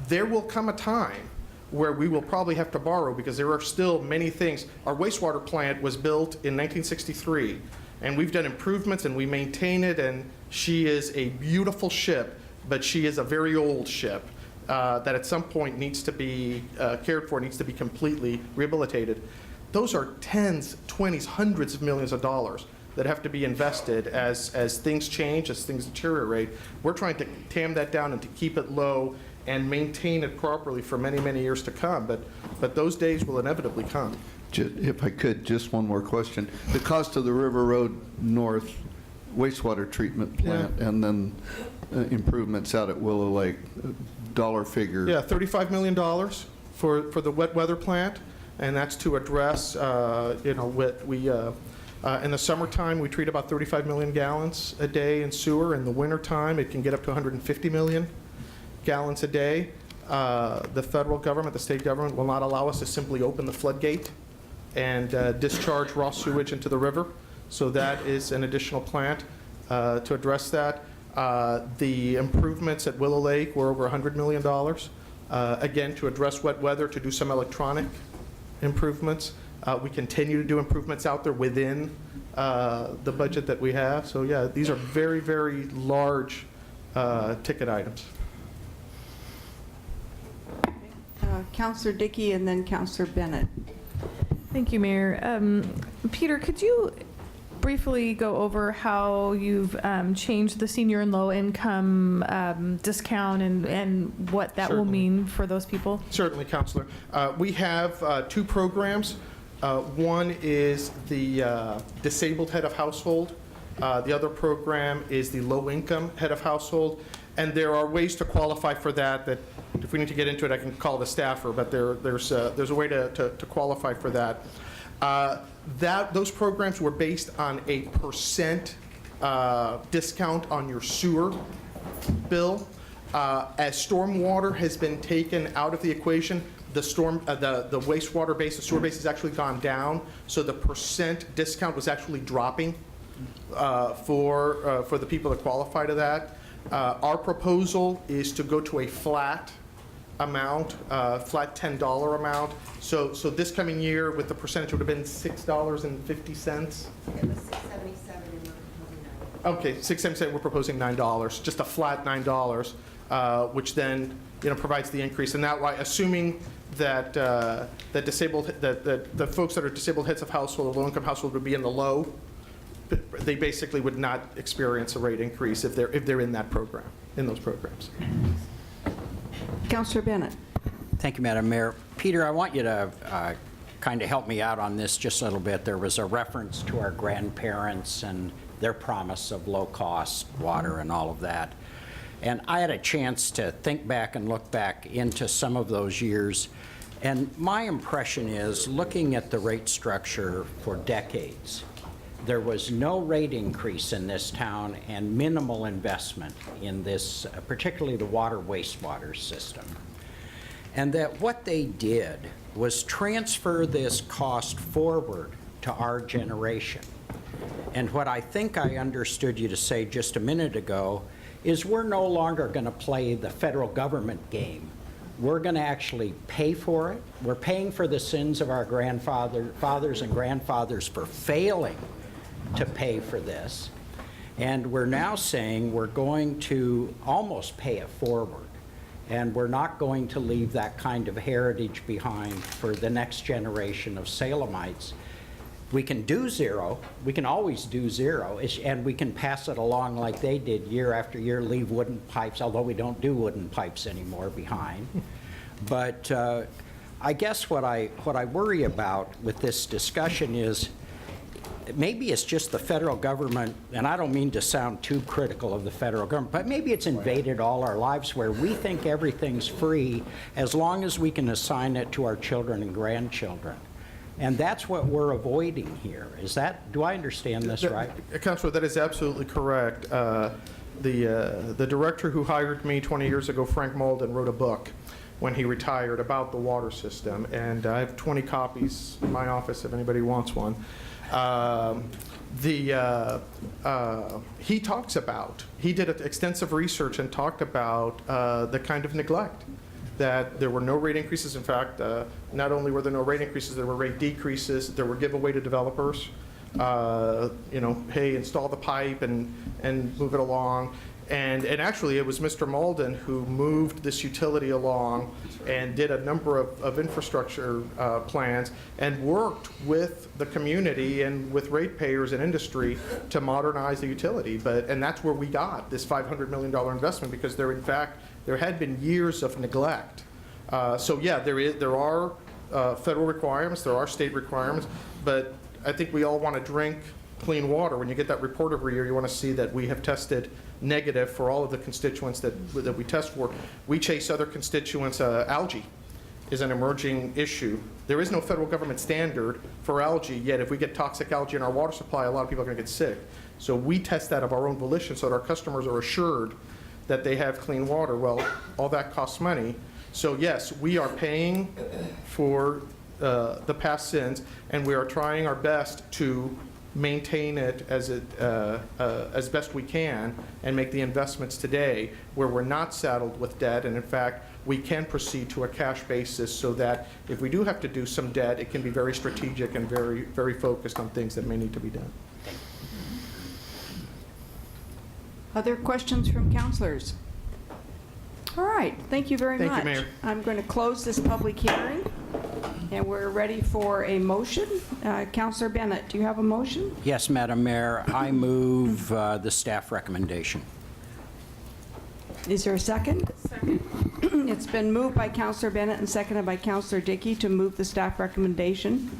There will come a time where we will probably have to borrow because there are still many things. Our wastewater plant was built in 1963, and we've done improvements and we maintain it, and she is a beautiful ship, but she is a very old ship that at some point needs to be cared for, needs to be completely rehabilitated. Those are tens, 20s, hundreds of millions of dollars that have to be invested as things change, as things deteriorate. We're trying to tam that down and to keep it low and maintain it properly for many, many years to come. But those days will inevitably come. If I could, just one more question. The cost of the River Road North wastewater treatment plant and then improvements out at Willow Lake, dollar figure. Yeah, $35 million for the wet weather plant, and that's to address, in the summertime, we treat about 35 million gallons a day in sewer. In the wintertime, it can get up to 150 million gallons a day. The federal government, the state government, will not allow us to simply open the floodgate and discharge raw sewage into the river. So that is an additional plant to address that. The improvements at Willow Lake were over $100 million. Again, to address wet weather, to do some electronic improvements. We continue to do improvements out there within the budget that we have. So yeah, these are very, very large ticket items. Councillor Dickey and then Councillor Bennett. Thank you, Mayor. Peter, could you briefly go over how you've changed the senior and low income discount and what that will mean for those people? Certainly, Councillor. We have two programs. One is the disabled head of household. The other program is the low-income head of household. And there are ways to qualify for that if we need to get into it, I can call the staffer, but there's a way to qualify for that. Those programs were based on a % discount on your sewer bill. As stormwater has been taken out of the equation, the wastewater base, the sewer base has actually gone down, so the % discount was actually dropping for the people that qualify to that. Our proposal is to go to a flat amount, flat $10 amount. So this coming year, with the percentage, would have been $6.50. It was $6.77 and we're proposing $9. Okay, $6.77. We're proposing $9, just a flat $9, which then provides the increase. And that way, assuming that the folks that are disabled heads of household or low-income household would be in the low, they basically would not experience a rate increase if they're in that program, in those programs. Councilor Bennett. Thank you, Madam Mayor. Peter, I want you to kind of help me out on this just a little bit. There was a reference to our grandparents and their promise of low-cost water and all of that. And I had a chance to think back and look back into some of those years. And my impression is, looking at the rate structure for decades, there was no rate increase in this town and minimal investment in this, particularly the water wastewater system. And that what they did was transfer this cost forward to our generation. And what I think I understood you to say just a minute ago is we're no longer going to play the federal government game. We're going to actually pay for it. We're paying for the sins of our fathers and grandfathers for failing to pay for this. And we're now saying we're going to almost pay it forward. And we're not going to leave that kind of heritage behind for the next generation of Salemites. We can do zero. We can always do zero. And we can pass it along like they did year after year, leave wooden pipes, although we don't do wooden pipes anymore, behind. But I guess what I worry about with this discussion is, maybe it's just the federal government, and I don't mean to sound too critical of the federal government, but maybe it's invaded all our lives where we think everything's free as long as we can assign it to our children and grandchildren. And that's what we're avoiding here. Do I understand this right? Councilor, that is absolutely correct. The director who hired me 20 years ago, Frank Malden, wrote a book when he retired about the water system, and I have 20 copies in my office if anybody wants one. He did extensive research and talked about the kind of neglect, that there were no rate increases. In fact, not only were there no rate increases, there were rate decreases. There were giveaway to developers, hey, install the pipe and move it along. And actually, it was Mr. Malden who moved this utility along and did a number of infrastructure plans and worked with the community and with ratepayers and industry to modernize the utility. And that's where we got this $500 million investment, because there had been years of neglect. So yeah, there are federal requirements, there are state requirements, but I think we all want to drink clean water. When you get that report every year, you want to see that we have tested negative for all of the constituents that we test for. We chase other constituents. Algae is an emerging issue. There is no federal government standard for algae, yet if we get toxic algae in our water supply, a lot of people are going to get sick. So we test that of our own volition so that our customers are assured that they have clean water. Well, all that costs money. So yes, we are paying for the past sins, and we are trying our best to maintain it as best we can and make the investments today where we're not saddled with debt, and in fact we can proceed to a cash basis so that if we do have to do some debt, it can be very strategic and very, very focused on things that may need to be done. Other questions from councilors? All right, thank you very much. Thank you, Mayor. I'm going to close this public hearing, and we're ready for a motion. Councilor Bennett, do you have a motion? Yes, Madam Mayor. I move the staff recommendation. Is there a second? Second. It's been moved by Councilor Bennett and seconded by Councilor Dickey to move the staff recommendation.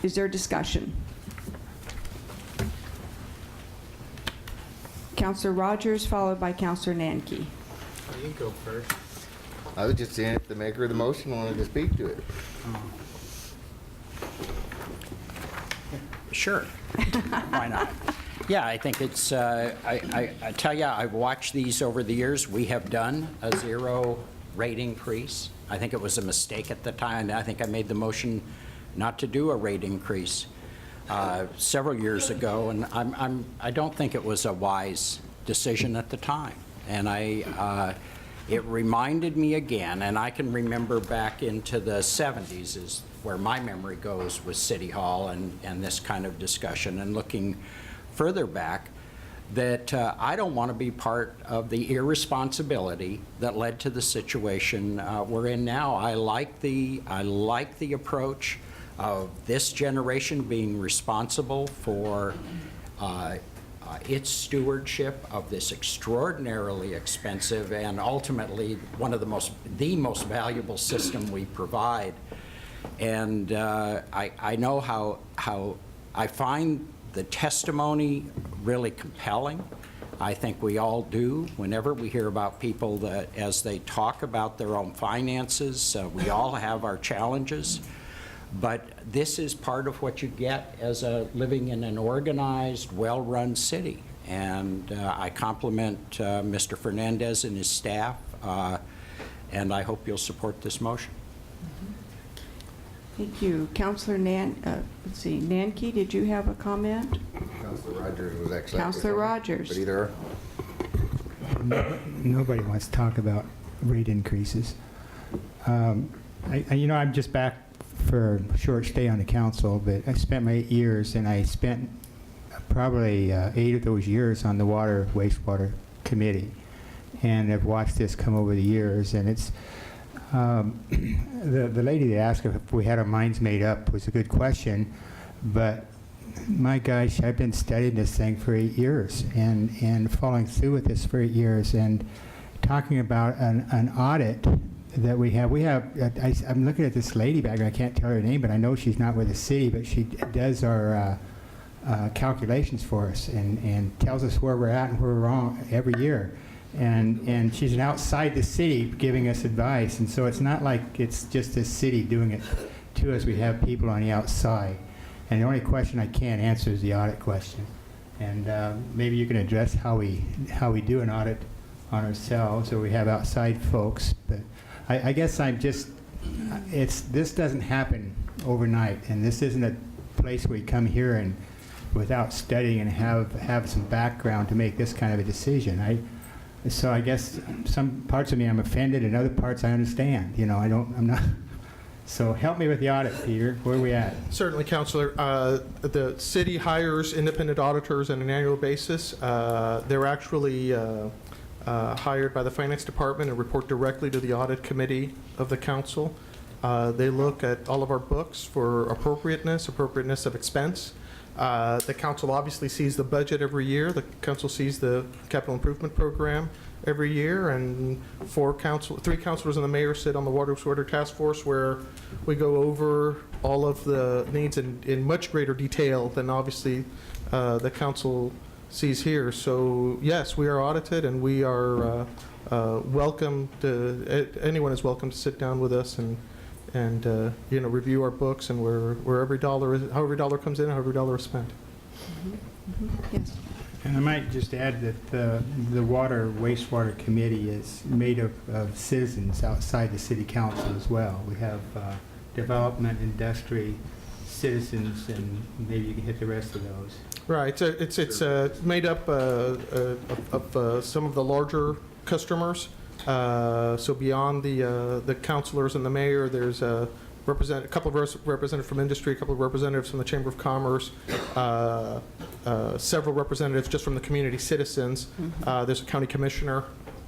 Is there discussion? Counselor Rogers, followed by Counselor Nanki. You can go first. I was just saying if the maker of the motion wanted to speak to it. Sure. Why not? Yeah, I think it's, I tell you, I've watched these over the years. We have done a 0 rate increase. I think it was a mistake at the time. I think I made the motion not to do a rate increase several years ago, and I don't think it was a wise decision at the time. And it reminded me again, and I can remember back into the 70s is where my memory goes with City Hall and this kind of discussion, and looking further back, that I don't want to be part of the irresponsibility that led to the situation we're in now. I like the approach of this generation being responsible for its stewardship of this extraordinarily expensive and ultimately one of the most valuable system we provide. And I know how I find the testimony really compelling. I think we all do. Whenever we hear about people that, as they talk about their own finances, we all have our challenges. But this is part of what you get as living in an organized, well-run city. And I compliment Mr. Fernandez and his staff, and I hope you'll support this motion. Thank you. Counselor Nanki, did you have a comment? Counselor Rogers was actually. Counselor Rogers. But either or. Nobody wants to talk about rate increases. I'm just back for a short stay on the council, but I spent my 8 years, and I spent probably 8 of those years on the Water Wastewater Committee, and I've watched this come over the years, and it's the lady that asked if we had our minds made up was a good question, but my gosh, I've been studying this thing for 8 years and following through with this for 8 years, and talking about an audit that we have. I'm looking at this lady back there. I can't tell her name, but I know she's not with the city, but she does our calculations for us and tells us where we're at and where we're wrong every year. And she's outside the city giving us advice, and so it's not like it's just the city doing it to us. We have people on the outside. And the only question I can't answer is the audit question. And maybe you can address how we do an audit on ourselves, or we have outside folks. But I guess this doesn't happen overnight, and this isn't a place where you come here and without studying and have some background to make this kind of a decision. So I guess some parts of me I'm offended, and other parts I understand. I'm not. So help me with the audit, Peter. Where are we at? Certainly, Counselor. The city hires independent auditors on an annual basis. They're actually hired by the Finance Department and report directly to the Audit Committee of the Council. They look at all of our books for appropriateness of expense. The Council obviously sees the budget every year. The Council sees the capital improvement program every year, and 3 councilors and the mayor sit on the Water Wastewater Task Force, where we go over all of the needs in much greater detail than obviously the Council sees here. So yes, we are audited, and we are welcome to, anyone is welcome to sit down with us and review our books, and where every dollar is, how every dollar comes in, how every dollar is spent. Yes. And I might just add that the Water Wastewater Committee is made of citizens outside the City Council as well. We have development, industry, citizens, and maybe you can hit the rest of those. Right. It's made up of some of the larger customers. So beyond the councilors and the mayor, there's a couple of representatives from industry, a couple of representatives from the Chamber of Commerce, several representatives just from the community citizens. There's a county commissioner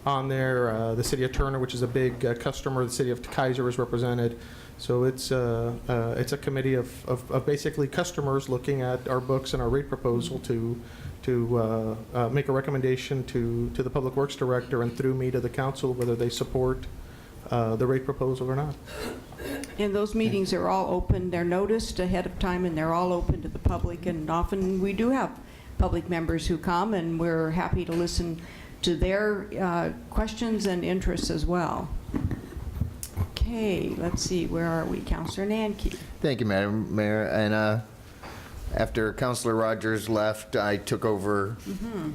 on there, the city of Turner, which is a big customer. The city of Kaiser is represented. So it's a committee of basically customers looking at our books and our rate proposal to make a recommendation to the Public Works Director and through me to the council whether they support the rate proposal or not. And those meetings are all open, they're noticed ahead of time, and they're all open to the public, and often we do have public members who come, and we're happy to listen to their questions and interests as well. Okay, let's see, where are we? Councillor Nanki. Thank you, Madam Mayor. And after Councilor Rogers left, I took over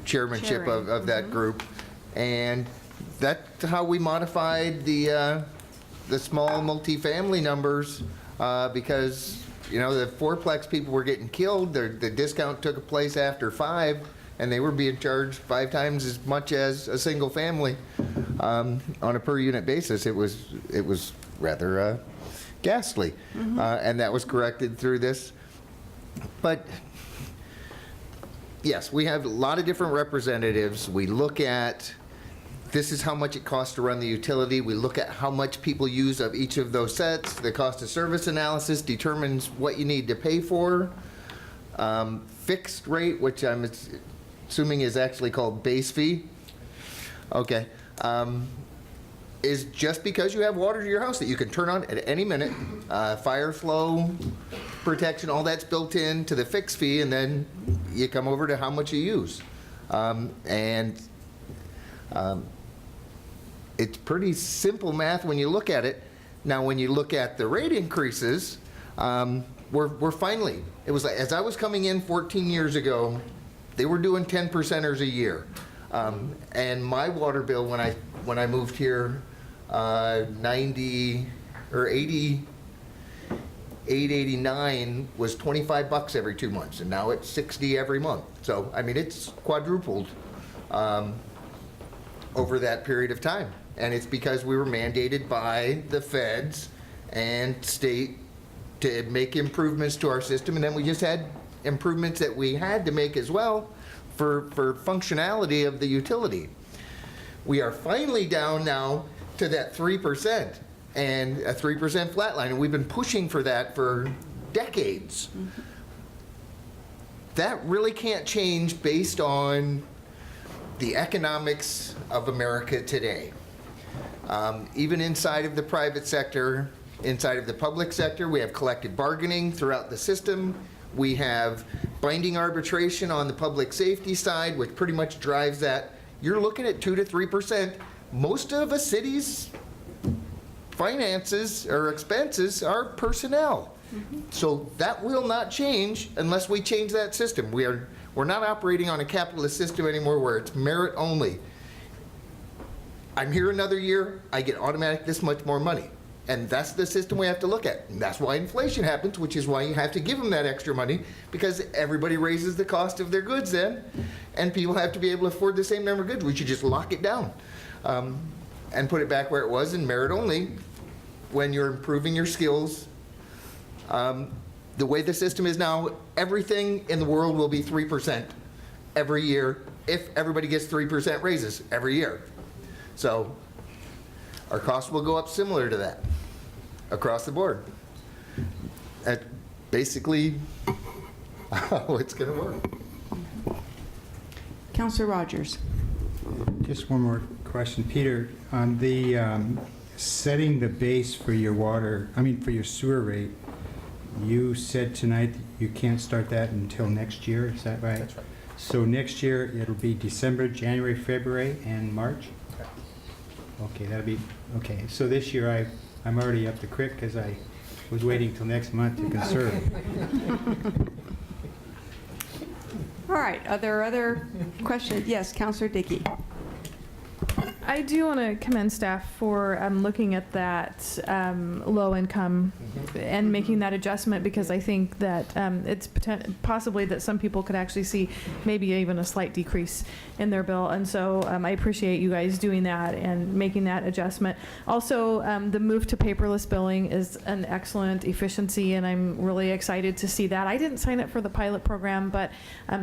chairmanship of that group. And that's how we modified the small multifamily numbers because, you know, the fourplex people were getting killed. The discount took place after 5, and they were being charged 5 times as much as a single family on a per unit basis. It was rather ghastly, and that was corrected through this. But yes, we have a lot of different representatives. We look at this is how much it costs to run the utility. We look at how much people use of each of those sets. The cost of service analysis determines what you need to pay for. Fixed rate, which I'm assuming is actually called base fee. Okay. Is just because you have water to your house that you can turn on at any minute. Fire flow protection, all that's built into the fixed fee, and then you come over to how much you use. It's pretty simple math when you look at it. Now, when you look at the rate increases, we're finally, it was like, as I was coming in 14 years ago, they were doing 10%ers a year. And my water bill when I moved here, 889 was $25 every 2 months, and now it's 60 every month. So, I mean, it's quadrupled over that period of time. And it's because we were mandated by the feds and state to make improvements to our system, and then we just had improvements that we had to make as well for functionality of the utility. We are finally down now to that 3% and a 3% flat line, and we've been pushing for that for decades. That really can't change based on the economics of America today. Even inside of the private sector, inside of the public sector, we have collective bargaining throughout the system. We have binding arbitration on the public safety side, which pretty much drives that. You're looking at 2 to 3%. Most of a city's finances or expenses are personnel. So that will not change unless we change that system. We're not operating on a capitalist system anymore where it's merit only. I'm here another year, I get automatic this much more money. And that's the system we have to look at. And that's why inflation happens, which is why you have to give them that extra money, because everybody raises the cost of their goods then, and people have to be able to afford the same number of goods. We should just lock it down and put it back where it was in merit only when you're improving your skills. The way the system is now, everything in the world will be 3% every year if everybody gets 3% raises every year. So our costs will go up similar to that across the board. That's basically how it's going to work. Councillor Rogers. Just one more question. Peter, on the setting the base for your for your sewer rate, you said tonight that you can't start that until next year, is that right? That's right. So next year, it'll be December, January, February, and March? Okay, that'll be, okay. So this year, I'm already up the creek because I was waiting till next month to conserve. All right, are there other questions? Yes, Councillor Dickey. I do want to commend staff for looking at that low income and making that adjustment, because I think that it's possibly that some people could actually see maybe even a slight decrease in their bill. And so I appreciate you guys doing that and making that adjustment. Also, the move to paperless billing is an excellent efficiency, and I'm really excited to see that. I didn't sign up for the pilot program, but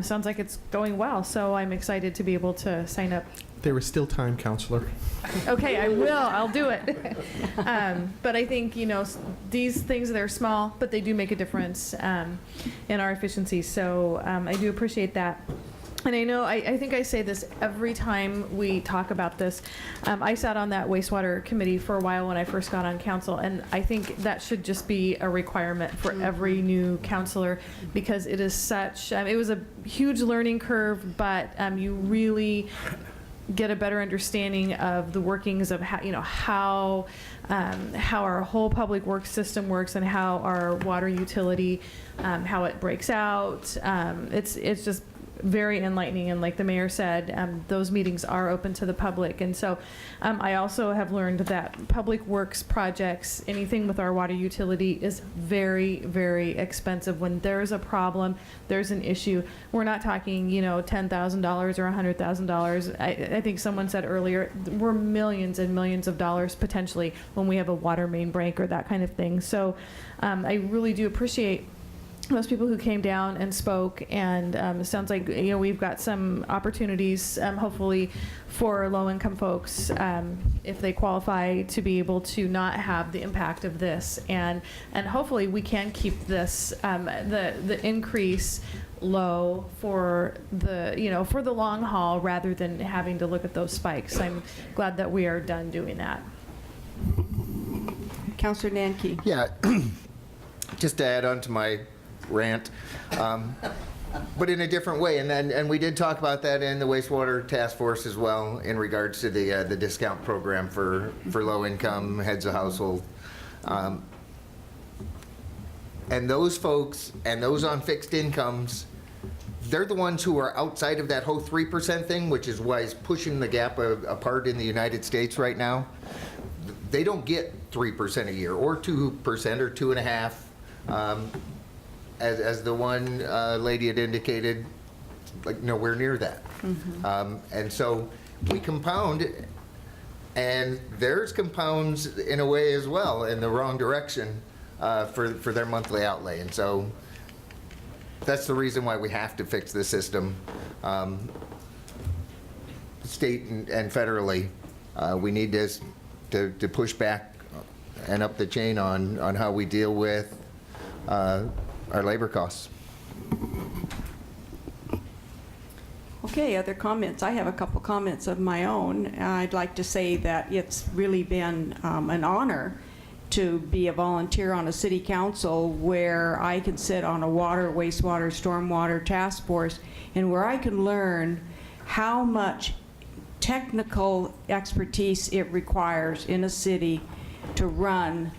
sounds like it's going well. So I'm excited to be able to sign up. There is still time, Counselor. Okay, I will. I'll do it. But I think, these things, they're small, but they do make a difference in our efficiency. So I do appreciate that. and I know, I think I say this every time we talk about this. I sat on that wastewater committee for a while when I first got on council, and I think that should just be a requirement for every new counselor, because it is such, it was a huge learning curve, but you really get a better understanding of the workings of how our whole public works system works, and how our water utility, how it breaks out. It's just very enlightening, and like the mayor said, those meetings are open to the public. And so I also have learned that public works projects, anything with our water utility, is very, very expensive. When there's a problem, there's an issue, we're not talking $10,000 or $100,000. I think someone said earlier, we're millions and millions of dollars potentially when we have a water main break or that kind of thing. So I really do appreciate those people who came down and spoke, and it sounds like we've got some opportunities, hopefully, for low-income folks, if they qualify, to be able to not have the impact of this, and hopefully we can keep this the increase low for the for the long haul, rather than having to look at those spikes. I'm glad that we are done doing that. Councillor Nanki. Yeah, just to add on to my rant, but in a different way. And we did talk about that in the wastewater task force as well, in regards to the discount program for low-income heads of household. And those folks and those on fixed incomes, they're the ones who are outside of that whole 3% thing, which is why it's pushing the gap apart in the United States right now. They don't get 3% a year, or 2% or 2.5%. As the one lady had indicated, like nowhere near that. And so we compound, and theirs compounds in a way as well, in the wrong direction for their monthly outlay. And so that's the reason why we have to fix the system, state and federally. We need to push back and up the chain on how we deal with our labor costs. Okay, other comments? I have a couple comments of my own. I'd like to say that it's really been an honor to be a volunteer on a city council where I can sit on a water, wastewater, stormwater task force, and where I can learn how much technical expertise it requires in a city to run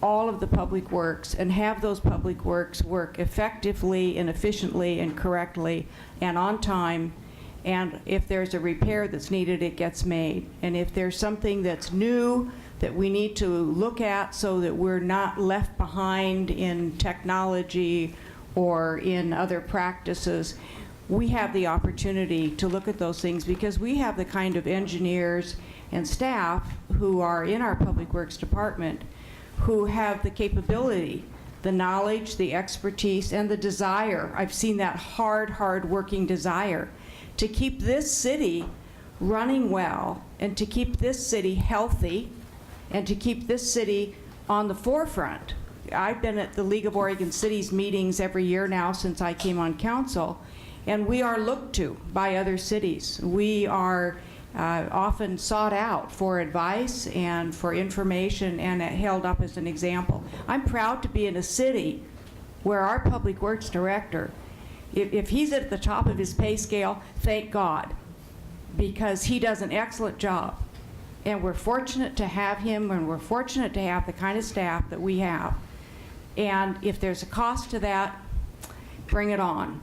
all of the public works, and have those public works work effectively and efficiently and correctly and on time. And if there's a repair that's needed, it gets made. And if there's something that's new that we need to look at so that we're not left behind in technology or in other practices, we have the opportunity to look at those things, because we have the kind of engineers and staff who are in our public works department who have the capability, the knowledge, the expertise, and the desire. I've seen that hard working desire to keep this city running well, and to keep this city healthy, and to keep this city on the forefront. I've been at the League of Oregon Cities meetings every year now since I came on council, and we are looked to by other cities. We are often sought out for advice and for information, and held up as an example. I'm proud to be in a city where our public works director, if he's at the top of his pay scale, thank God, because he does an excellent job. And we're fortunate to have him, and we're fortunate to have the kind of staff that we have. And if there's a cost to that, bring it on,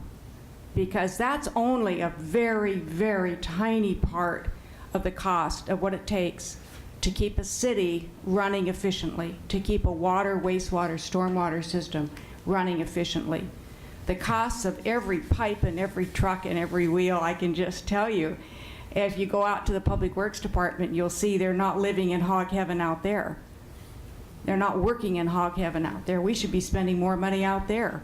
because that's only a very, very tiny part of the cost of what it takes to keep a city running efficiently, to keep a water, wastewater, stormwater system running efficiently. The costs of every pipe and every truck and every wheel, I can just tell you, if you go out to the Public Works Department, you'll see they're not living in hog heaven out there. They're not working in hog heaven out there. We should be spending more money out there.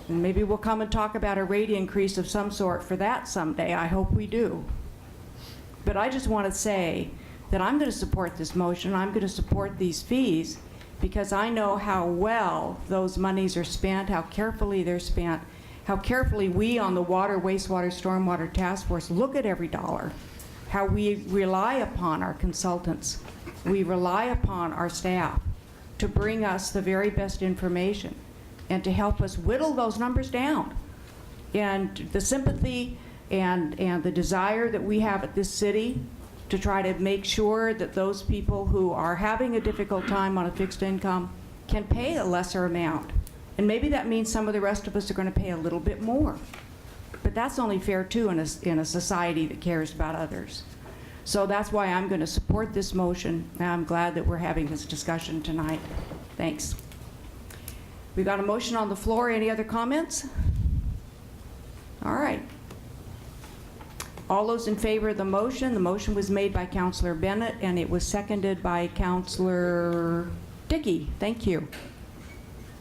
And maybe we'll come and talk about a rate increase of some sort for that someday. I hope we do. But I just want to say that I'm going to support this motion. I'm going to support these fees, because I know how well those monies are spent, how carefully they're spent, how carefully we on the Water, Wastewater, Stormwater Task Force look at every dollar, how we rely upon our consultants, we rely upon our staff to bring us the very best information and to help us whittle those numbers down. And the sympathy and the desire that we have at this city to try to make sure that those people who are having a difficult time on a fixed income can pay a lesser amount. And maybe that means some of the rest of us are going to pay a little bit more. But that's only fair, too, in a society that cares about others. So that's why I'm going to support this motion, and I'm glad that we're having this discussion tonight. Thanks. We've got a motion on the floor. Any other comments? All right. All those in favor of the motion was made by Councillor Bennett, and it was seconded by Councillor Dickey. Thank you.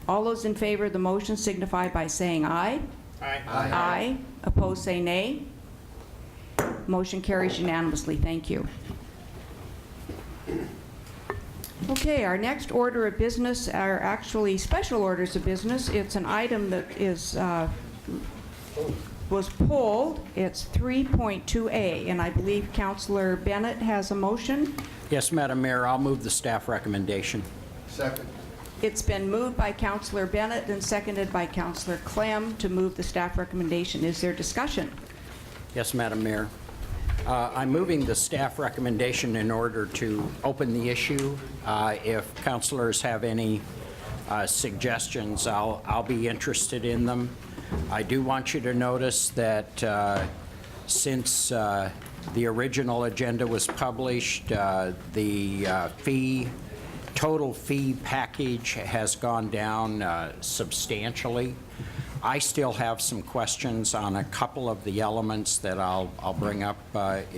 All those in favor of the motion signify by saying aye. Aye. Aye. Opposed, say nay. Motion carries unanimously. Thank you. Okay, our next order of business are actually special orders of business. It's an item that was pulled. It's 3.2A, and I believe Councillor Bennett has a motion. Yes, Madam Mayor, I'll move the staff recommendation. Second. It's been moved by Councillor Bennett and seconded by Councillor Clem to move the staff recommendation. Is there discussion? Yes, Madam Mayor. I'm moving the staff recommendation in order to open the issue. If councilors have any suggestions, I'll be interested in them. I do want you to notice that since the original agenda was published, the total fee package has gone down substantially. I still have some questions on a couple of the elements that I'll bring up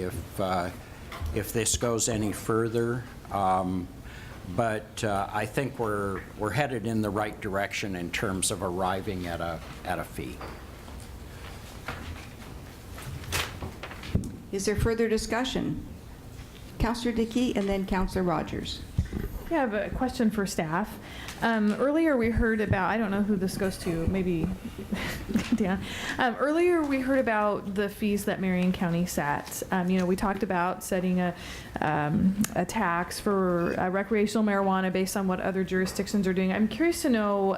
if this goes any further. But I think we're headed in the right direction in terms of arriving at a fee. Is there further discussion? Councillor Dickey and then Councillor Rogers. I have a question for staff. Earlier we heard about, I don't know who this goes to, maybe Dan. Earlier we heard about the fees that Marion County set. We talked about setting a tax for recreational marijuana based on what other jurisdictions are doing. I'm curious to know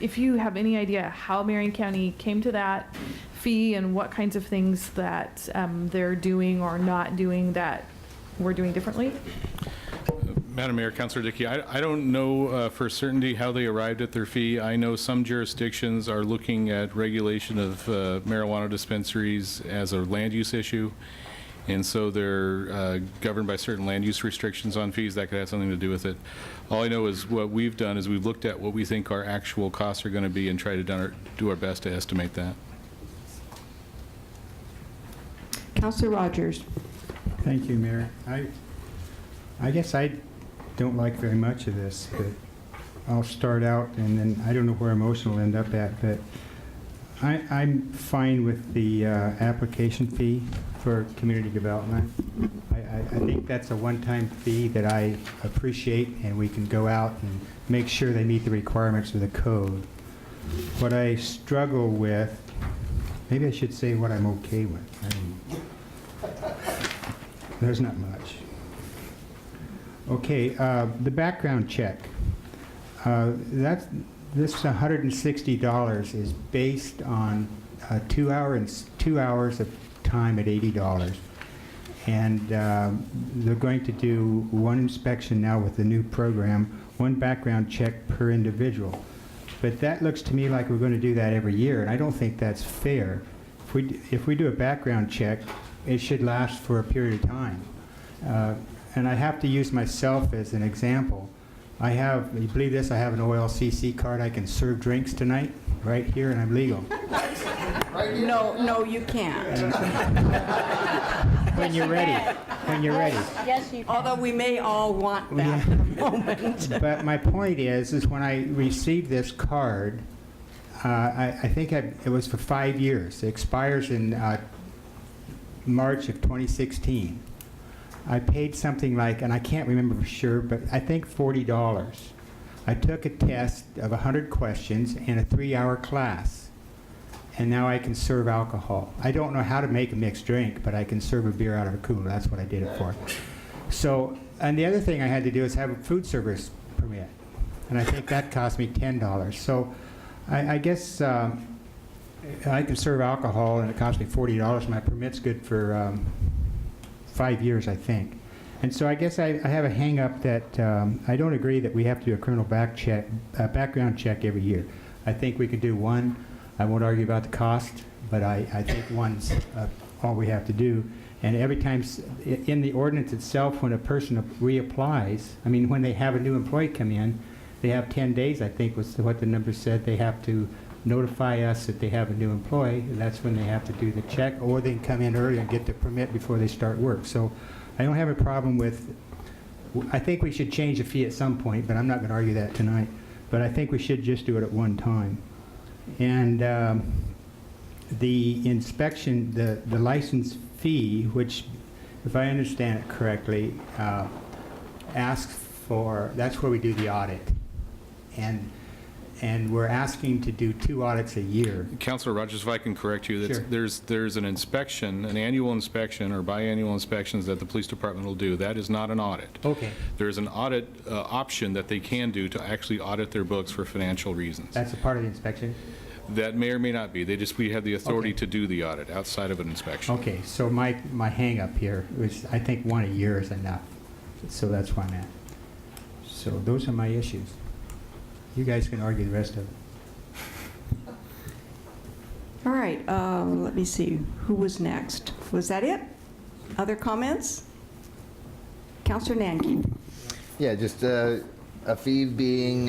if you have any idea how Marion County came to that fee and what kinds of things that they're doing or not doing that we're doing differently. Madam Mayor, Councilor Dickey, I don't know for certainty how they arrived at their fee. I know some jurisdictions are looking at regulation of marijuana dispensaries as a land use issue, and so they're governed by certain land use restrictions on fees. That could have something to do with it. All I know is what we've done is we've looked at what we think our actual costs are going to be and try to do our best to estimate that. Councillor Rogers. Thank you, Mayor. I guess I don't like very much of this, but I'll start out, and then I don't know where emotion will end up at, but I'm fine with the application fee for community development. I think that's a one-time fee that I appreciate, and we can go out and make sure they meet the requirements of the code. What I struggle with, maybe I should say what I'm okay with. There's not much. Okay, the background check. This $160 is based on 2 hours of time at $80. And they're going to do one inspection now with the new program, one background check per individual. But that looks to me like we're going to do that every year, and I don't think that's fair. If we do a background check, it should last for a period of time. And I have to use myself as an example. You believe this, I have an OLCC card. I can serve drinks tonight, right here, and I'm legal. No, you can't. When you're ready. Yes, you can. Although we may all want that in a moment. But my point is when I received this card, I think it was for 5 years. It expires in March of 2016. I paid something like, and I can't remember for sure, but I think $40. I took a test of 100 questions in a 3-hour class. and now I can serve alcohol. I don't know how to make a mixed drink, but I can serve a beer out of a cooler. That's what I did it for. So, and the other thing I had to do is have a food service permit, and I think that cost me $10. So I guess I can serve alcohol, and it cost me $40. My permit's good for 5 years, I think. And so I guess I have a hang-up that I don't agree that we have to do a criminal background check every year. I think we could do one. I won't argue about the cost, but I think one's all we have to do. And every time in the ordinance itself, when a person reapplies, I mean, when they have a new employee come in, they have 10 days, I think was what the number said. They have to notify us that they have a new employee. That's when they have to do the check, or they can come in early and get the permit before they start work. So I don't have a problem with, I think we should change the fee at some point, but I'm not going to argue that tonight. But I think we should just do it at one time. And the inspection, the license fee, which, if I understand it correctly, asks for, that's where we do the audit. And we're asking to do 2 audits a year. Councilor Rogers, if I can correct you, Sure. there's an inspection, an annual inspection or biannual inspections that the police department will do. That is not an audit. Okay. There's an audit option that they can do to actually audit their books for financial reasons. That's a part of the inspection? That may or may not be. We have the authority Okay. to do the audit outside of an inspection. Okay, so my hang-up here was, I think 1 a year is enough. So that's where I'm at. So those are my issues. You guys can argue the rest of it. All right, let me see, who was next? Was that it? Other comments? Counselor Nanki. Yeah, just a fee being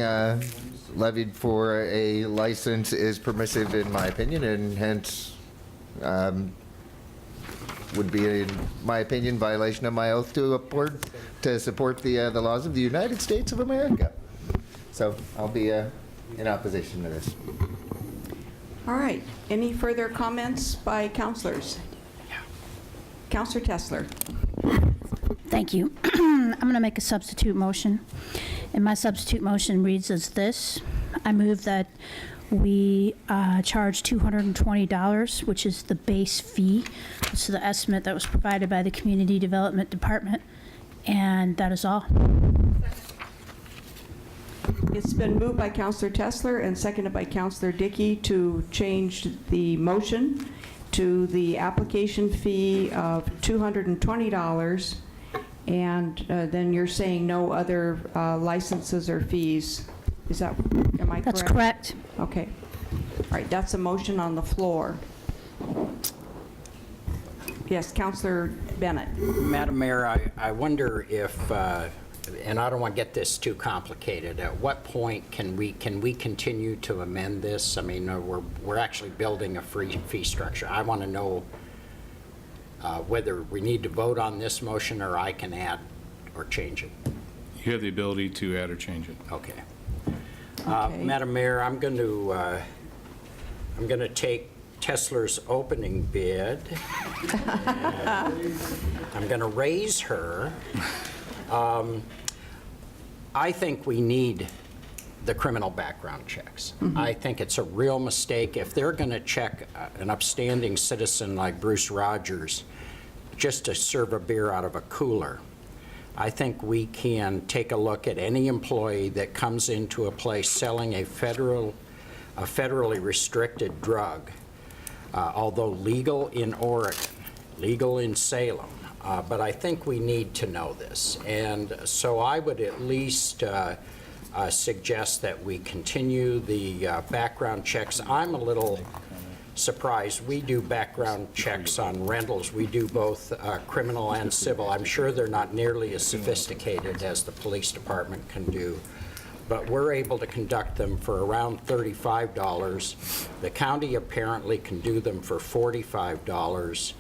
levied for a license is permissive in my opinion, and hence would be, in my opinion, violation of my oath to support the laws of the United States of America. So I'll be in opposition to this. All right, any further comments by counselors? Counselor Tessler. Thank you. I'm going to make a substitute motion, and my substitute motion reads as this. I move that we charge $220, which is the base fee. This is the estimate that was provided by the Community Development Department, and that is all. It's been moved by Counselor Tessler and seconded by Counselor Dickey to change the motion to the application fee of $220, and then you're saying no other licenses or fees. Is that, am I correct? That's correct. Okay. All right, that's a motion on the floor. Yes, Counselor Bennett. Madam Mayor, I wonder if, and I don't want to get this too complicated, at what point can we continue to amend this? I mean, we're actually building a fee structure. I want to know whether we need to vote on this motion, or I can add or change it. You have the ability to add or change it. Okay. Okay. Madam Mayor, I'm going to take Tessler's opening bid. I'm going to raise her. I think we need the criminal background checks. I think it's a real mistake if they're going to check an upstanding citizen like Bruce Rogers just to serve a beer out of a cooler. I think we can take a look at any employee that comes into a place selling a federally restricted drug, although legal in Oregon, legal in Salem. But I think we need to know this. And so I would at least suggest that we continue the background checks. I'm a little surprised. We do background checks on rentals. We do both criminal and civil. I'm sure they're not nearly as sophisticated as the police department can do, but we're able to conduct them for around $35. The county apparently can do them for $45.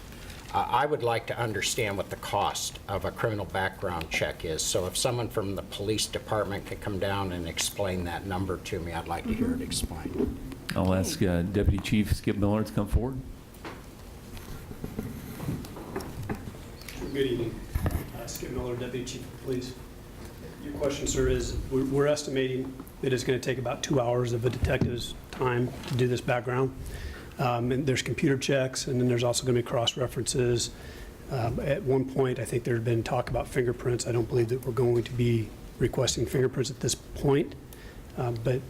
I would like to understand what the cost of a criminal background check is. So if someone from the police department could come down and explain that number to me, I'd like to hear it explained. I'll ask Deputy Chief Skip Miller to come forward. Good evening. Skip Miller, Deputy Chief of Police. Your question, sir, is we're estimating that it's going to take about 2 hours of a detective's time to do this background. And there's computer checks, and then there's also going to be cross-references. At one point, I think there had been talk about fingerprints. I don't believe that we're going to be requesting fingerprints at this point, but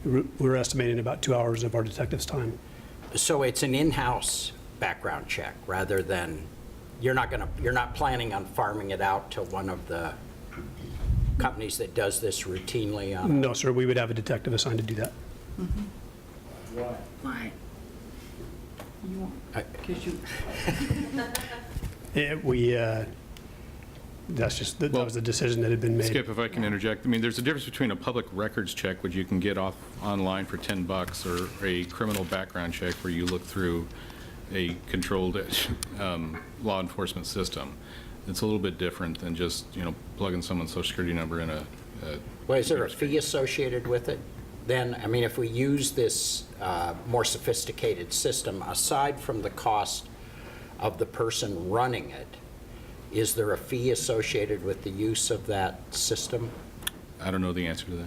we're estimating about 2 hours of our detectives' time. So it's an in-house background check rather than, you're not planning on farming it out to one of the companies that does this routinely on? No, sir, we would have a detective assigned to do that. Why? That was the decision that had been made. Skip, if I can interject, I mean, there's a difference between a public records check, which you can get off online for $10, or a criminal background check where you look through a controlled law enforcement system. It's a little bit different than just, plugging someone's social security number in a Well, is there a fee associated with it? Then, I mean, if we use this more sophisticated system, aside from the cost of the person running it, is there a fee associated with the use of that system? I don't know the answer to that.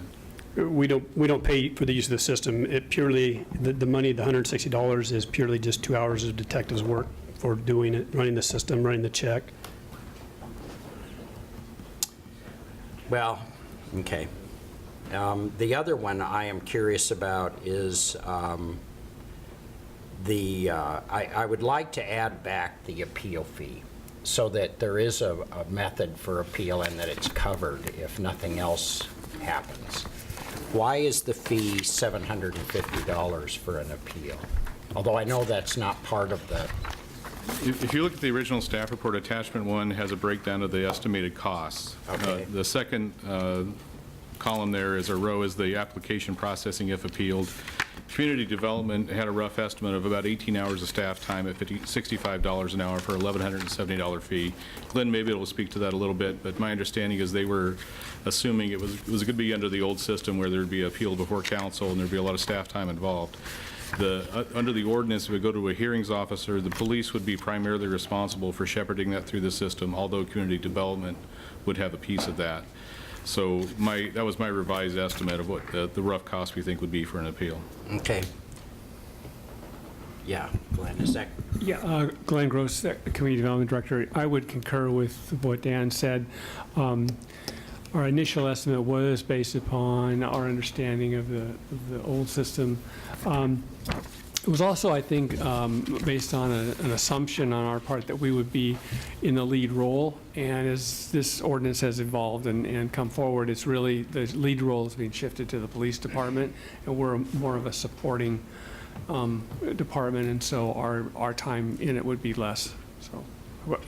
We don't pay for the use of the system. It purely, the money, the $160 is purely just 2 hours of detectives' work for doing it, running the system, running the check. Well, okay. The other one I am curious about is I would like to add back the appeal fee so that there is a method for appeal and that it's covered if nothing else happens. Why is the fee $750 for an appeal? Although I know that's not part of the... If you look at the original staff report, attachment 1 has a breakdown of the estimated costs. Okay. The second column there is a row is the application processing if appealed. Community development had a rough estimate of about 18 hours of staff time at $65 an hour for a $1,170 fee. Glenn maybe will speak to that a little bit, but my understanding is they were assuming it was going to be under the old system where there'd be appeal before council and there'd be a lot of staff time involved. Under the ordinance, if we go to a hearings officer, the police would be primarily responsible for shepherding that through the system, although community development would have a piece of that. So that was my revised estimate of what the rough cost we think would be for an appeal. Okay. Yeah, Glenn, is that... Yeah, Glenn Gross, Community Development Director. I would concur with what Dan said. Our initial estimate was based upon our understanding of the old system. It was also, I think, based on an assumption on our part that we would be in the lead role. And as this ordinance has evolved and come forward, it's really the lead role is being shifted to the police department, and we're more of a supporting department, and so our time in it would be less.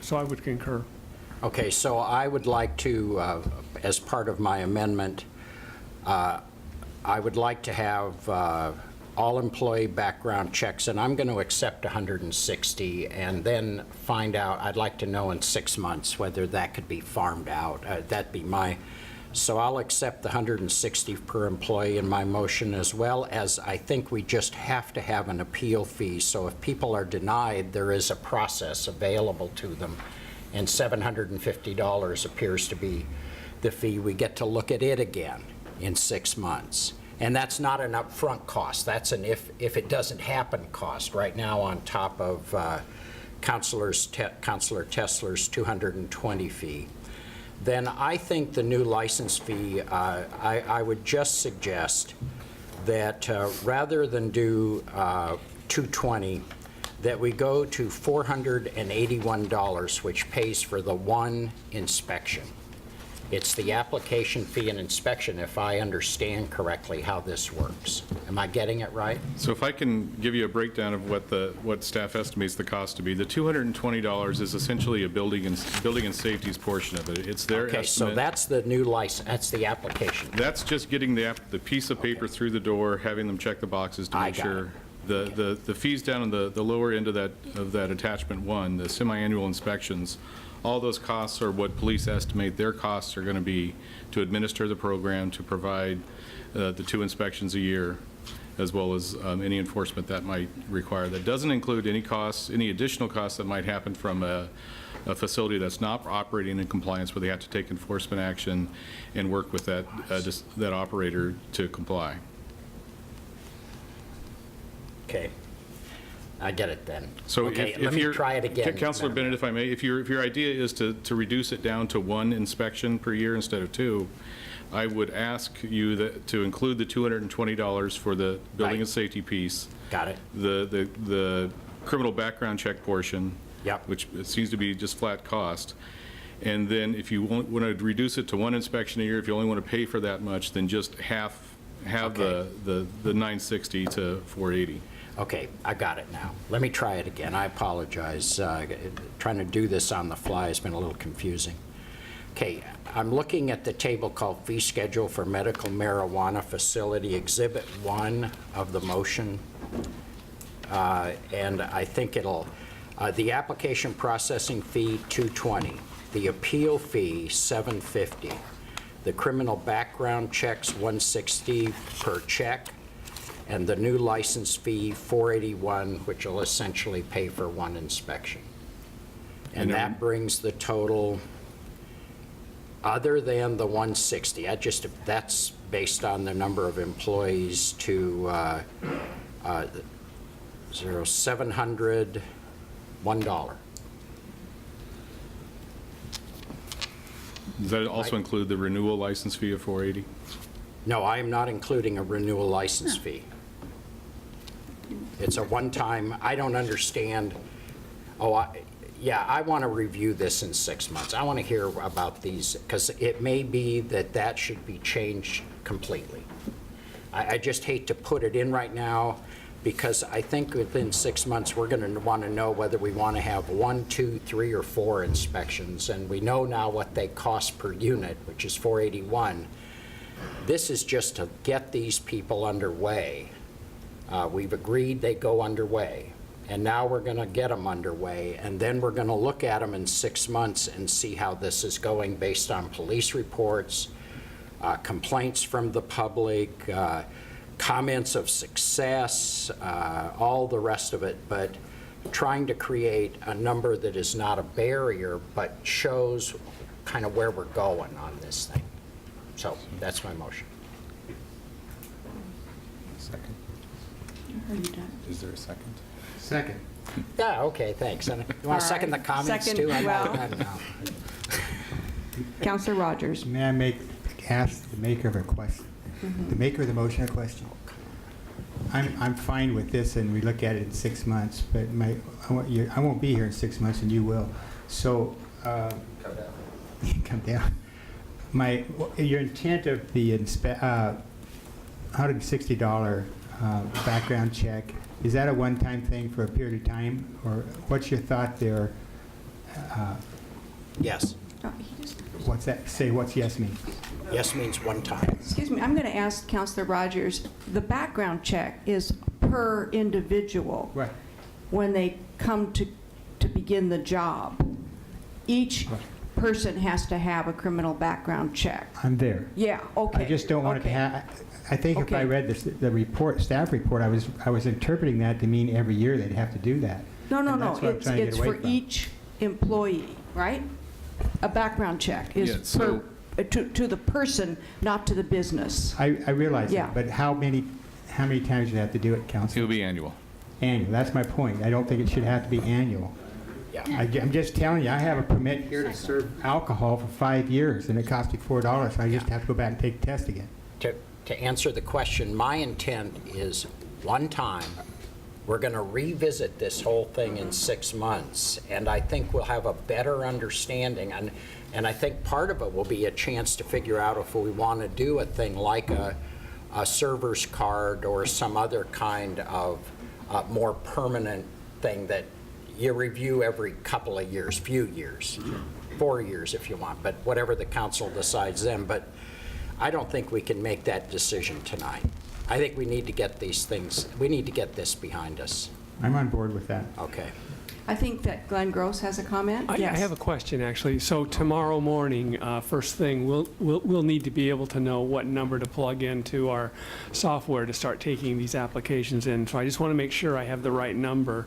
So I would concur. Okay, so I would like to, as part of my amendment, I would like to have all employee background checks, and I'm going to accept 160, and then find out, I'd like to know in 6 months whether that could be farmed out. That'd be my, so I'll accept the 160 per employee in my motion, as well as I think we just have to have an appeal fee, so if people are denied, there is a process available to them, and $750 appears to be the fee. We get to look at it again in 6 months. And that's not an upfront cost. That's an if it doesn't happen cost right now on top of Councilor Tessler's 220 fee. Then I think the new license fee, I would just suggest that rather than do 220, that we go to $481, which pays for the one inspection. It's the application fee and inspection, if I understand correctly how this works. Am I getting it right? So if I can give you a breakdown of what staff estimates the cost to be, the $220 is essentially a building and safety's portion of it. It's their Okay, estimate. so that's the new license, that's the application. That's just getting the piece of paper through the door, having them check the boxes to make sure. The fees down in the lower end of that attachment 1, the semi-annual inspections, all those costs are what police estimate their costs are going to be to administer the program, to provide the 2 inspections a year, as well as any enforcement that might require. That doesn't include any costs, any additional costs that might happen from a facility that's not operating in compliance, where they have to take enforcement action and work with that operator to comply. Okay. I get it then. So Okay, if let me you're- try it again. Councilor Bennett, if I may, if your idea is to reduce it down to 1 inspection per year instead of 2, I would ask you to include the $220 for the building and safety piece. Got it. The criminal background check portion. Yep. Which it seems to be just flat cost. And then if you want to reduce it to 1 inspection a year, if you only want to pay for that much, then just have Okay. the 960 to 480. Okay, I got it now. Let me try it again. I apologize. Trying to do this on the fly has been a little confusing. Okay, I'm looking at the table called Fee Schedule for Medical Marijuana Facility, Exhibit 1 of the motion. And I think it'll, the application processing fee, $220. The appeal fee, $750. The criminal background checks, $160 per check. And the new license fee, $481, which will essentially pay for 1 inspection. And that brings the total, other than the $160, that's based on the number of employees, to $701. Does that also include the renewal license fee of 480? No, I am not including a renewal license fee. It's a one-time, I don't understand, yeah, I want to review this in 6 months. I want to hear about these, because it may be that should be changed completely. I just hate to put it in right now, because I think within 6 months, we're going to want to know whether we want to have 1, 2, 3, or 4 inspections, and we know now what they cost per unit, which is $481. This is just to get these people underway. We've agreed they go underway, and now we're going to get them underway, and then we're going to look at them in 6 months and see how this is going based on police reports, complaints from the public, comments of success, all the rest of it, but trying to create a number that is not a barrier, but shows kind of where we're going on this thing. So that's my motion. Second. Is there a second? Second. Yeah, okay, thanks. And you want to second the comments Second, too? I well. don't know. Counselor Rogers. May I ask the maker of a question? The maker of the motion a question? I'm fine with this, and we look at it in 6 months, but I won't be here in 6 months, and you will. So, come down. Your intent of the $160 background check, is that a one-time thing for a period of time, or what's your thought there? Yes. What's that? Say what's yes mean? Yes means one time. Excuse me, I'm going to ask Counselor Rogers, the background check is per individual. Right. When they come to begin the job. Each person has to have a criminal background check. I'm there. Yeah, okay. I just don't want it to have, I think if I read the report, staff report, I was interpreting that to mean every year they'd have to do that. No, And that's what I'm trying to get it's away for from. each employee, right? A background check Yeah, is so- to the person, not to the business. I realize Yeah. that, but how many times do you have to do it, Council? It'll be annual. Annual, that's my point. I don't think it should have to be annual. Yeah. I'm just telling you, I have a permit here to serve alcohol for 5 years, and it cost me $4, so I just have to go back and take the test again. To answer the question, my intent is one time, we're going to revisit this whole thing in 6 months, and I think we'll have a better understanding. And I think part of it will be a chance to figure out if we want to do a thing like a server's card or some other kind of more permanent thing that you review every couple of years, few years, 4 years if you want, but whatever the council decides then. But I don't think we can make that decision tonight. I think we need to get these things, we need to get this behind us. I'm on board with that. Okay. I think that Glenn Gross has a comment. I have a question, actually. So tomorrow morning, first thing, we'll need to be able to know what number to plug into our software to start taking these applications in. So I just want to make sure I have the right number.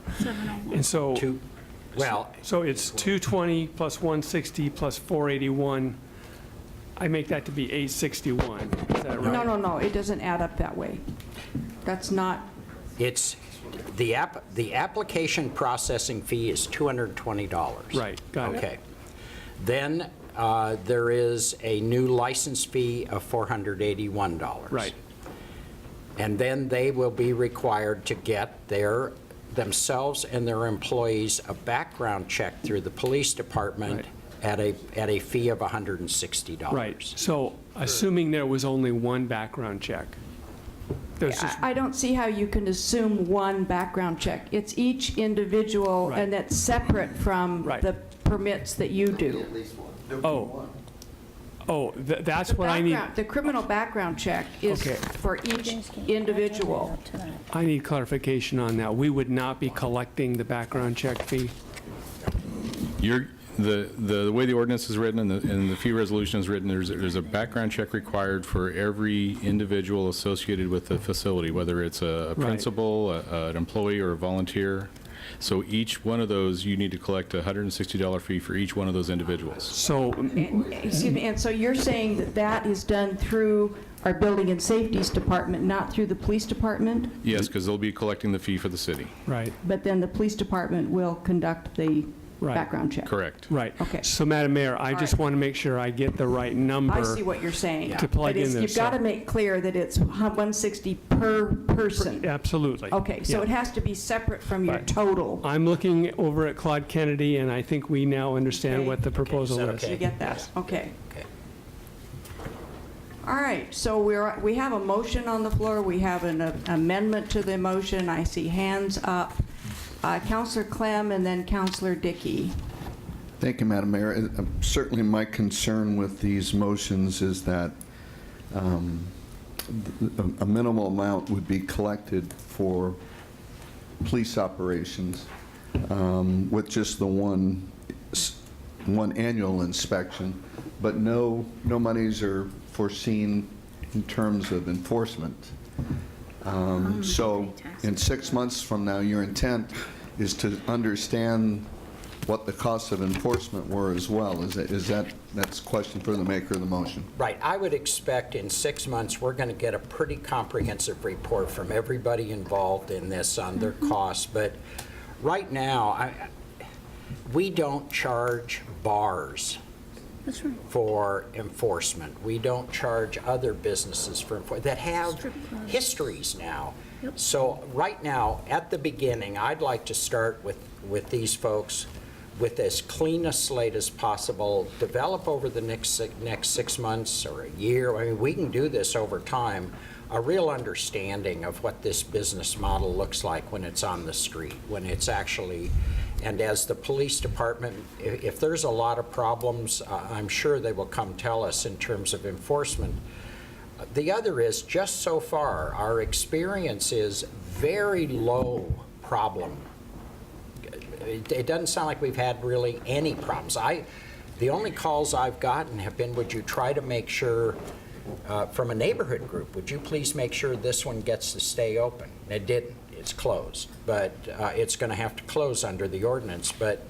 And so, so it's 220 plus 160 plus 481. I make that to be 861. Is that right? No, it doesn't add up that way. That's not. It's The application processing fee is $220. Right, got it. Okay. Then there is a new license fee of $481. Right. And then they will be required to get themselves and their employees a background check through the police department at a fee of $160. Right. So assuming there was only one background check. There's just, I don't see how you can assume one background check. It's each individual, and that's separate from the permits that you do. That's what I need. The criminal background check is for each individual. I need clarification on that. We would not be collecting the background check fee? The way the ordinance is written and the fee resolution is written, there's a background check required for every individual associated with the facility, whether it's a principal, an employee, or a volunteer. So each one of those, you need to collect a $160 fee for each one of those individuals. So, Excuse me, and so you're saying that that is done through our Building and Safeties Department, not through the Police Department? Yes, because they'll be collecting the fee for the city. right. But then the Police Department will conduct the background check? Correct. Right. Okay. So, Madam Mayor, I just want to make sure I get the right number. I see what you're saying. To plug But in there. you've got to make clear that it's 160 per person. Absolutely. Okay, so Yeah. it has to be separate from your total. I'm looking over at Claude Kennedy, and I think we now understand what the proposal is. You get that? Okay. Okay. All right, so we have a motion on the floor. We have an amendment to the motion. I see hands up. Councilor Clem and then Councilor Dickey. Thank you, Madam Mayor. Certainly my concern with these motions is that a minimal amount would be collected for police operations with just the one annual inspection, but no monies are foreseen in terms of enforcement. So in 6 months from now, your intent is to understand what the costs of enforcement were as well. That's a question for the maker of the motion. Right. I would expect in 6 months, we're going to get a pretty comprehensive report from everybody involved in this on their costs. But right now, we don't charge bars for enforcement. We don't charge other businesses for enforcement that have histories now. So right now, at the beginning, I'd like to start with these folks with as clean a slate as possible, develop over the next 6 months or a year. I mean, we can do this over time, a real understanding of what this business model looks like when it's on the street, when it's actually, and as the police department, if there's a lot of problems, I'm sure they will come tell us in terms of enforcement. The other is, just so far, our experience is very low problem. It doesn't sound like we've had really any problems. The only calls I've gotten have been, would you try to make sure, from a neighborhood group, would you please make sure this one gets to stay open? It didn't. It's closed, but it's going to have to close under the ordinance. But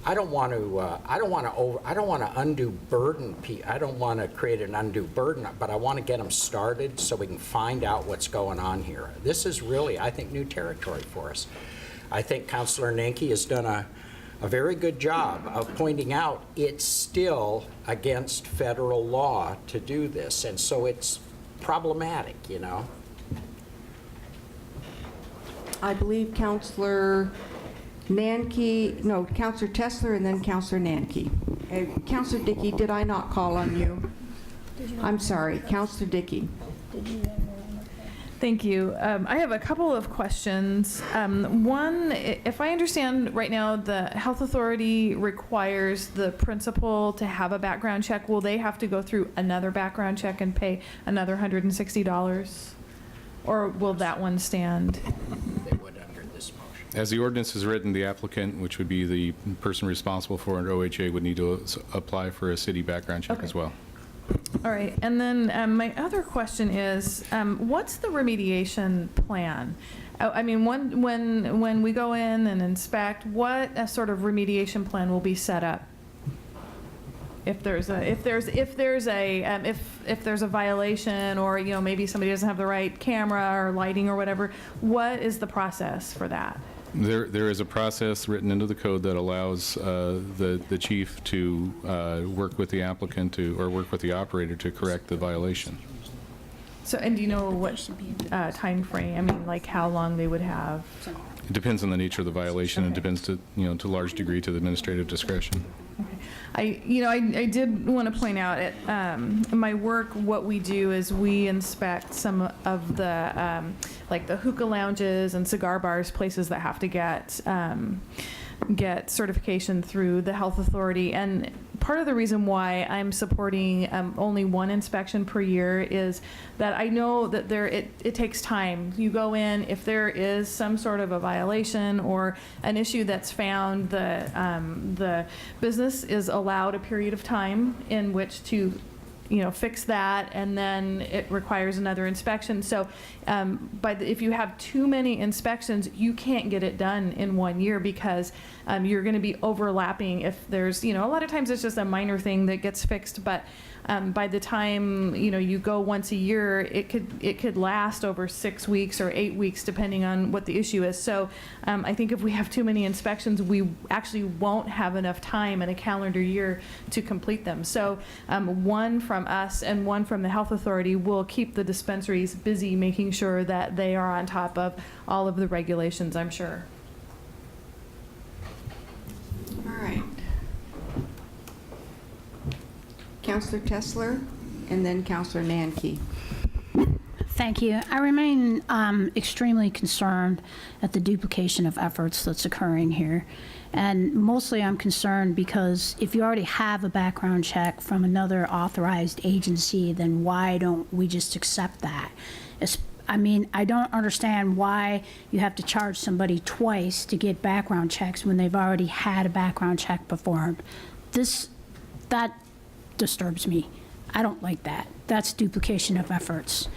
I don't want to undue burden. I don't want to create an undue burden, but I want to get them started so we can find out what's going on here. This is really, I think, new territory for us. I think Councilor Nanke has done a very good job of pointing out it's still against federal law to do this, and so it's problematic, you know. I believe Councilor Nanke, no, Councilor Tessler and then Councilor Nanke. Councilor Dickey, did I not call on you? I'm sorry, Councilor Dickey. Thank you. I have a couple of questions. One, if I understand right now, the health authority requires the principal to have a background check. Will they have to go through another background check and pay another $160? Or will that one stand? They would under this motion. As the ordinance is written, the applicant, which would be the person responsible for an OHA, would need to apply for a city background check as well. All right, and then my other question is, what's the remediation plan? I mean, when we go in and inspect, what sort of remediation plan will be set up? if there's a violation, or, you know, maybe somebody doesn't have the right camera or lighting or whatever, what is the process for that? There is a process written into the code that allows the chief to work with the applicant or work with the operator to correct the violation. So, and do you know what time frame? I mean, like how long they would have? It depends on the nature of the violation. It depends to a large degree to the administrative discretion. I did want to point out at my work, what we do is we inspect some of the, like the hookah lounges and cigar bars, places that have to get certification through the health authority. And part of the reason why I'm supporting only one inspection per year is that I know that it takes time. You go in, if there is some sort of a violation or an issue that's found, the business is allowed a period of time in which to fix that, and then it requires another inspection. So if you have too many inspections, you can't get it done in 1 year, because you're going to be overlapping. If there's, a lot of times it's just a minor thing that gets fixed, but by the time you go once a year, it could last over 6 weeks or 8 weeks, depending on what the issue is. So I think if we have too many inspections, we actually won't have enough time in a calendar year to complete them. So one from us and one from the health authority will keep the dispensaries busy, making sure that they are on top of all of the regulations, I'm sure. All right. Councillor Tessler, and then Councillor Nanke. Thank you. I remain extremely concerned at the duplication of efforts that's occurring here. And mostly I'm concerned because if you already have a background check from another authorized agency, then why don't we just accept that? I don't understand why you have to charge somebody twice to get background checks when they've already had a background check performed. That disturbs me. I don't like that. That's duplication of efforts.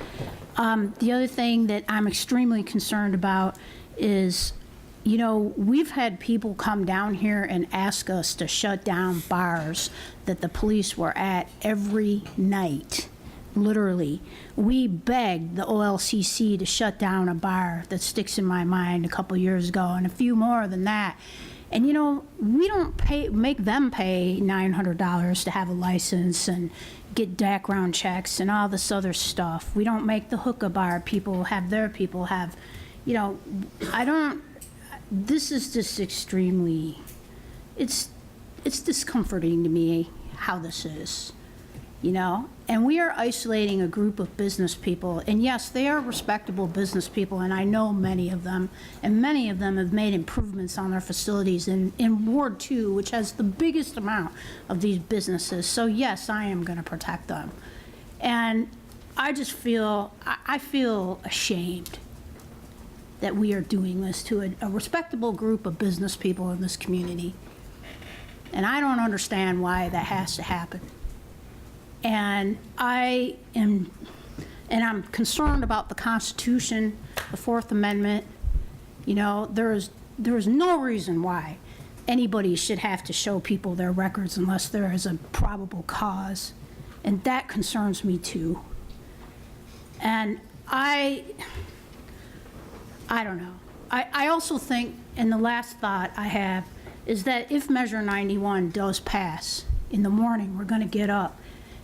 The other thing that I'm extremely concerned about is, we've had people come down here and ask us to shut down bars that the police were at every night. Literally. We begged the OLCC to shut down a bar that sticks in my mind a couple years ago, and a few more than that. And we don't make them pay $900 to have a license and get background checks and all this other stuff. We don't make the hookah bar people have their people have, this is just extremely, it's discomforting to me how this is, And we are isolating a group of business people, and yes, they are respectable business people, and I know many of them, and many of them have made improvements on their facilities in Ward 2, which has the biggest amount of these businesses. So yes, I am going to protect them. And I just feel ashamed that we are doing this to a respectable group of business people in this community. And I don't understand why that has to happen. And I'm concerned about the Constitution, the Fourth Amendment. There is no reason why anybody should have to show people their records unless there is a probable cause. And that concerns me too. And I don't know. I also think, and the last thought I have, is that if Measure 91 does pass, in the morning we're going to get up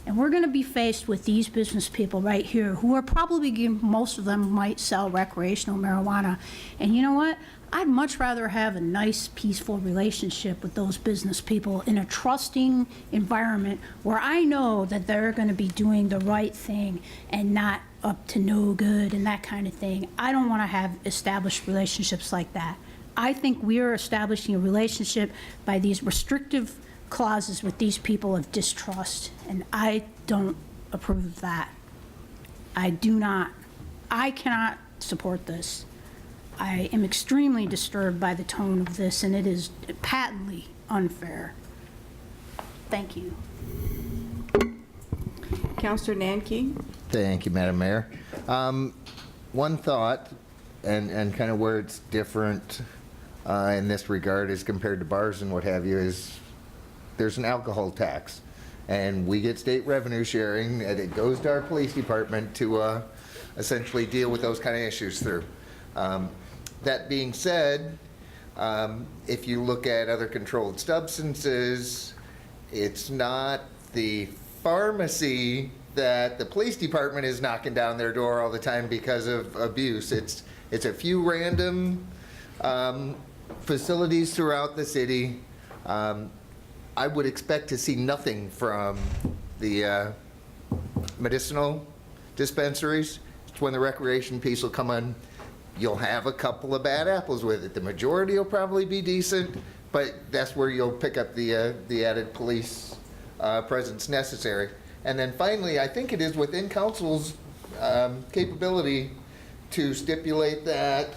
and we're going to be faced with these business people right here who are probably, most of them might sell recreational marijuana. And you know what? I'd much rather have a nice, peaceful relationship with those business people in a trusting environment where I know that they're going to be doing the right thing and not up to no good and that kind of thing. I don't want to have established relationships like that. I think we are establishing a relationship by these restrictive clauses with these people of distrust, and I don't approve of that. I cannot support this. I am extremely disturbed by the tone of this, and it is patently unfair. Thank you. Councillor Nanke. Thank you, Madam Mayor. One thought, and kind of where it's different in this regard as compared to bars and what have you, is there's an alcohol tax. and we get state revenue sharing, and it goes to our police department to essentially deal with those kind of issues through. That being said, if you look at other controlled substances, it's not the pharmacy that the police department is knocking down their door all the time because of abuse. It's a few random facilities throughout the city. I would expect to see nothing from the medicinal dispensaries. It's when the recreation piece will come on. You'll have a couple of bad apples with it. The majority will probably be decent, but that's where you'll pick up the added police presence necessary. And then finally, I think it is within council's capability to stipulate that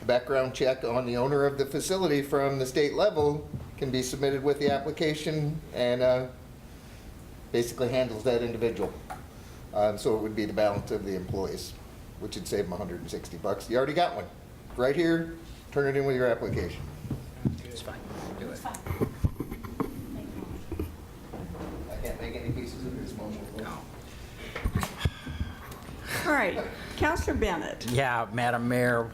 background check on the owner of the facility from the state level can be submitted with the application and basically handles that individual. So it would be the balance of the employees, which would save them $160. You already got one. Right here, turn it in with your application. It's fine. Do it. I can't make any pieces of this motion. All right, Councilor Bennett. Yeah, Madam Mayor,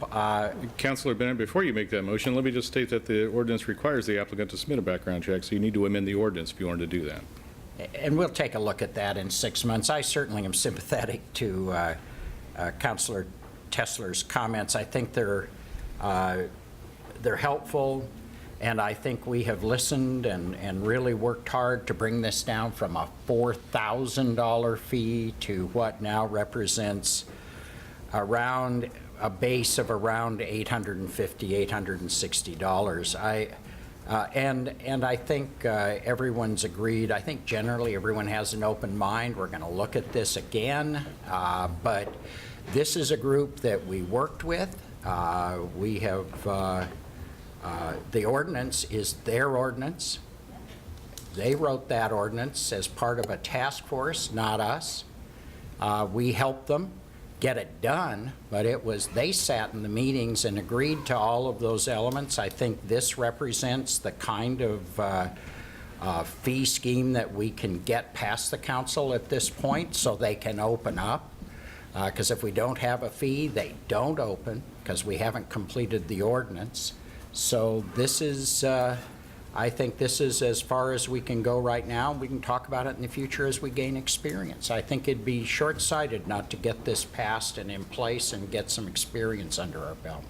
Councilor Bennett, before you make that motion, let me just state that the ordinance requires the applicant to submit a background check, so you need to amend the ordinance if you wanted to do that. and we'll take a look at that in 6 months. I certainly am sympathetic to Councilor Tesler's comments. I think they're helpful, and I think we have listened and really worked hard to bring this down from a $4,000 fee to what now represents around a base of around $850, $860. And I think everyone's agreed. I think generally everyone has an open mind. We're going to look at this again, but this is a group that we worked with. We have, the ordinance is their ordinance. They wrote that ordinance as part of a task force, not us. We helped them get it done, but it was, they sat in the meetings and agreed to all of those elements. I think this represents the kind of fee scheme that we can get past the council at this point so they can open up. Because if we don't have a fee, they don't open because we haven't completed the ordinance. So this is, I think this is as far as we can go right now. We can talk about it in the future as we gain experience. I think it'd be short-sighted not to get this passed and in place and get some experience under our belt.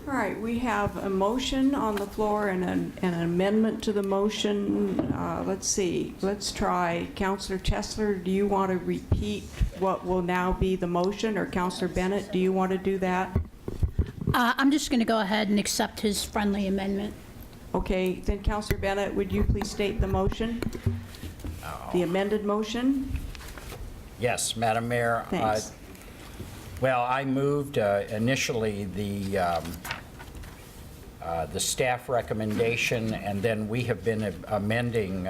All right, we have a motion on the floor and an amendment to the motion. Let's see, let's try. Councilor Tesler, do you want to repeat what will now be the motion, or Councilor Bennett, do you want to do that? I'm just going to go ahead and accept his friendly amendment. Okay, then Councilor Bennett, would you please state the motion? The amended motion? Yes, Madam Mayor. Thanks. Well, I moved initially the staff recommendation, and then we have been amending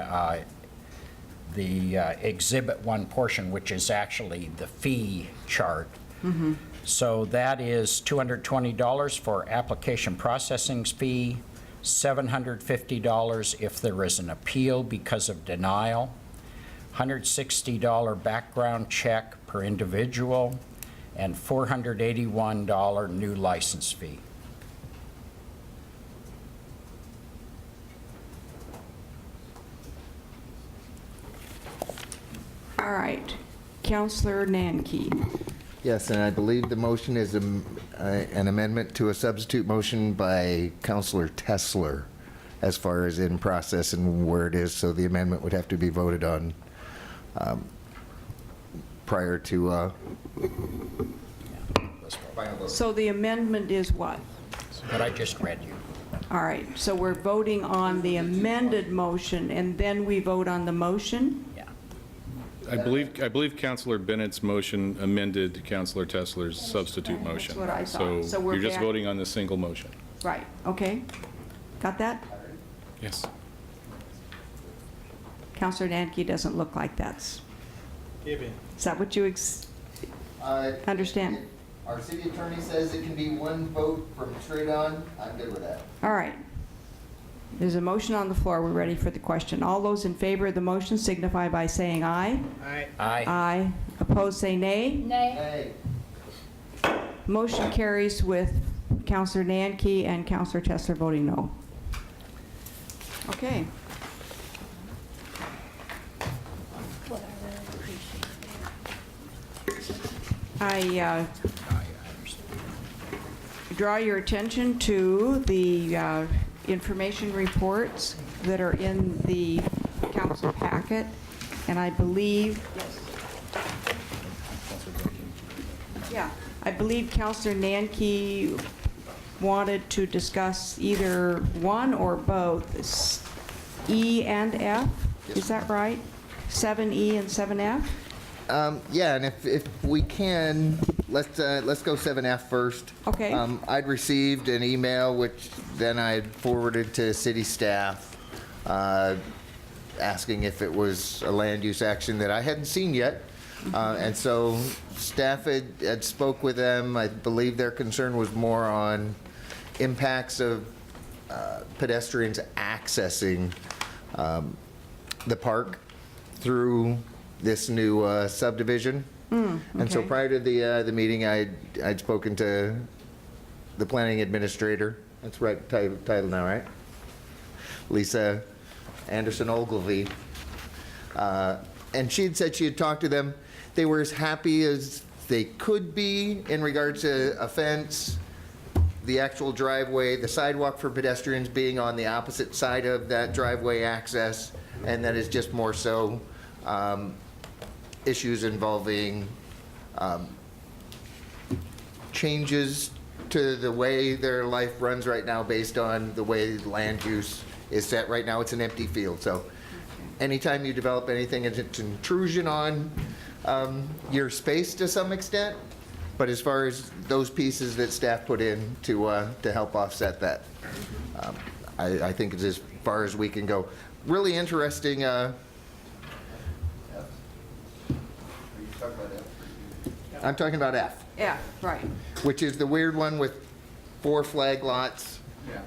the Exhibit 1 portion, which is actually the fee chart. Mm-hmm. So that is $220 for application processing fee, $750 if there is an appeal because of denial, $160 background check per individual, and $481 new license fee. All right, Councilor Nanke. Yes, and I believe the motion is an amendment to a substitute motion by Councilor Tesler as far as in process and where it is, so the amendment would have to be voted on prior to final vote. So the amendment is what? What I just read you. All right, so we're voting on the amended motion, and then we vote on the motion? I believe Councilor Bennett's motion amended Councilor Tesler's substitute motion. That's what I thought. So we're you're just back- voting on the single motion. Right, okay. Got that? Yes. Councilor Nanke doesn't look like that's, Given. is that what you understand? Our city attorney says it can be one vote from straight on. I'm good with that. All right. There's a motion on the floor. We're ready for the question. All those in favor of the motion signify by saying aye. Aye. Aye. Opposed, say nay. Nay. Motion carries with Counselor Nanke and Counselor Tessler voting no. Okay. I draw your attention to the information reports that are in the council packet, and I believe, I believe Counselor Nanke wanted to discuss either one or both, E and F, is that right? 7E and 7F? Yeah, and if we can, let's go 7F first. Okay. I'd received an email, which then I forwarded to city staff, asking if it was a land use action that I hadn't seen yet. And so staff had spoke with them. I believe their concern was more on impacts of pedestrians accessing the park through this new subdivision. And so okay. prior to the meeting, I'd spoken to the planning administrator. That's the right title now, right? Lisa Anderson Ogilvy. And she had said she had talked to them. They were as happy as they could be in regards to a fence, the actual driveway, the sidewalk for pedestrians being on the opposite side of that driveway access, and that is just more so issues involving changes to the way their life runs right now based on the way land use is set. Right now, it's an empty field. So anytime you develop anything, it's an intrusion on your space to some extent. But as far as those pieces that staff put in to help offset that, I think it's as far as we can go. Really interesting. I'm talking about F. Yeah, right. Which is the weird one with 4 flag lots,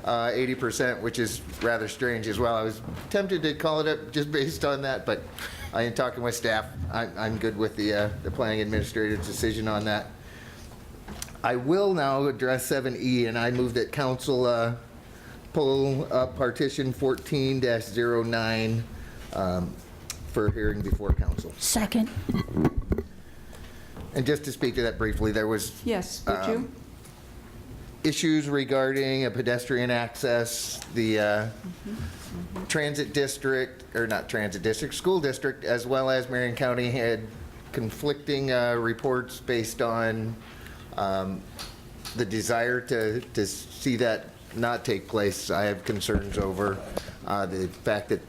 80%, which is rather strange as well. I was tempted to call it up just based on that, but in talking with staff, I'm good with the planning administrator's decision on that. I will now address 7E, and I move that council pull up partition 14-09 for hearing before council. Second. And just to speak to that briefly, there was Yes, would you? issues regarding a pedestrian access, the transit district, or not transit district, school district, as well as Marion County had conflicting reports based on the desire to see that not take place. I have concerns over the fact that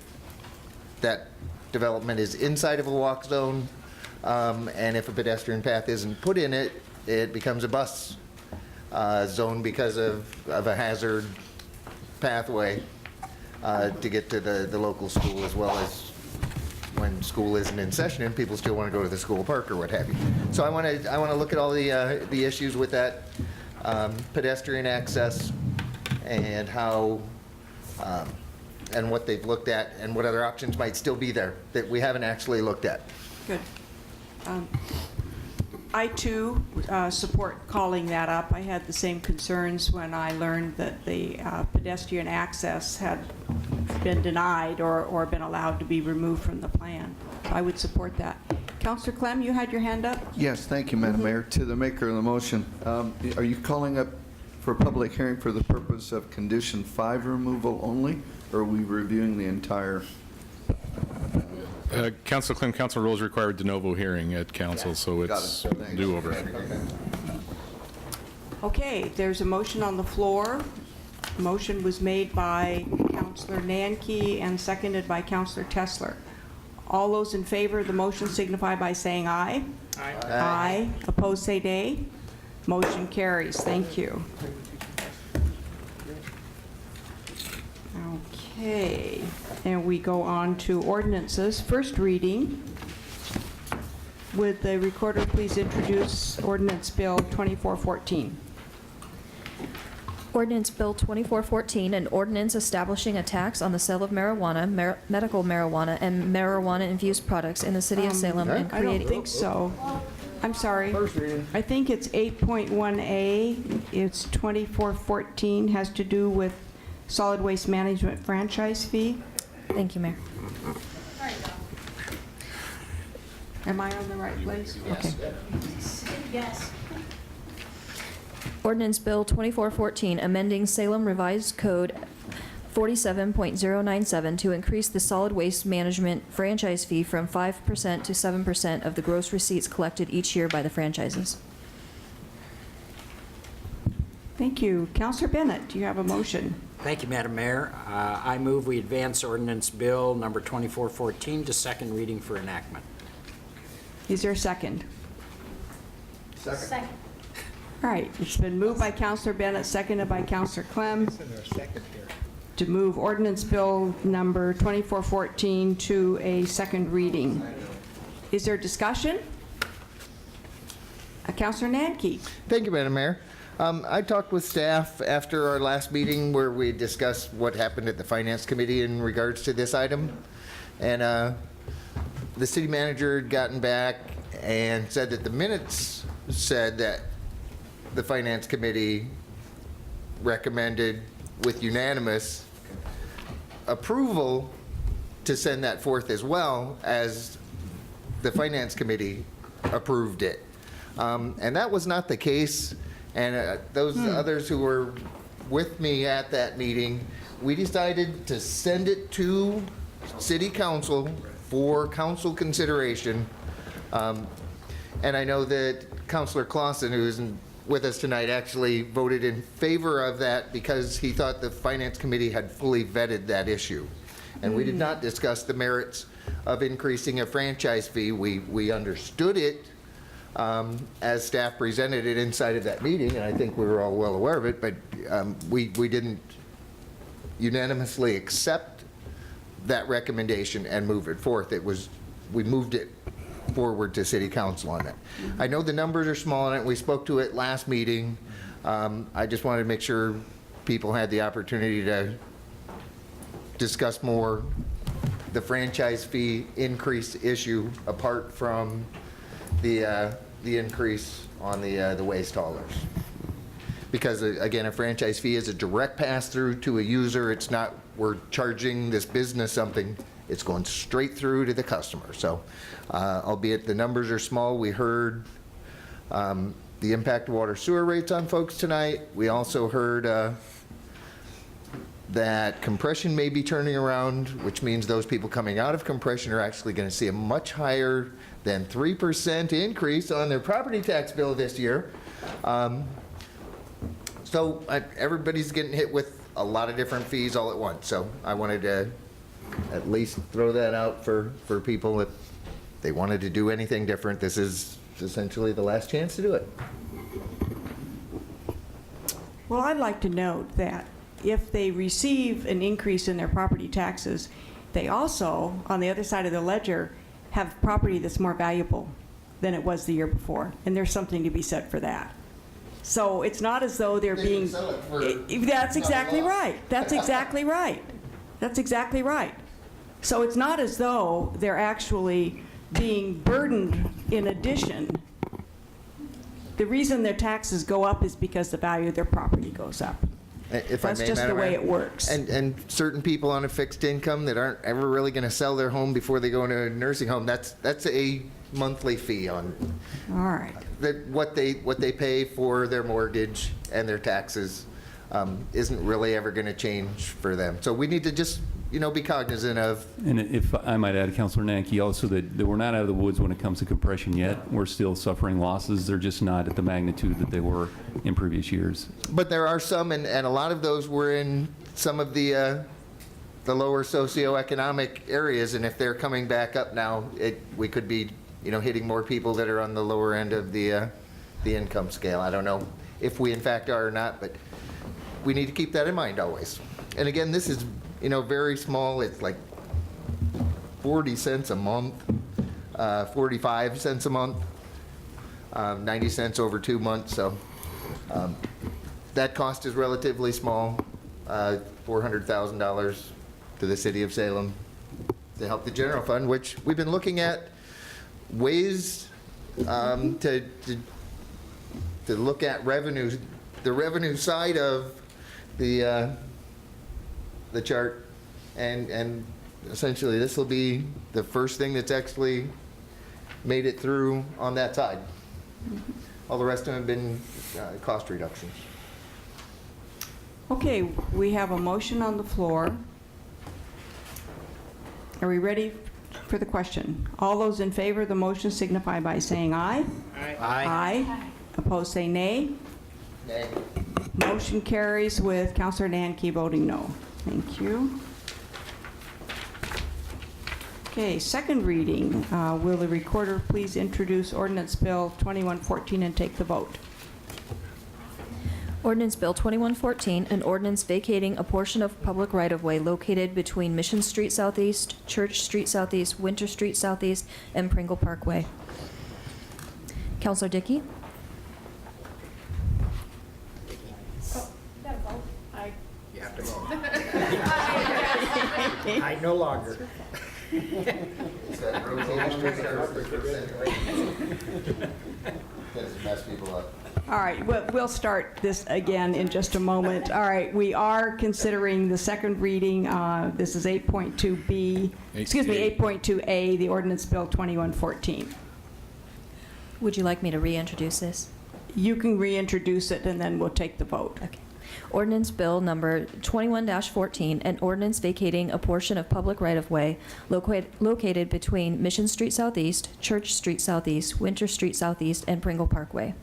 that development is inside of a walk zone, and if a pedestrian path isn't put in it, it becomes a bus zone because of a hazard pathway to get to the local school, as well as when school isn't in session and people still want to go to the school park or what have you. So I want to look at all the issues with that pedestrian access and how and what they've looked at and what other options might still be there that we haven't actually looked at. Good. I too support calling that up. I had the same concerns when I learned that the pedestrian access had been denied or been allowed to be removed from the plan. I would support that. Councillor Clem, you had your hand up? Yes, thank you, Madam Mayor. To the maker of the motion, are you calling up for a public hearing for the purpose of condition 5 removal only, or are we reviewing the entire? Council Clem, council rules require de novo hearing at council, so it's do-over. Okay, there's a motion on the floor. Motion was made by Councillor Nanke and seconded by Councillor Tessler. All those in favor of the motion signify by saying aye. Aye. Aye. Opposed, say nay. Motion carries. Thank you. Okay, and we go on to ordinances. First reading. Would the recorder please introduce ordinance bill 2414? Ordinance Bill 2414, an ordinance establishing a tax on the sale of marijuana, medical marijuana, and marijuana-infused products in the city of Salem and I don't creating... think so. I'm sorry. I think it's 8.1A. It's 2414, has to do with solid waste management franchise fee. Thank you, Mayor. Am I on the right place? Okay. Yes. Ordinance Bill 2414, amending Salem Revised Code 47.097 to increase the solid waste management franchise fee from 5% to 7% of the gross receipts collected each year by the franchises. Thank you. Councillor Bennett, do you have a motion? Thank you, Madam Mayor. I move we advance ordinance bill number 2414 to second reading for enactment. Is there a second? Second. All right, it's been moved by Councillor Bennett, seconded by Councillor Clem, to move ordinance bill number 2414 to a second reading. Is there discussion? Councillor Nanke. Thank you, Madam Mayor. I talked with staff after our last meeting where we discussed what happened at the Finance Committee in regards to this item. And the city manager had gotten back and said that the minutes said that the Finance Committee recommended with unanimous approval to send that forth as well as the Finance Committee approved it. And that was not the case. And those others who were with me at that meeting, we decided to send it to City Council for council consideration. And I know that Councilor Clausen, who isn't with us tonight, actually voted in favor of that because he thought the Finance Committee had fully vetted that issue. And we did not discuss the merits of increasing a franchise fee. We understood it as staff presented it inside of that meeting, and I think we were all well aware of it, but we didn't unanimously accept that recommendation and move it forth. We moved it forward to City Council on it. I know the numbers are small on it. We spoke to it last meeting. I just wanted to make sure people had the opportunity to discuss more the franchise fee increase issue apart from the increase on the waste haulers. Because again, a franchise fee is a direct pass-through to a user. It's not, we're charging this business something. It's going straight through to the customer. So, albeit the numbers are small, we heard the impact of water sewer rates on folks tonight. We also heard that compression may be turning around, which means those people coming out of compression are actually going to see a much higher than 3% increase on their property tax bill this year. So everybody's getting hit with a lot of different fees all at once. So I wanted to at least throw that out for people if they wanted to do anything different. This is essentially the last chance to do it. Well, I'd like to note that if they receive an increase in their property taxes, they also, on the other side of the ledger, have property that's more valuable than it was the year before. And there's something to be said for that. So it's not as though they're being... That's exactly right. That's exactly right. That's exactly right. So it's not as though they're actually being burdened in addition. The reason their taxes go up is because the value of their property goes up. If I That's may, just the Madam way Mayor. it works. And certain people on a fixed income that aren't ever really going to sell their home before they go into a nursing home, that's a monthly fee on All right. what they pay for their mortgage and their taxes isn't really ever going to change for them. So we need to just be cognizant of. And if I might add, Councilor Nanke, also that we're not out of the woods when it comes to compression yet. We're still suffering losses. They're just not at the magnitude that they were in previous years. But there are some, and a lot of those were in some of the lower socioeconomic areas, and if they're coming back up now, we could be hitting more people that are on the lower end of the income scale. I don't know if we in fact are or not, but we need to keep that in mind always. And again, this is very small. It's like 40 cents a month, 45 cents a month, 90 cents over 2 months. So that cost is relatively small, $400,000 to the city of Salem to help the general fund, which we've been looking at ways to look at revenues, the revenue side of the chart, and essentially this will be the first thing that's actually made it through on that side. All the rest of them have been cost reductions. Okay, we have a motion on the floor. Are we ready for the question? All those in favor of the motion signify by saying aye. Aye. Aye. Opposed, say nay. Nay. Motion carries with Councillor Nanke voting no. Thank you. Okay, second reading. Will the recorder please introduce Ordinance Bill 2114 and take the vote? Ordinance Bill 2114, an ordinance vacating a portion of public right-of-way located between Mission Street Southeast, Church Street Southeast, Winter Street Southeast, and Pringle Parkway. Counselor Dickey? You have to vote. I no longer. Mess people up. All right, we'll start this again in just a moment. All right, we are considering the second reading. This is 8.2B, excuse me, 8.2A, the Ordinance Bill 2114. Would you like me to reintroduce this? You can reintroduce it, and then we'll take the vote. Okay. Ordinance Bill number 21-14, an ordinance vacating a portion of public right-of-way located between Mission Street Southeast, Church Street Southeast, Winter Street Southeast, and Pringle Parkway.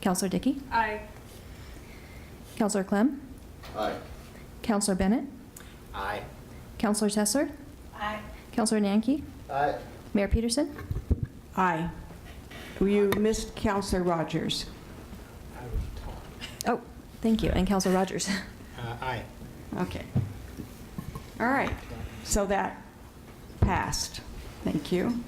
Counselor Dickey? Aye. Counselor Clem? Aye. Counselor Bennett? Aye. Counselor Tesser? Aye. Counselor Nanke? Aye. Mayor Peterson? Aye. You missed Councillor Rogers. Oh, thank you. And Counselor Rogers? Aye. Okay. All right, so that passed. Thank you.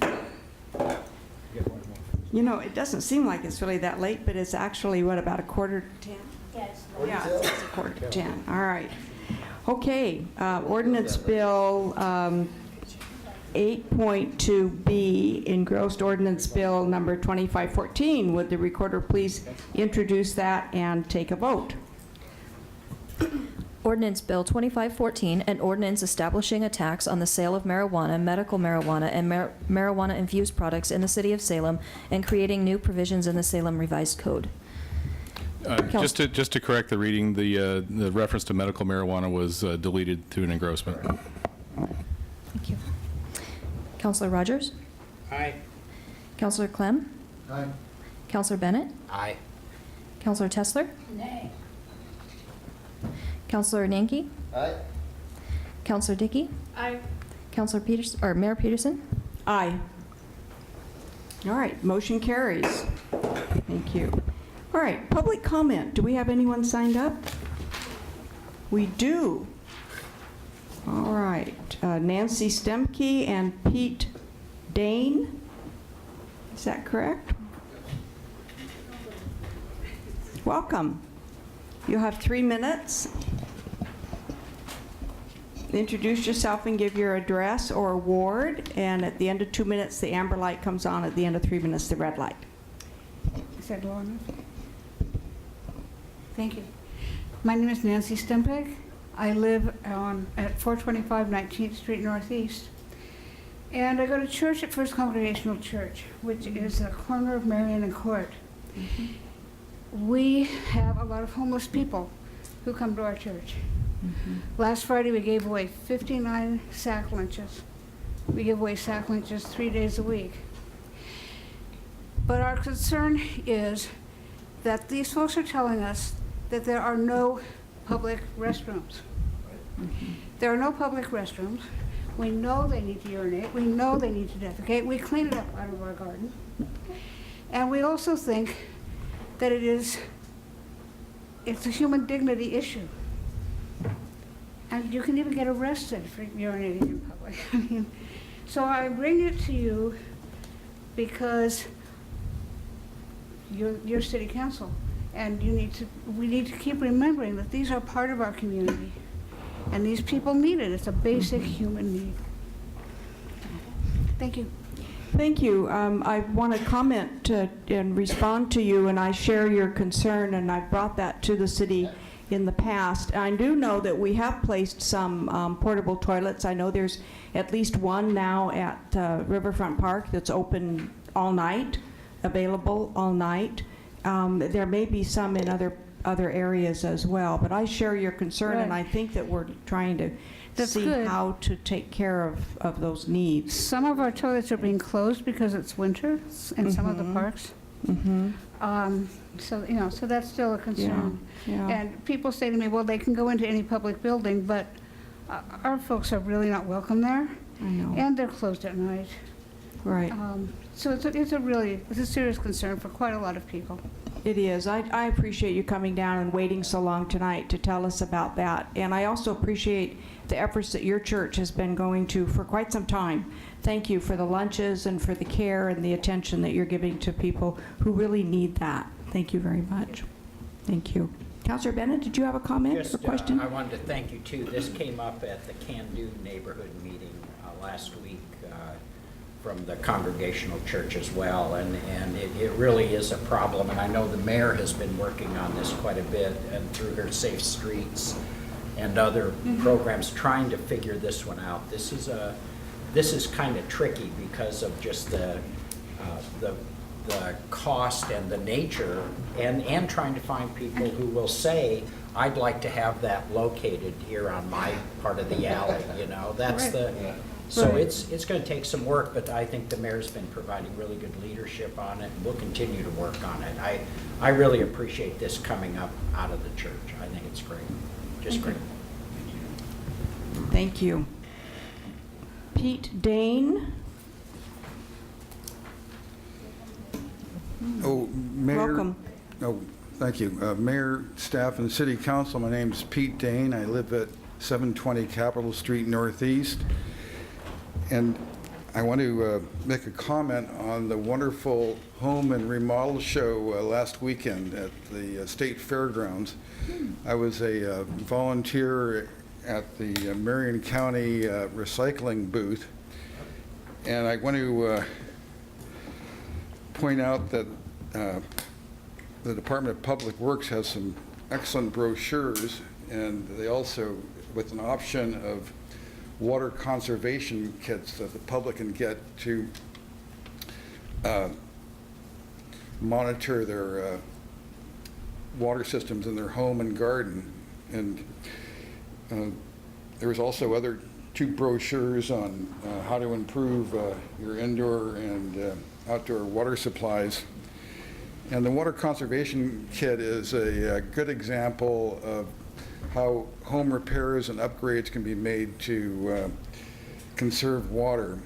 You know, it doesn't seem like it's really that late, but it's actually, what, about 9:45? Yes. Yeah, it's 9:45. All right. Okay, Ordinance Bill 8.2B, engrossed Ordinance Bill number 2514. Would the recorder please introduce that and take a vote? Ordinance Bill 2514, an ordinance establishing a tax on the sale of marijuana, medical marijuana, and marijuana-infused products in the city of Salem, and creating new provisions in the Salem Revised Code. Just to correct the reading, the reference to medical marijuana was deleted through an engrossment. Thank you. Counselor Rogers? Aye. Counselor Clem? Aye. Counselor Bennett? Aye. Counselor Tesler? Nay. Counselor Nanke? Aye. Counselor Dickey? Aye. Counselor Peters, or Mayor Peterson? Aye. All right, motion carries. Thank you. All right, public comment. Do we have anyone signed up? We do. All right, Nancy Stemke and Pete Dane. Is that correct? Welcome. You'll have 3 minutes. Introduce yourself and give your address or award, and at the end of 2 minutes, the amber light comes on. At the end of 3 minutes, the red light. Is that low enough? Thank you. My name is Nancy Stempek. I live at 425 19th Street Northeast. And I go to church at First Congregational Church, which is the corner of Marion and Court. We have a lot of homeless people who come to our church. Last Friday, we gave away 59 sack lunches. We give away sack lunches 3 days a week. But our concern is that these folks are telling us that there are no public restrooms. There are no public restrooms. We know they need to urinate. We know they need to defecate. We clean it up out of our garden. And we also think that it's a human dignity issue. And you can even get arrested for urinating in public. I mean, so I bring it to you because you're city council, And we need to keep remembering that these are part of our community. And these people need it. It's a basic human need. Thank you. Thank you. I want to comment and respond to you, and I share your concern, and I've brought that to the city in the past. I do know that we have placed some portable toilets. I know there's at least one now at Riverfront Park that's open all night, available all night. There may be some in other areas as well, but I share your concern, and I think that we're trying to see how to take care of those needs. Some of our toilets are being closed because it's winter in some of the parks. So, so that's still a concern. Yeah. And people say to me, well, they can go into any public building, but our folks are really not welcome there. I know. And they're closed at night. Right. So it's a serious concern for quite a lot of people. It is. I appreciate you coming down and waiting so long tonight to tell us about that. And I also appreciate the efforts that your church has been going to for quite some time. Thank you for the lunches and for the care and the attention that you're giving to people who really need that. Thank you very much. Thank you. Councilor Bennett, did you have a comment or question? I wanted to thank you too. This came up at the Can Do neighborhood meeting last week from the Congregational Church as well, and it really is a problem. And I know the mayor has been working on this quite a bit, and through her Safe Streets and other programs, trying to figure this one out. This is kind of tricky because of just the cost and the nature, and trying to find people who will say, I'd like to have that located here on my part of the alley. That's So it's going to take some work, but I think the mayor's been providing really good leadership on it, and we'll continue to work on it. I really appreciate this coming up out of the church. I think it's great, just great. Thank you. Pete Dane. Oh, Mayor. Welcome. Oh, thank you. Mayor, staff, and City Council, my name is Pete Dane. I live at 720 Capitol Street Northeast. And I want to make a comment on the wonderful home and remodel show last weekend at the State Fairgrounds. I was a volunteer at the Marion County recycling booth, and I want to point out that the Department of Public Works has some excellent brochures, and they also, with an option of water conservation kits that the public can get to monitor their water systems in their home and garden. And there was also other 2 brochures on how to improve your indoor and outdoor water supplies. And the water conservation kit is a good example of how home repairs and upgrades can be made to conserve water.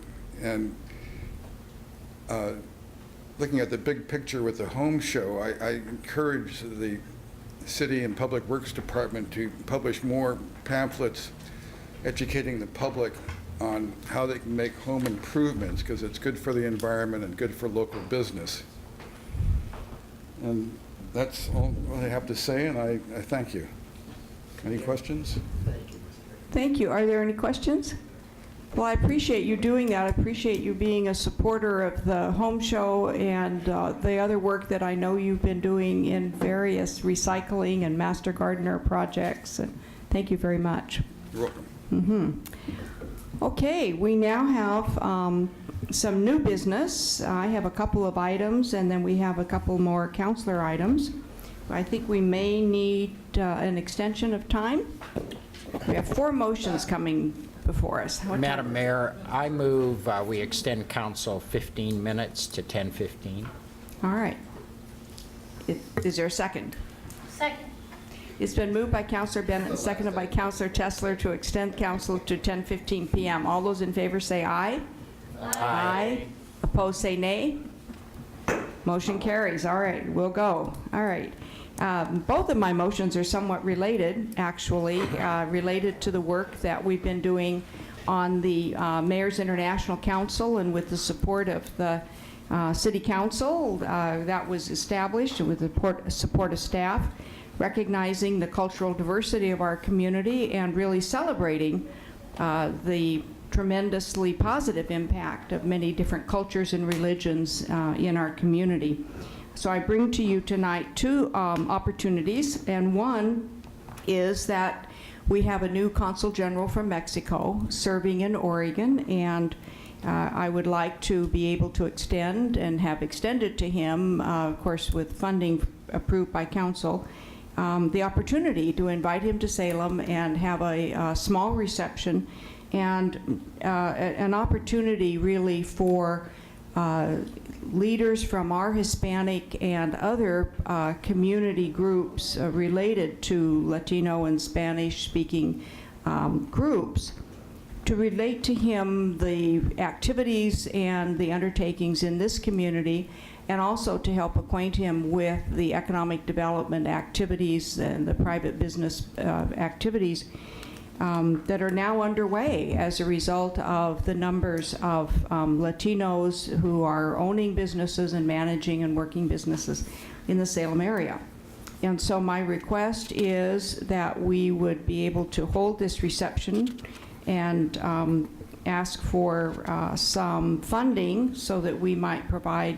And looking at the big picture with the home show, I encourage the City and Public Works Department to publish more pamphlets educating the public on how they can make home improvements, because it's good for the environment and good for local business. And that's all I have to say, and I thank you. Any questions? Thank you. Are there any questions? Well, I appreciate you doing that. I appreciate you being a supporter of the home show and the other work that I know you've been doing in various recycling and Master Gardener projects. And thank you very much. You're welcome. Okay, we now have some new business. I have a couple of items, and then we have a couple more counselor items. I think we may need an extension of time. We have 4 motions coming before us. Madam Mayor, I move we extend council 15 minutes to 10:15. All right. Is there a second? Second. It's been moved by Councilor Bennett and seconded by Councilor Tessler to extend council to 10:15 p.m. All those in favor say aye. Aye. Opposed say nay. Motion carries. All right, we'll go. All right. Both of my motions are somewhat related, actually, related to the work that we've been doing on the Mayor's International Council and with the support of the City Council that was established with the support of staff, recognizing the cultural diversity of our community and really celebrating the tremendously positive impact of many different cultures and religions in our community. So I bring to you tonight two opportunities, and one is that we have a new Consul General from Mexico serving in Oregon, and I would like to be able to extend and have extended to him, of course with funding approved by Council, the opportunity to invite him to Salem and have a small reception and an opportunity really for leaders from our Hispanic and other community groups related to Latino and Spanish-speaking groups to relate to him the activities and the undertakings in this community, and also to help acquaint him with the economic development activities and the private business activities that are now underway as a result of the numbers of Latinos who are owning businesses and managing and working businesses in the Salem area. And so my request is that we would be able to hold this reception and ask for some funding so that we might provide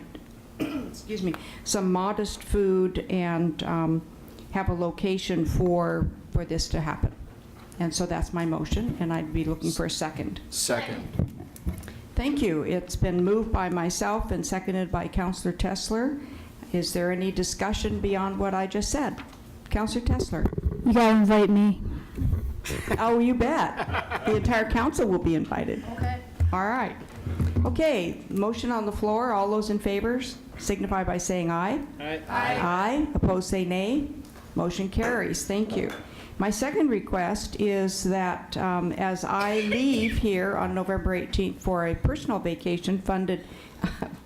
excuse me, some modest food and have a location for this to happen. And so that's my motion, and I'd be looking for a second. Second. Thank you. It's been moved by myself and seconded by Councillor Tessler. Is there any discussion beyond what I just said? Councillor Tessler. You gotta invite me. Oh, you bet. The entire council will be invited. Okay. All right. Okay, motion on the floor. All those in favor signify by saying aye. Aye. Aye. Opposed, say nay. Motion carries. Thank you. My second request is that as I leave here on November 18th for a personal vacation funded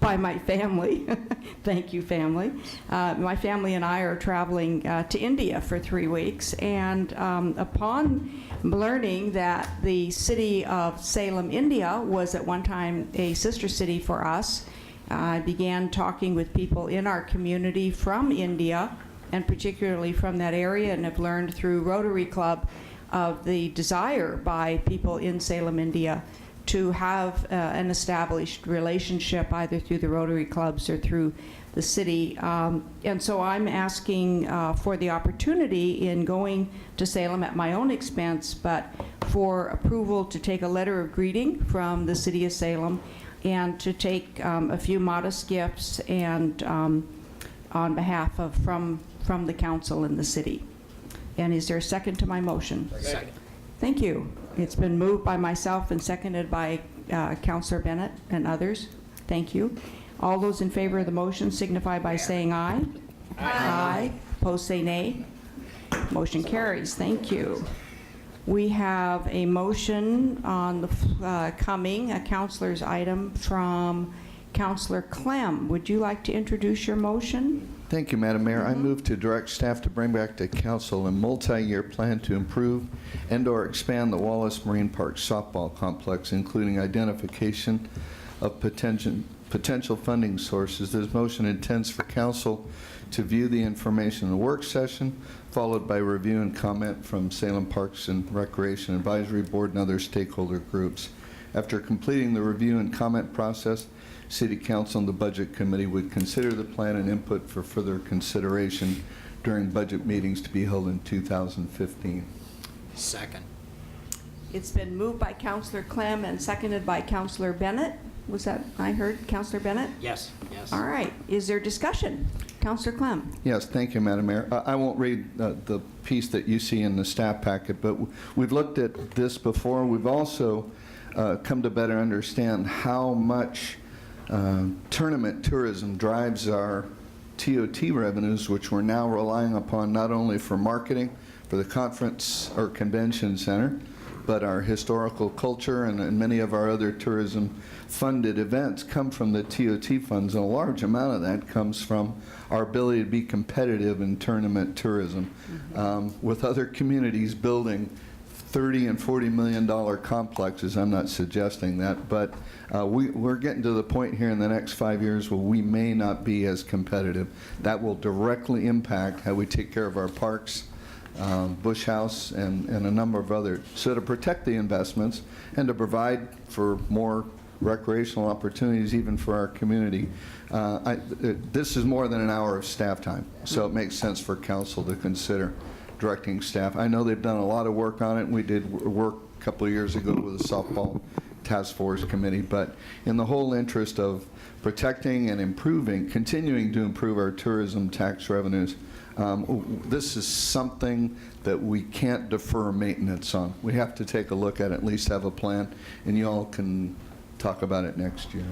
by my family, thank you, family. My family and I are traveling to India for 3 weeks, and upon learning that the city of Salem, India was at one time a sister city for us, I began talking with people in our community from India, and particularly from that area, and have learned through Rotary Club of the desire by people in Salem, India to have an established relationship either through the Rotary Clubs or through the city. And so I'm asking for the opportunity in going to Salem at my own expense, but for approval to take a letter of greeting from the city of Salem and to take a few modest gifts and on behalf of from the council and the city. And is there a second to my motion? Second. Thank you. It's been moved by myself and seconded by Councillor Bennett and others. Thank you. All those in favor of the motion signify by saying aye. Aye. Opposed, say nay. Motion carries. Thank you. We have a motion on the coming, a councillor's item from Councillor Clem. Would you like to introduce your motion? Thank you, Madam Mayor. I move to direct staff to bring back to council a multi-year plan to improve and/or expand the Wallace Marine Park softball complex, including identification of potential funding sources. This motion intends for council to view the information in a work session, followed by review and comment from Salem Parks and Recreation Advisory Board and other stakeholder groups. After completing the review and comment process, City Council and the Budget Committee would consider the plan and input for further consideration during budget meetings to be held in 2015. Second. It's been moved by Councillor Clem and seconded by Councillor Bennett. Was that, I heard, Councillor Bennett? Yes, yes. All right. Is there discussion? Councillor Clem. Yes, thank you, Madam Mayor. I won't read the piece that you see in the staff packet, but we've looked at this before. We've also come to better understand how much tournament tourism drives our TOT revenues, which we're now relying upon not only for marketing for the conference or convention center, but our historical culture and many of our other tourism-funded events come from the TOT funds, and a large amount of that comes from our ability to be competitive in tournament tourism. With other communities building $30 and $40 million complexes. I'm not suggesting that, but we're getting to the point here in the next 5 years where we may not be as competitive. That will directly impact how we take care of our parks, Bush House, and a number of others. So to protect the investments and to provide for more recreational opportunities even for our community, this is more than an hour of staff time, so it makes sense for council to consider directing staff. I know they've done a lot of work on it. We did work a couple of years ago with the softball task force committee, but in the whole interest of protecting and improving, continuing to improve our tourism tax revenues, this is something that we can't defer maintenance on. We have to take a look at it, at least have a plan, and you all can talk about it next year.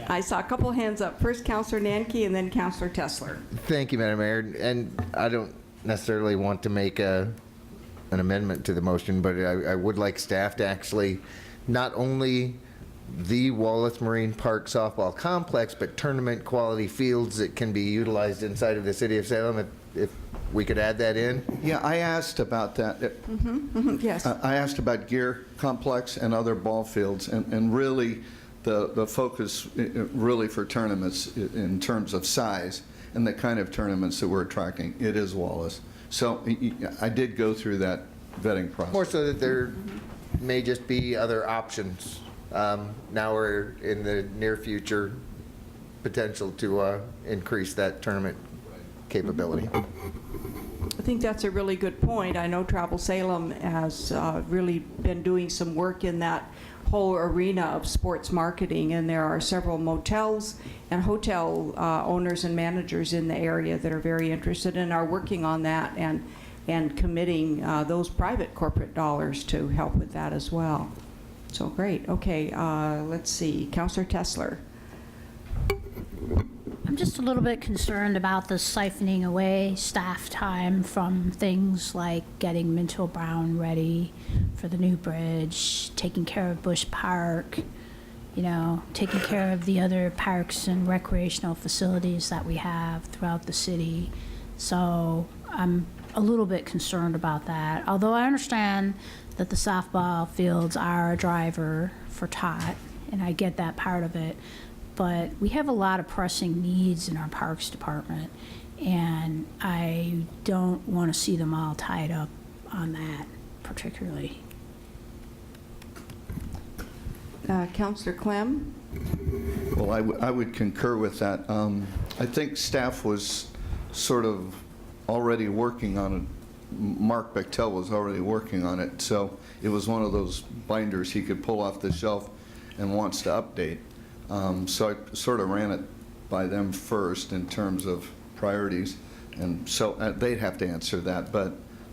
I saw a couple hands up. First, Councillor Nanke, and then Councillor Tessler. Thank you, Madam Mayor. And I don't necessarily want to make an amendment to the motion, but I would like staff to actually not only the Wallace Marine Park softball complex, but tournament quality fields that can be utilized inside of the city of Salem, if we could add that in. Yeah, I asked about that. Yes. I asked about gear complex and other ball fields, and really the focus really for tournaments in terms of size and the kind of tournaments that we're attracting, it is Wallace. So I did go through that vetting process. More so that there may just be other options now or in the near future, potential to increase that tournament capability. I think that's a really good point. I know Travel Salem has really been doing some work in that whole arena of sports marketing, and there are several motels and hotel owners and managers in the area that are very interested and are working on that and committing those private corporate dollars to help with that as well. So great. Okay, let's see. Councillor Tessler. I'm just a little bit concerned about the siphoning away staff time from things like getting Minto Brown ready for the new bridge, taking care of Bush Park, you know, taking care of the other parks and recreational facilities that we have throughout the city. So I'm a little bit concerned about that. Although I understand that the softball fields are a driver for Tot, and I get that part of it. But we have a lot of pressing needs in our Parks Department, and I don't want to see them all tied up on that particularly. Councillor Clem? Well, I would concur with that. I think staff was sort of already working on it. Mark Bechtel was already working on it, so it was one of those binders he could pull off the shelf and wants to update. So I sort of ran it by them first in terms of priorities, and so they'd have to answer that. But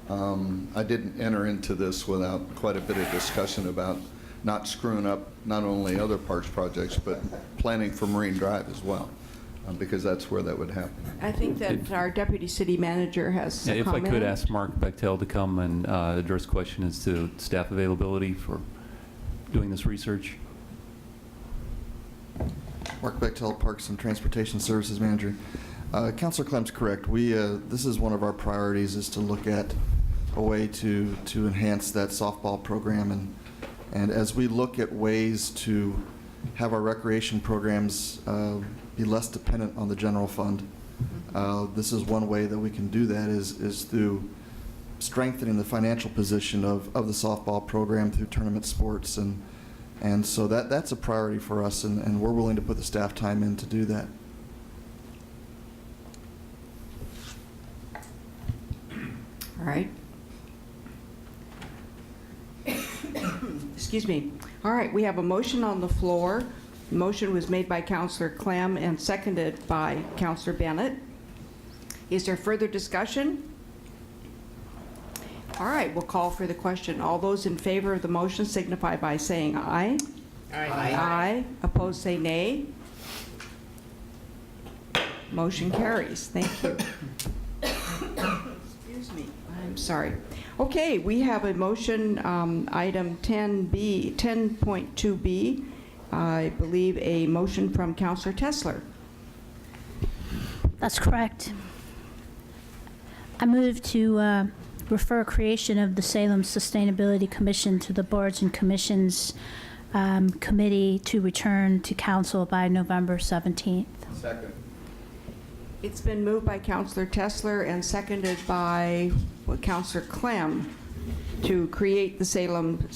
I didn't enter into this without quite a bit of discussion about not screwing up not only other parks projects, but planning for Marine Drive as well, because that's where that would happen. I think that our deputy city manager has a If I comment. could ask Mark Bechtel to come and address the question as to staff availability for doing this research. Mark Bechtel, Parks and Transportation Services Manager. Councilor Clem's correct. This is one of our priorities, is to look at a way to enhance that softball program, and as we look at ways to have our recreation programs be less dependent on the general fund, this is one way that we can do that is through strengthening the financial position of the softball program through tournament sports, and so that's a priority for us, and we're willing to put the staff time in to do that. All right. Excuse me. All right, we have a motion on the floor. The motion was made by Councillor Clem and seconded by Councillor Bennett. Is there further discussion? All right, we'll call for the question. All those in favor of the motion signify by saying aye. Aye. Aye. Opposed, say nay. Motion carries. Thank you. Excuse me. I'm sorry. Okay, we have a motion, item 10B, 10.2B, I believe a motion from Councillor Tessler. That's correct. I move to refer creation of the Salem Sustainability Commission to the Boards and Commissions Committee to return to council by November 17th. Second. It's been moved by Councilor Tessler and seconded by Councilor Clem to create the Salem,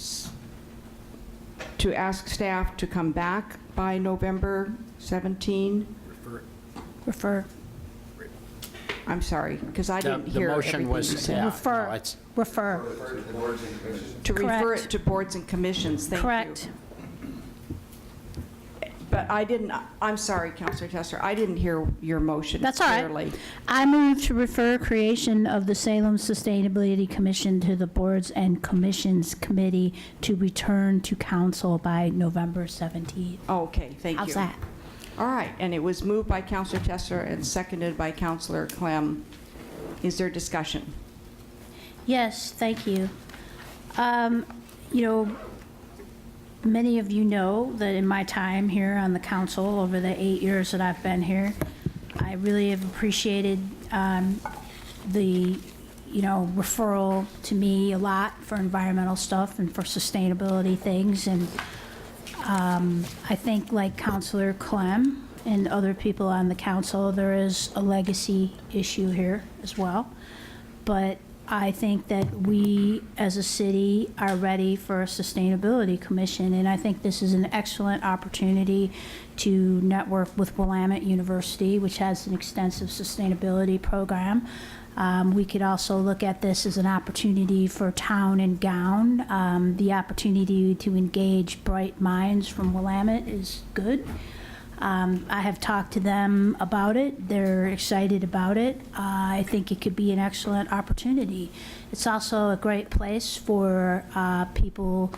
to ask staff to come back by November 17. Refer. I'm sorry, because I didn't hear The motion everything was, you said. yeah, Refer. no, it's, Refer. To refer Correct. it to boards and commissions, thank you. Correct. But I didn't, I'm sorry, Councilor Tessler, I didn't hear your motion That's all right. clearly. I move to refer creation of the Salem Sustainability Commission to the Boards and Commissions Committee to return to council by November 17th. Okay, thank you. How's that? All right, and it was moved by Councilor Tessler and seconded by Councilor Clem. Is there discussion? Yes, thank you. You know, many of you know that in my time here on the council, over the 8 years that I've been here, I really have appreciated the, referral to me a lot for environmental stuff and for sustainability things. And I think, like Councilor Clem and other people on the council, there is a legacy issue here as well. But I think that we, as a city, are ready for a sustainability commission, and I think this is an excellent opportunity to network with Willamette University, which has an extensive sustainability program. We could also look at this as an opportunity for town and gown. The opportunity to engage bright minds from Willamette is good. I have talked to them about it. They're excited about it. I think it could be an excellent opportunity. It's also a great place for people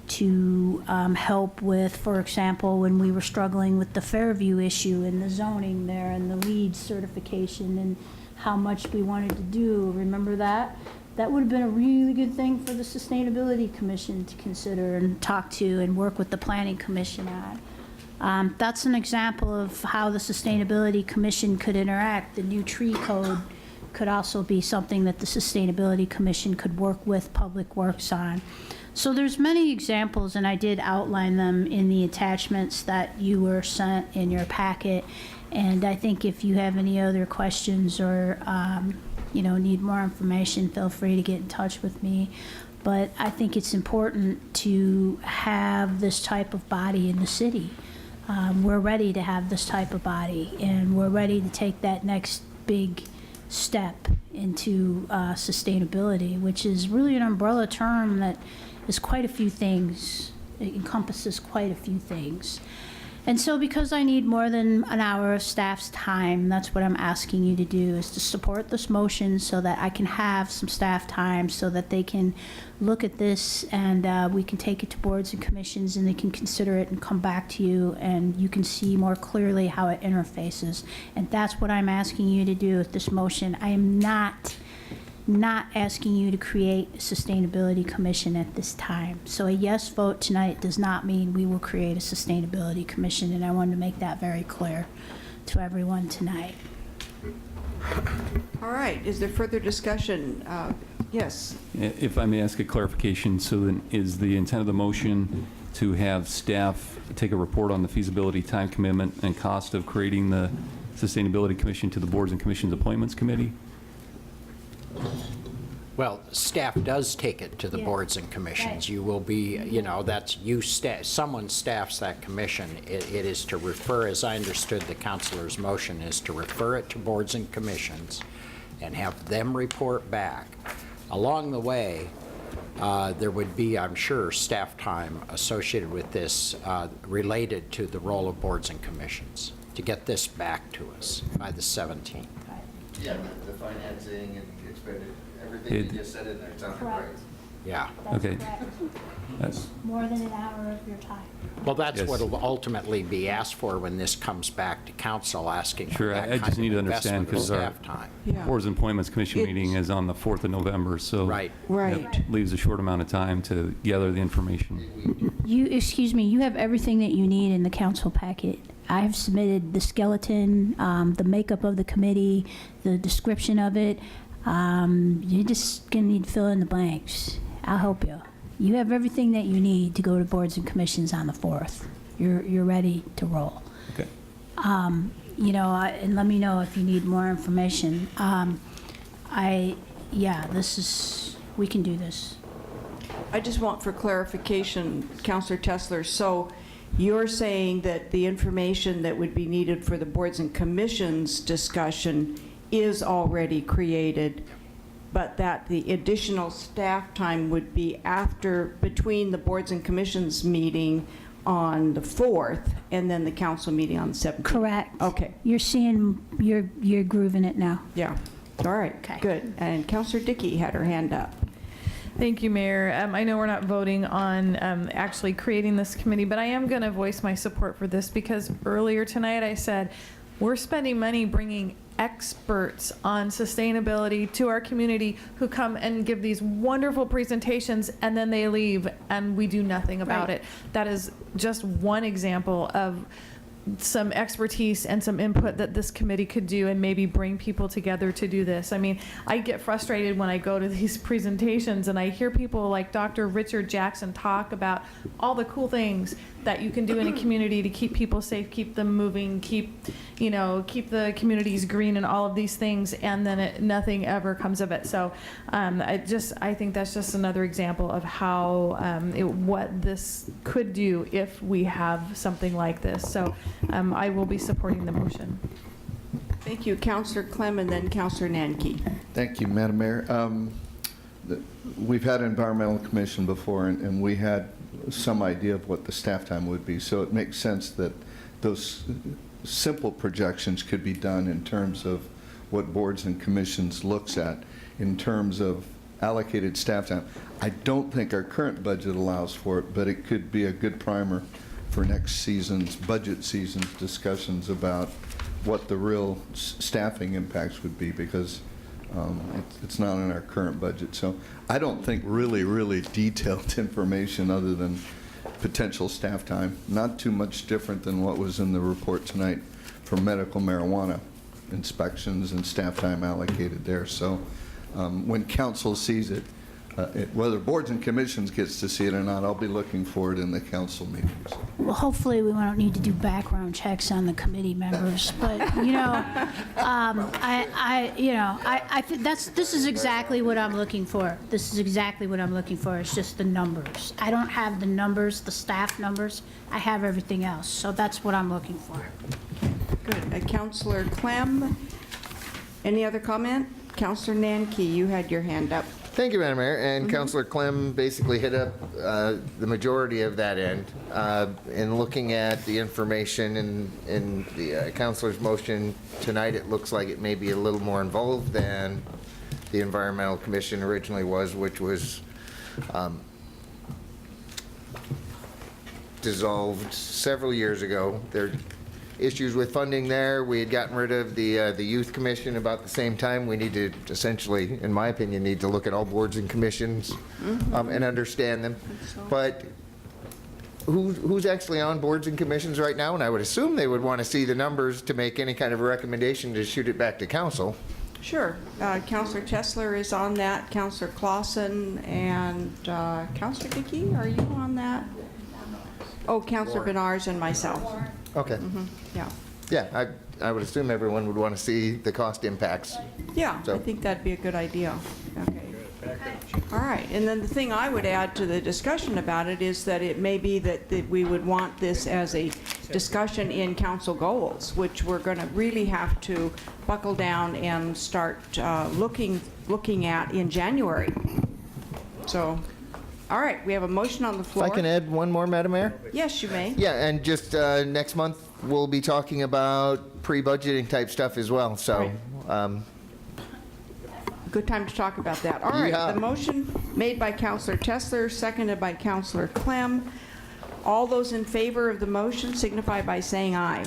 to help with, for example, when we were struggling with the Fairview issue and the zoning there and the LEED certification and how much we wanted to do. Remember that? That would have been a really good thing for the Sustainability Commission to consider and talk to and work with the Planning Commission on. That's an example of how the Sustainability Commission could interact. The new tree code could also be something that the Sustainability Commission could work with Public Works on. So there's many examples, and I did outline them in the attachments that you were sent in your packet. And I think if you have any other questions or, need more information, feel free to get in touch with me. But I think it's important to have this type of body in the city. We're ready to have this type of body, and we're ready to take that next big step into sustainability, which is really an umbrella term that is quite a few things. It encompasses quite a few things. And so because I need more than an hour of staff's time, that's what I'm asking you to do, is to support this motion so that I can have some staff time so that they can look at this and we can take it to boards and commissions and they can consider it and come back to you and you can see more clearly how it interfaces. And that's what I'm asking you to do with this motion. I am not asking you to create a sustainability commission at this time. So a yes vote tonight does not mean we will create a sustainability commission, and I wanted to make that very clear to everyone tonight. All right, is there further discussion? Yes. If I may ask a clarification, so then is the intent of the motion to have staff take a report on the feasibility, time commitment, and cost of creating the Sustainability Commission to the Boards and Commissions Appointments Committee? well, staff does take it to the boards and commissions. You will be, that's you, someone staffs that commission. It is to refer, as I understood the councilor's motion, is to refer it to boards and commissions and have them report back. Along the way, there would be, I'm sure, staff time associated with this related to the role of boards and commissions to get this back to us by the 17th. Yeah, the financing and expenditure, everything you just said in there sounded right. Yeah. Okay. That's more than an hour of your time. Well, that's Yes. what will ultimately be asked for when this comes back to council, asking for Sure, that I kind just of need to understand investment of because our staff time. Yeah. Boards and Appointments Commission It's- meeting is on the 4th of November, so Right. Right. that leaves a short amount of time to gather the information. You have everything that you need in the council packet. I have submitted the skeleton, the makeup of the committee, the description of it. You're just going to need to fill in the blanks. I'll help you. You have everything that you need to go to boards and commissions on the 4th. You're ready to roll. Okay. You know, and let me know if you need more information. We can do this. I just want for clarification, Counselor Tessler, so you're saying that the information that would be needed for the boards and commissions discussion is already created, but that the additional staff time would be between the boards and commissions meeting on the 4th and then the council meeting on the 17th? Correct. Okay. You're seeing, you're grooving it now. Yeah. All right. Okay. Good. And Counselor Dickey had her hand up. Thank you, Mayor. I know we're not voting on actually creating this committee, but I am going to voice my support for this because earlier tonight I said we're spending money bringing experts on sustainability to our community who come and give these wonderful presentations and then they leave and we do nothing about it. That is just one example of some expertise and some input that this committee could do and maybe bring people together to do this. I mean, I get frustrated when I go to these presentations and I hear people like Dr. Richard Jackson talk about all the cool things that you can do in a community to keep people safe, keep them moving, keep the communities green and all of these things, and then nothing ever comes of it. So I think that's just another example of how what this could do if we have something like this. So I will be supporting the motion. Thank you. Counselor Clem and then Counselor Nanke. Thank you, Madam Mayor. We've had an environmental commission before, and we had some idea of what the staff time would be. So it makes sense that those simple projections could be done in terms of what boards and commissions looks at in terms of allocated staff time. I don't think our current budget allows for it, but it could be a good primer for next season's budget season's discussions about what the real staffing impacts would be, because it's not in our current budget. So I don't think really detailed information other than potential staff time. Not too much different than what was in the report tonight for medical marijuana inspections and staff time allocated there. So when council sees it, whether boards and commissions gets to see it or not, I'll be looking for it in the council meetings. Well, hopefully we won't need to do background checks on the committee members, but I think this is exactly what I'm looking for. This is exactly what I'm looking for. It's just the numbers. I don't have the numbers, the staff numbers. I have everything else, so that's what I'm looking for. Good. Counselor Clem, any other comment? Counselor Nanke, you had your hand up. Thank you, Madam Mayor. And Councilor Clem basically hit up the majority of that end. In looking at the information in the councilor's motion tonight, it looks like it may be a little more involved than the Environmental Commission originally was, which was dissolved several years ago. There are issues with funding there. We had gotten rid of the Youth Commission about the same time. We need to essentially, in my opinion, need to look at all boards and commissions and understand them. But who's actually on boards and commissions right now? And I would assume they would want to see the numbers to make any kind of a recommendation to shoot it back to council. Sure. Counselor Tessler is on that, Counselor Clausen, and Counselor Dickey, are you on that? Oh, Counselor Benars and myself. Okay. Yeah. Yeah, I would assume everyone would want to see the cost impacts. Yeah, I think that'd be a good idea. Okay. All right, and then the thing I would add to the discussion about it is that it may be that we would want this as a discussion in council goals, which we're going to really have to buckle down and start looking at in January. So, all right, we have a motion on the floor. If I can add one more, Madam Mayor? Yes, you may. Yeah, and just next month, we'll be talking about pre-budgeting type stuff as well, so. Good time to talk about that. All right, the motion made by Counselor Tessler, seconded by Counselor Clem. All those in favor of the motion signify by saying aye.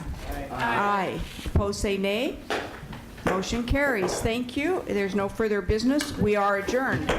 Aye. Opposed, say nay. Motion carries. Thank you. There's no further business. We are adjourned.